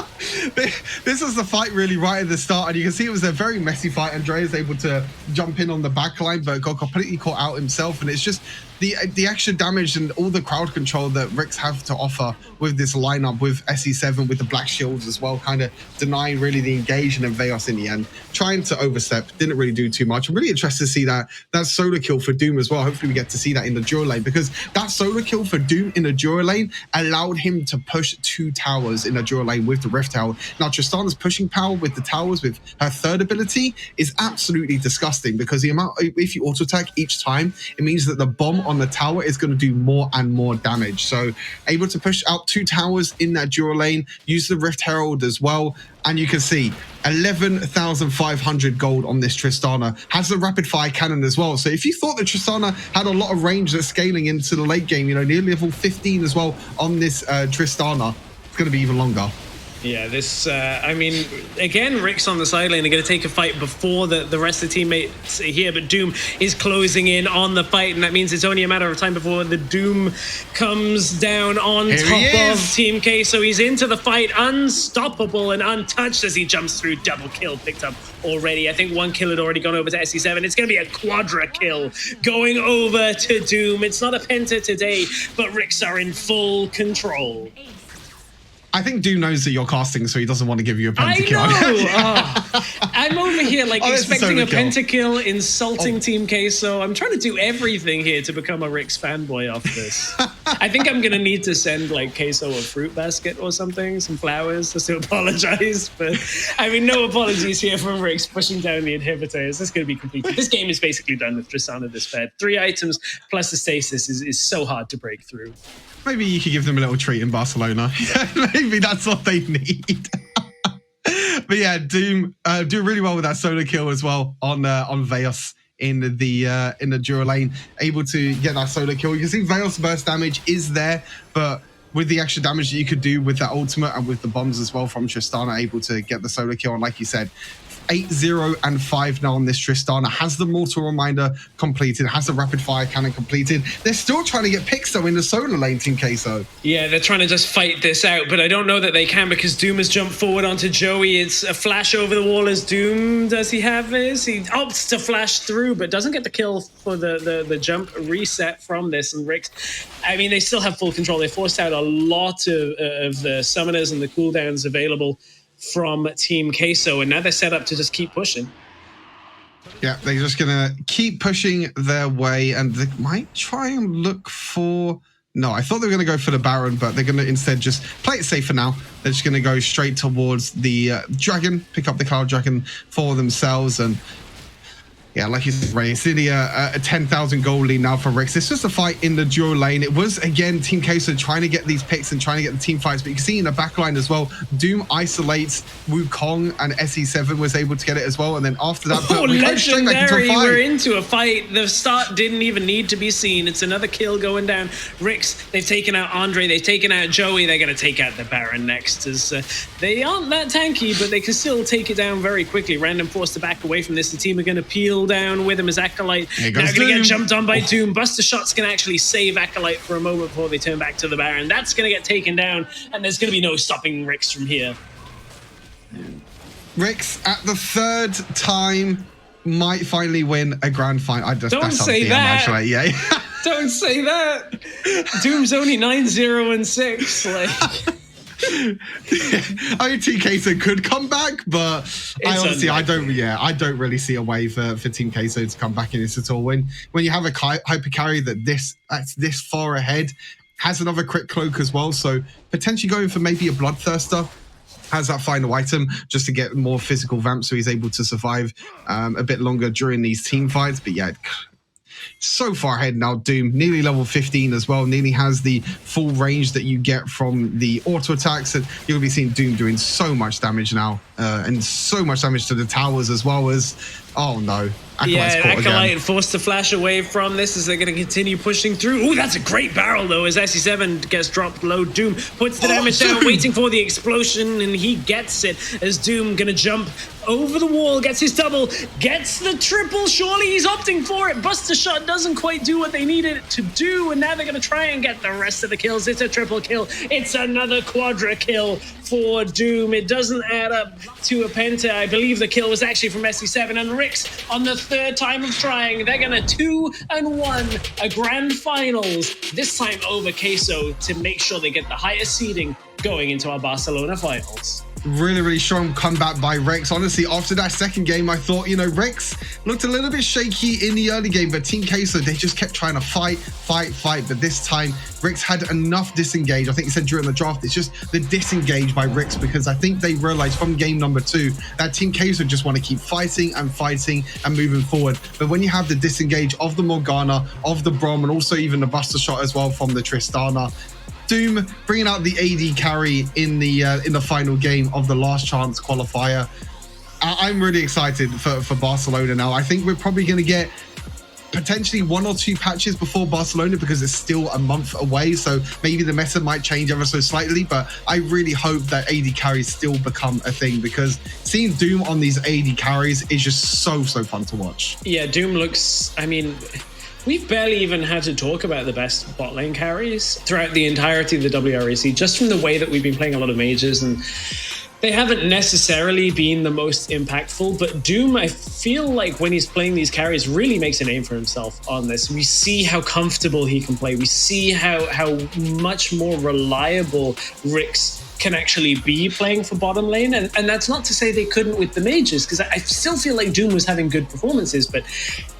This was the fight really right at the start, and you can see it was a very messy fight. Andrea's able to jump in on the back line, but got completely caught out himself, and it's just the extra damage and all the crowd control that RIX have to offer with this lineup, with SE7, with the black shields as well, kind of denying really the engage, and then Veos in the end trying to overstep, didn't really do too much. I'm really interested to see that solo kill for Doom as well. Hopefully we get to see that in the duo lane, because that solo kill for Doom in the duo lane allowed him to push 2 towers in the duo lane with the Rift Tower. Now Tristana's pushing power with the towers with her third ability is absolutely disgusting, because the amount, if you auto attack each time, it means that the bomb on the tower is going to do more and more damage. So able to push out 2 towers in that duo lane, use the Rift Herald as well, and you can see 11,500 gold on this Tristana. Has the rapid fire cannon as well. So if you thought that Tristana had a lot of range that's scaling into the late game, you know, near level 15 as well on this Tristana, it's going to be even longer. Yeah, this, I mean, again, RIX on the sideline. They're going to take a fight before the rest of the teammates here, but Doom is closing in on the fight, and that means it's only a matter of time before the Doom comes down on top of Team K. So he's into the fight, unstoppable and untouched as he jumps through. Double kill picked up already. I think 1 kill had already gone over to SE7. It's going to be a quadra kill going over to Doom. It's not a penta today, but RIX are in full control. I think Doom knows that you're casting, so he doesn't want to give you a pentakill. I know! I'm over here like expecting a pentakill, insulting Team Queso. I'm trying to do everything here to become a RIX fanboy off this. I think I'm going to need to send like Queso a fruit basket or something, some flowers, just to apologize. But I mean, no apologies here from RIX pushing down the inhibitors. This is going to be completed. This game is basically done with Tristana Despair. 3 items plus the stasis is so hard to break through. Maybe you could give them a little treat in Barcelona. Maybe that's what they need. But yeah, Doom do really well with that solo kill as well on Veos in the duo lane, able to get that solo kill. You can see Veos burst damage is there, but with the extra damage that you could do with that ultimate and with the bombs as well from Tristana, able to get the solo kill. And like you said, 8-0 and 5 now on this Tristana. Has the Mortal Reminder completed, has the Rapid Fire Cannon completed. They're still trying to get picks though in the solo lane, Team Queso. Yeah, they're trying to just fight this out, but I don't know that they can, because Doom has jumped forward onto Joey. It's a flash over the wall as Doom, does he have this? He opts to flash through, but doesn't get the kill for the jump reset from this. And RIX, I mean, they still have full control. They forced out a lot of the summoners and the cooldowns available from Team Queso, and now they're set up to just keep pushing. Yeah, they're just gonna keep pushing their way, and they might try and look for... No, I thought they were gonna go for the Baron, but they're gonna instead just play it safe for now. They're just gonna go straight towards the Dragon, pick up the Cloud Dragon for themselves, and Yeah, like you said, Ray, it's nearly a 10,000 goal lead now for RIX. It's just a fight in the duo lane. It was, again, Team Queso trying to get these picks and trying to get the team fights, but you can see in the backline as well, Doom isolates Wukong and SE7 was able to get it as well. And then after that, we go straight back into a fight. We're into a fight. The start didn't even need to be seen. It's another kill going down. RIX, they've taken out Andre, they've taken out Joey. They're going to take out the Baron next. As they aren't that tanky, but they can still take it down very quickly. Random forced to back away from this. The team are going to peel down with him as Acolyte. Now going to get jumped on by Doom. Buster shots can actually save Acolyte for a moment before they turn back to the Baron. That's going to get taken down, and there's going to be no stopping RIX from here. RIX at the third time might finally win a grand final. Don't say that. Actually. Yeah. Don't say that. Doom's only 9-0-6. Like. I mean, Team Queso could come back, but I don't really see a way for Team Queso to come back in this at all. When you have a hyper carry that's this far ahead, has another crit cloak as well, so potentially going for maybe a bloodthirster, has that final item just to get more physical vamp, so he's able to survive a bit longer during these team fights. But yeah, so far ahead now. Doom nearly level 15 as well, nearly has the full range that you get from the auto attacks, and you'll be seeing Doom doing so much damage now, and so much damage to the towers as well as, oh no, Acolyte forced to flash away from this as they're going to continue pushing through. Oh, that's a great barrel though, as SE7 gets dropped low. Doom puts the damage down, waiting for the explosion, and he gets it as Doom going to jump over the wall, gets his double, gets the triple. Surely he's opting for it. Buster shot doesn't quite do what they needed it to do, and now they're going to try and get the rest of the kills. It's a triple kill. It's another quadra kill for Doom. It doesn't add up to a penta. I believe the kill was actually from SE7, and RIX on the third time of trying. They're going to 2-1 a grand finals, this time over Queso, to make sure they get the highest seeding going into our Barcelona finals. Really, really strong comeback by RIX. Honestly, after that second game, I thought, RIX looked a little bit shaky in the early game, but Team Queso, they just kept trying to fight. But this time, RIX had enough disengage. I think he said during the draft, it's just the disengage by RIX, because I think they realized from game number 2 that Team Queso just want to keep fighting and moving forward. But when you have the disengage of the Morgana, of the Brom, and also even the Buster shot as well from the Tristana, Doom bringing out the AD carry in the final game of the last chance qualifier. I'm really excited for Barcelona now. I think we're probably going to get potentially 1 or 2 patches before Barcelona, because it's still a month away, so maybe the meta might change ever so slightly, but I really hope that AD carries still become a thing, because seeing Doom on these AD carries is just so fun to watch. Yeah, Doom looks, I mean, we've barely even had to talk about the best bot lane carries throughout the entirety of the WREC, just from the way that we've been playing a lot of mages, and they haven't necessarily been the most impactful, but Doom, I feel like when he's playing these carries, really makes a name for himself on this. We see how comfortable he can play. We see how much more reliable RIX can actually be playing for bottom lane. And that's not to say they couldn't with the mages, because I still feel like Doom was having good performances, but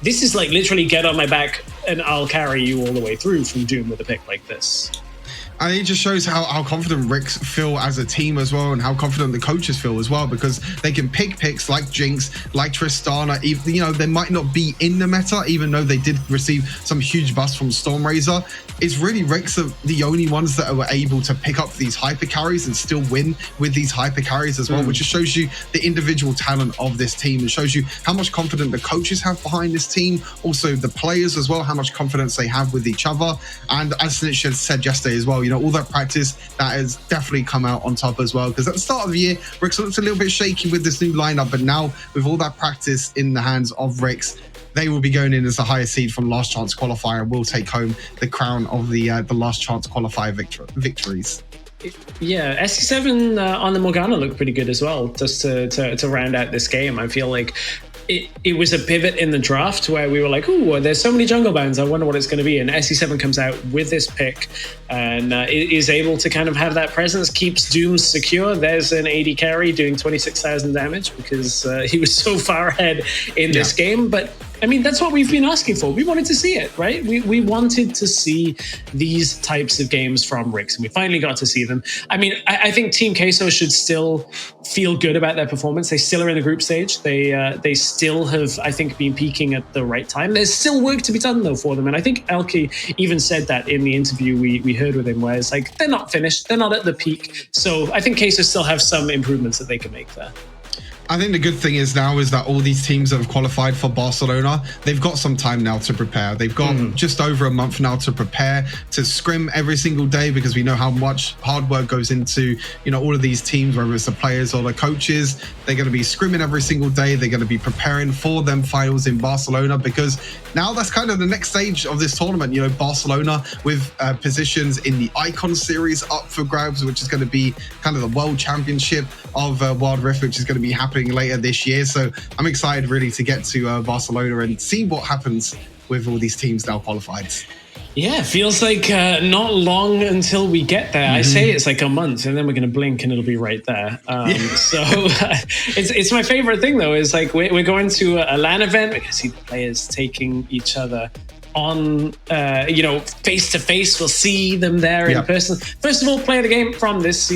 this is like literally get on my back and I'll carry you all the way through from Doom with a pick like this. And it just shows how confident RIX feel as a team as well, and how confident the coaches feel as well, because they can pick picks like Jinx, like Tristana. Even, they might not be in the meta, even though they did receive some huge busts from Stormrazor. It's really RIX are the only ones that were able to pick up these hyper carries and still win with these hyper carries as well, which just shows you the individual talent of this team. It shows you how much confidence the coaches have behind this team, also the players as well, how much confidence they have with each other. And as Snitch said yesterday as well, all that practice, that has definitely come out on top as well, because at the start of the year, RIX looked a little bit shaky with this new lineup, but now with all that practice in the hands of RIX, they will be going in as the highest seed from last chance qualifier and will take home the crown of the last chance qualifier victories. Yeah, SE7 on the Morgana looked pretty good as well, just to round out this game. I feel like it was a pivot in the draft where we were like, ooh, there's so many jungle bans, I wonder what it's going to be. And SE7 comes out with this pick and is able to kind of have that presence, keeps Doom secure. There's an AD carry doing 26,000 damage because he was so far ahead in this game. But I mean, that's what we've been asking for. We wanted to see it, right? We wanted to see these types of games from RIX, and we finally got to see them. I mean, I think Team Queso should still feel good about their performance. They still are in the group stage. They still have, I think, been peaking at the right time. There's still work to be done, though, for them. And I think Elke even said that in the interview we heard with him, where it's like, they're not finished. They're not at the peak. So I think Queso still have some improvements that they can make there. I think the good thing is now is that all these teams that have qualified for Barcelona, they've got some time now to prepare. They've got just over a month now to prepare, to scrim every single day, because we know how much hard work goes into, you know, all of these teams, whether it's the players or the coaches. They're going to be scrimming every single day. They're going to be preparing for them finals in Barcelona, because now that's kind of the next stage of this tournament. You know, Barcelona with positions in the Icon Series up for grabs, which is going to be kind of the World Championship of WREC, which is going to be happening later this year. So I'm excited really to get to Barcelona and see what happens with all these teams now qualified. Yeah, it feels like not long until we get there. I say it's like a month, and then we're going to blink and it'll be right there. So it's my favorite thing, though, is like we're going to a LAN event. We're going to see the players taking each other on, face to face. We'll see them there in person. First of all, play the game from this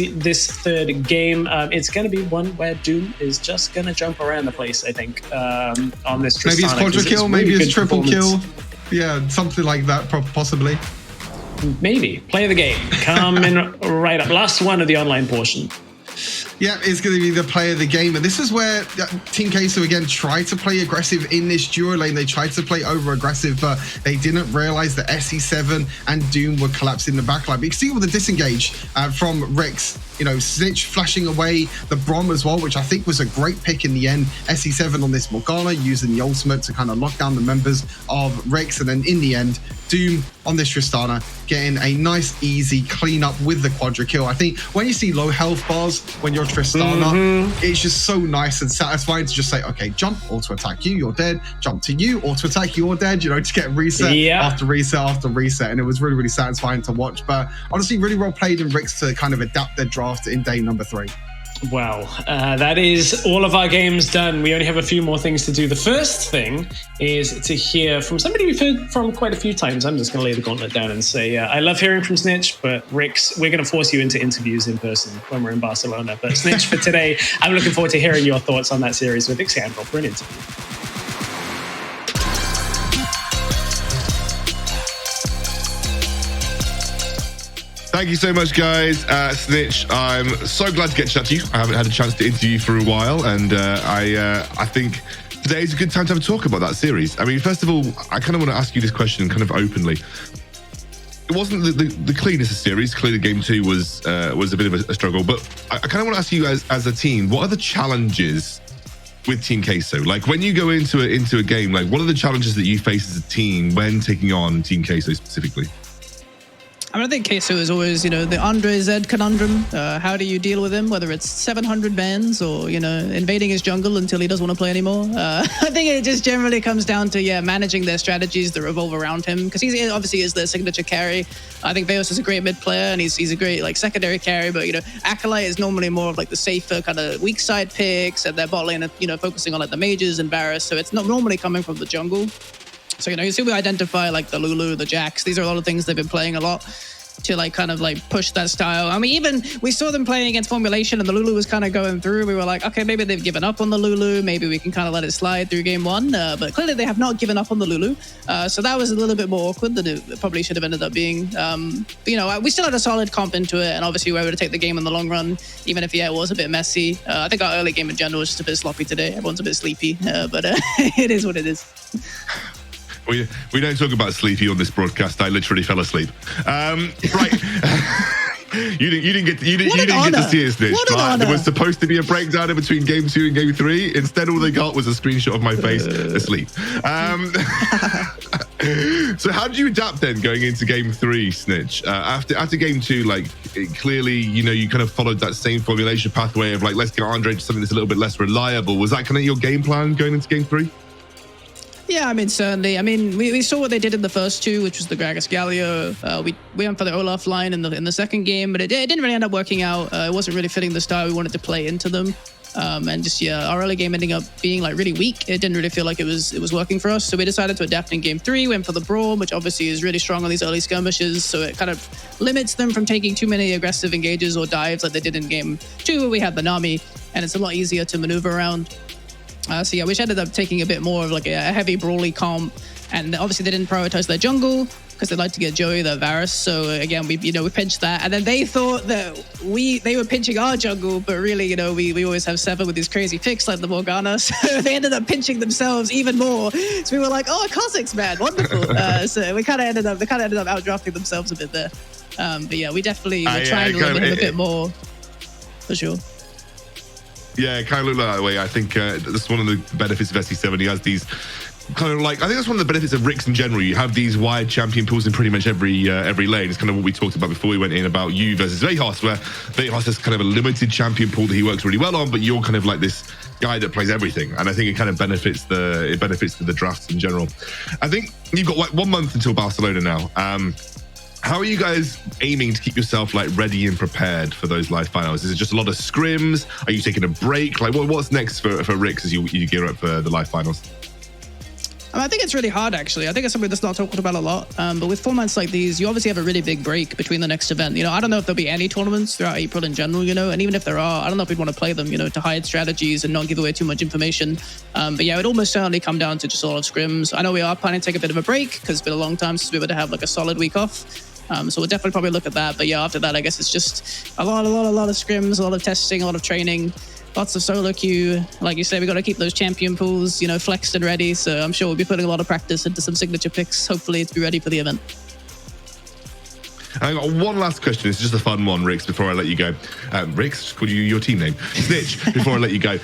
third game. It's going to be one where Doom is just going to jump around the place, I think, on this Tristana. Maybe it's quadra kill, maybe it's triple kill. Yeah, something like that, possibly. Maybe. Play the game. Coming right up. Last one of the online portion. Yeah, it's going to be the play of the game. And this is where Team Queso, again, tried to play aggressive in this duo lane. They tried to play over-aggressive, but they didn't realize that SE7 and Doom would collapse in the backline. But you can see all the disengage from RIX. You know, Snitch flashing away the Brom as well, which I think was a great pick in the end. SE7 on this Morgana, using the ultimate to kind of lock down the members of RIX. And then in the end, Doom on this Tristana getting a nice, easy cleanup with the quadra kill. I think when you see low health bars, when you're Tristana, it's just so nice and satisfying to just say, okay, jump, auto attack you, you're dead. Jump to you, auto attack you, you're dead. You know, to get reset after reset after reset. And it was really, really satisfying to watch. But honestly, really well played in RIX to kind of adapt their draft in day number 3. Wow, that is all of our games done. We only have a few more things to do. The first thing is to hear from somebody we've heard from quite a few times. I'm just going to lay the gauntlet down and say, I love hearing from Snitch, but RIX, we're going to force you into interviews in person when we're in Barcelona. But Snitch, for today, I'm looking forward to hearing your thoughts on that series with Xandral for an interview. Thank you so much, guys. Snitch, I'm so glad to get to chat to you. I haven't had a chance to interview you for a while, and I think today is a good time to have a talk about that series. I mean, first of all, I kind of want to ask you this question kind of openly. It wasn't the cleanest of series. Clearly, Game 2 was a bit of a struggle, but I kind of want to ask you as a team, what are the challenges with Team Queso? Like, when you go into a game, like, what are the challenges that you face as a team when taking on Team Queso specifically? I mean, I think Queso is always, the Andre Zed conundrum. How do you deal with him? Whether it's 700 bans or, invading his jungle until he doesn't want to play anymore. I think it just generally comes down to, managing their strategies that revolve around him. Because he obviously is their signature carry. I think Veos is a great mid player and he's a great, secondary carry. But, Acolyte is normally more of, the safer kind of weak side picks. And their bot lane, focusing on, the mages and Varus. So it's not normally coming from the jungle. So, you see we identify, the Lulu, the Jax. These are a lot of things they've been playing a lot to, push that style. I mean, even we saw them playing against Formulation and the Lulu was kind of going through. We were like, okay, maybe they've given up on the Lulu. Maybe we can kind of let it slide through game 1. But clearly they have not given up on the Lulu. So that was a little bit more awkward than it probably should have ended up being. We still had a solid comp into it. And obviously we were able to take the game in the long run, even if, it was a bit messy. I think our early game in general was just a bit sloppy today. Everyone's a bit sleepy, but it is what it is. We don't talk about sleepy on this broadcast. I literally fell asleep. Right. You didn't get to see it, Snitch. There was supposed to be a breakdown in between game 2 and game 3. Instead, all they got was a screenshot of my face asleep. So how did you adapt then going into game 3, Snitch? After game 2, clearly, you kind of followed that same formulation pathway of let's get Andre to something that's a little bit less reliable. Was that kind of your game plan going into game 3? Yeah, I mean, certainly. I mean, we saw what they did in the first 2, which was the Gragas Galio. We went for the Olaf line in the second game, but it didn't really end up working out. It wasn't really fitting the style we wanted to play into them. And just, our early game ending up being like really weak. It didn't really feel like it was working for us. So we decided to adapt in game 3, went for the Brawl, which obviously is really strong on these early skirmishes. So it kind of limits them from taking too many aggressive engages or dives like they did in game 2, where we had the Nami, and it's a lot easier to maneuver around. So yeah, we ended up taking a bit more of like a heavy brawly comp, and obviously they didn't prioritize their jungle because they like to get Joey the Varus. So again, we pinched that, and then they thought that they were pinching our jungle, but really, we always have 7 with these crazy picks like the Morgana. So they ended up pinching themselves even more. So we were like, oh, Cossacks, man, wonderful. So they kind of ended up outdrafting themselves a bit there. But yeah, we definitely triangulated him a bit more for sure. Yeah, it kind of looked like that way. I think that's one of the benefits of SC7. He has these kind of like, I think that's one of the benefits of RIX in general. You have these wide champion pools in pretty much every lane. It's kind of what we talked about before we went in about you versus Vejos, where Vejos has kind of a limited champion pool that he works really well on, but you're kind of like this guy that plays everything, and I think it kind of benefits the drafts in general. I think you've got like 1 month until Barcelona now. How are you guys aiming to keep yourself like ready and prepared for those live finals? Is it just a lot of scrims? Are you taking a break? Like what's next for RIX as you gear up for the live finals? I think it's really hard, actually. I think it's something that's not talked about a lot. But with formats like these, you obviously have a really big break between the next event. I don't know if there'll be any tournaments throughout April in general, and even if there are, I don't know if we'd want to play them, to hide strategies and not give away too much information. But yeah, it'd almost certainly come down to just a lot of scrims. I know we are planning to take a bit of a break because it's been a long time since we were to have like a solid week off. So we'll definitely probably look at that. But yeah, after that, I guess it's just a lot of scrims, a lot of testing, a lot of training, lots of solo queue. Like you said, we got to keep those champion pools, flexed and ready. So I'm sure we'll be putting a lot of practice into some signature picks, hopefully to be ready for the event. I got one last question. It's just a fun one, Rix, before I let you go. Rix, call you your team name. Snitch, before I let you go.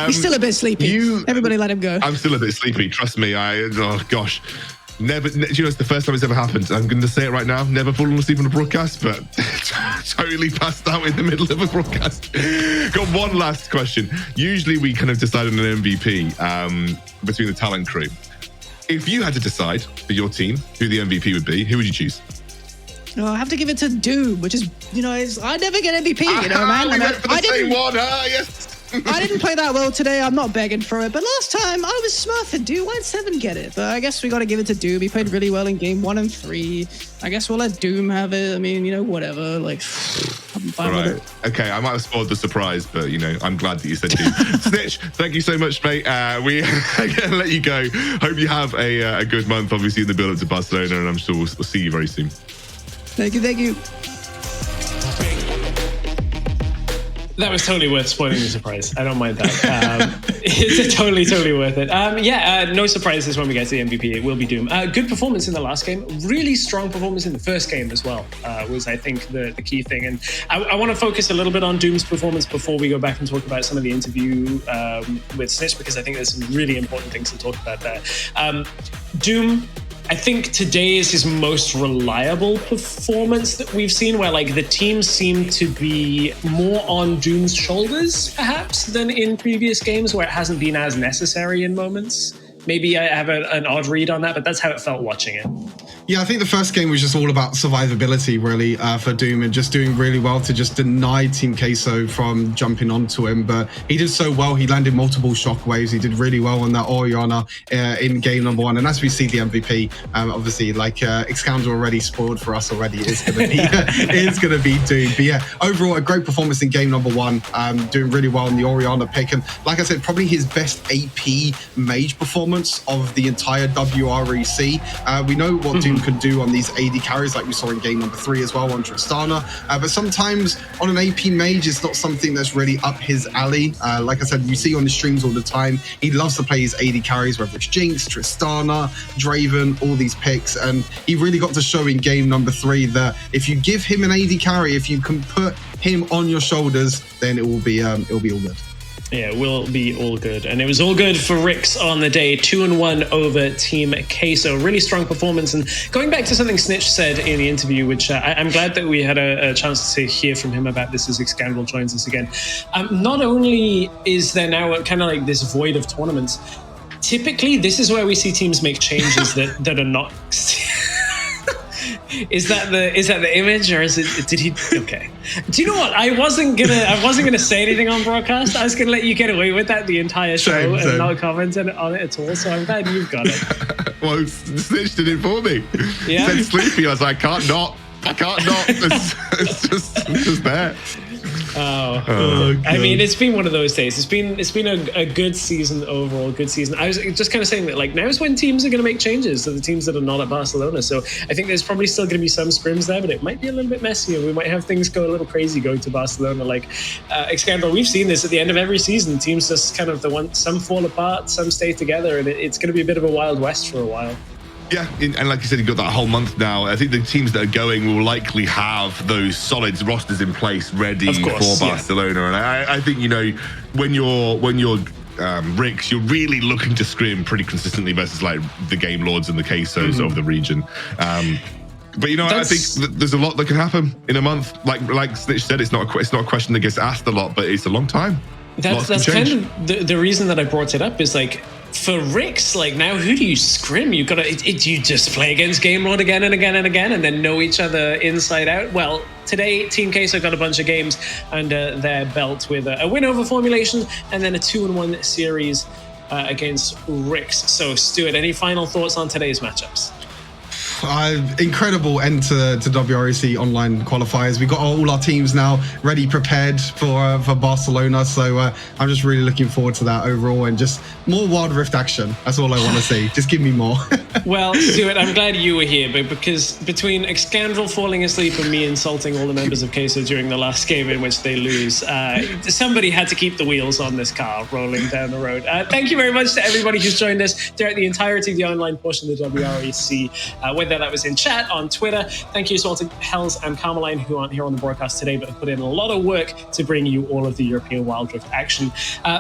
He's still a bit sleepy. Everybody let him go. I'm still a bit sleepy. Trust me. Oh, gosh. Never, it's the first time it's ever happened. I'm going to say it right now. Never fallen asleep on a broadcast, but totally passed out in the middle of a broadcast. Got one last question. Usually we kind of decide on an MVP between the talent crew. If you had to decide for your team who the MVP would be, who would you choose? No, I have to give it to Doom, which is, I never get MVP, man. We went for the same one, yes. I didn't play that well today. I'm not begging for it. But last time, I was smurfing, dude. Why'd 7 get it? But I guess we got to give it to Doom. He played really well in game 1 and 3. I guess we'll let Doom have it. I mean, whatever. Like, I'm fine with it. Okay, I might have spoiled the surprise, but, I'm glad that you said Doom. Snitch, thank you so much, mate. We're going to let you go. Hope you have a good month, obviously, in the build-up to Barcelona, and I'm sure we'll see you very soon. Thank you. That was totally worth spoiling the surprise. I don't mind that. It's totally worth it. No surprises when we get to the MVP. It will be Doom. Good performance in the last game. Really strong performance in the first game as well, was, I think, the key thing. And I want to focus a little bit on Doom's performance before we go back and talk about some of the interview with Snitch, because I think there's some really important things to talk about there. Doom, I think today is his most reliable performance that we've seen, where like the team seemed to be more on Doom's shoulders, perhaps, than in previous games where it hasn't been as necessary in moments. Maybe I have an odd read on that, but that's how it felt watching it. Yeah, I think the first game was just all about survivability, really, for Doom, and just doing really well to just deny Team Queso from jumping onto him. But he did so well. He landed multiple shockwaves. He did really well on that Orianna in game number 1. And as we see the MVP, obviously, like Excalibur already spoiled for us already, it's going to be Doom. But yeah, overall, a great performance in game number 1, doing really well in the Orianna pick. And like I said, probably his best AP mage performance of the entire WREC. We know what Doom could do on these AD carries, like we saw in game number 3 as well on Tristana. But sometimes on an AP mage, it's not something that's really up his alley. Like I said, you see on the streams all the time, he loves to play his AD carries, whether it's Jinx, Tristana, Draven, all these picks. And he really got to show in game number 3 that if you give him an AD carry, if you can put him on your shoulders, then it will be all good. Yeah, it will be all good. And it was all good for RIX on the day, 2-1 over Team Queso. Really strong performance. And going back to something Snitch said in the interview, which I'm glad that we had a chance to hear from him about this as Excalibur joins us again. Not only is there now kind of like this void of tournaments, typically this is where we see teams make changes that are not... Is that the image, or is it? Did he? Okay. Do you know what? I wasn't gonna say anything on broadcast. I was gonna let you get away with that the entire show and not comment on it at all. So I'm glad you've got it. Well, Snitch did it for me. Yeah. Said sleepy. I was like, I can't not. It's just there. Oh, I mean, it's been one of those days. It's been a good season overall. Good season. I was just kind of saying that, like, now is when teams are going to make changes to the teams that are not at Barcelona. So I think there's probably still going to be some scrims there, but it might be a little bit messier. We might have things go a little crazy going to Barcelona. Like Excalibur, we've seen this at the end of every season. Teams just kind of some fall apart, some stay together, and it's going to be a bit of a wild west for a while. Yeah, and like you said, you've got that whole month now. I think the teams that are going will likely have those solid rosters in place ready for Barcelona. And I think, you know, when you're RIX, you're really looking to scrim pretty consistently versus like the Game Lords and the Quesos of the region. But you know, I think there's a lot that can happen in a month. Like Snitch said, it's not a question that gets asked a lot, but it's a long time. That's kind of the reason that I brought it up is, like, for RIX, like, now who do you scrim? You gotta you just play against Game Lord again and again and again and then know each other inside out. Well, today Team Queso got a bunch of games under their belt with a win over Formulations and then a 2-1 series against RIX. So Stuart, any final thoughts on today's matchups? Incredible end to WREC online qualifiers. We got all our teams now ready, prepared for Barcelona. So I'm just really looking forward to that overall, and just more Wild Rift action. That's all I want to see. Just give me more. Well, Stuart, I'm glad you were here, but because between Excandrel falling asleep and me insulting all the members of Queso during the last game in which they lose, somebody had to keep the wheels on this car rolling down the road. Thank you very much to everybody who's joined us throughout the entirety of the online portion of the WREC, whether that was in chat, on Twitter. Thank you as well to Hells and Carmeline, who aren't here on the broadcast today, but have put in a lot of work to bring you all of the European Wild Rift action.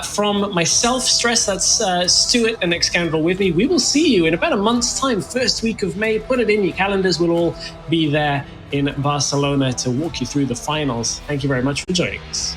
From myself, Stress, that's Stuart and Excandrel with me. We will see you in about a month's time, first week of May. Put it in your calendars. We'll all be there in Barcelona to walk you through the finals. Thank you very much for joining us.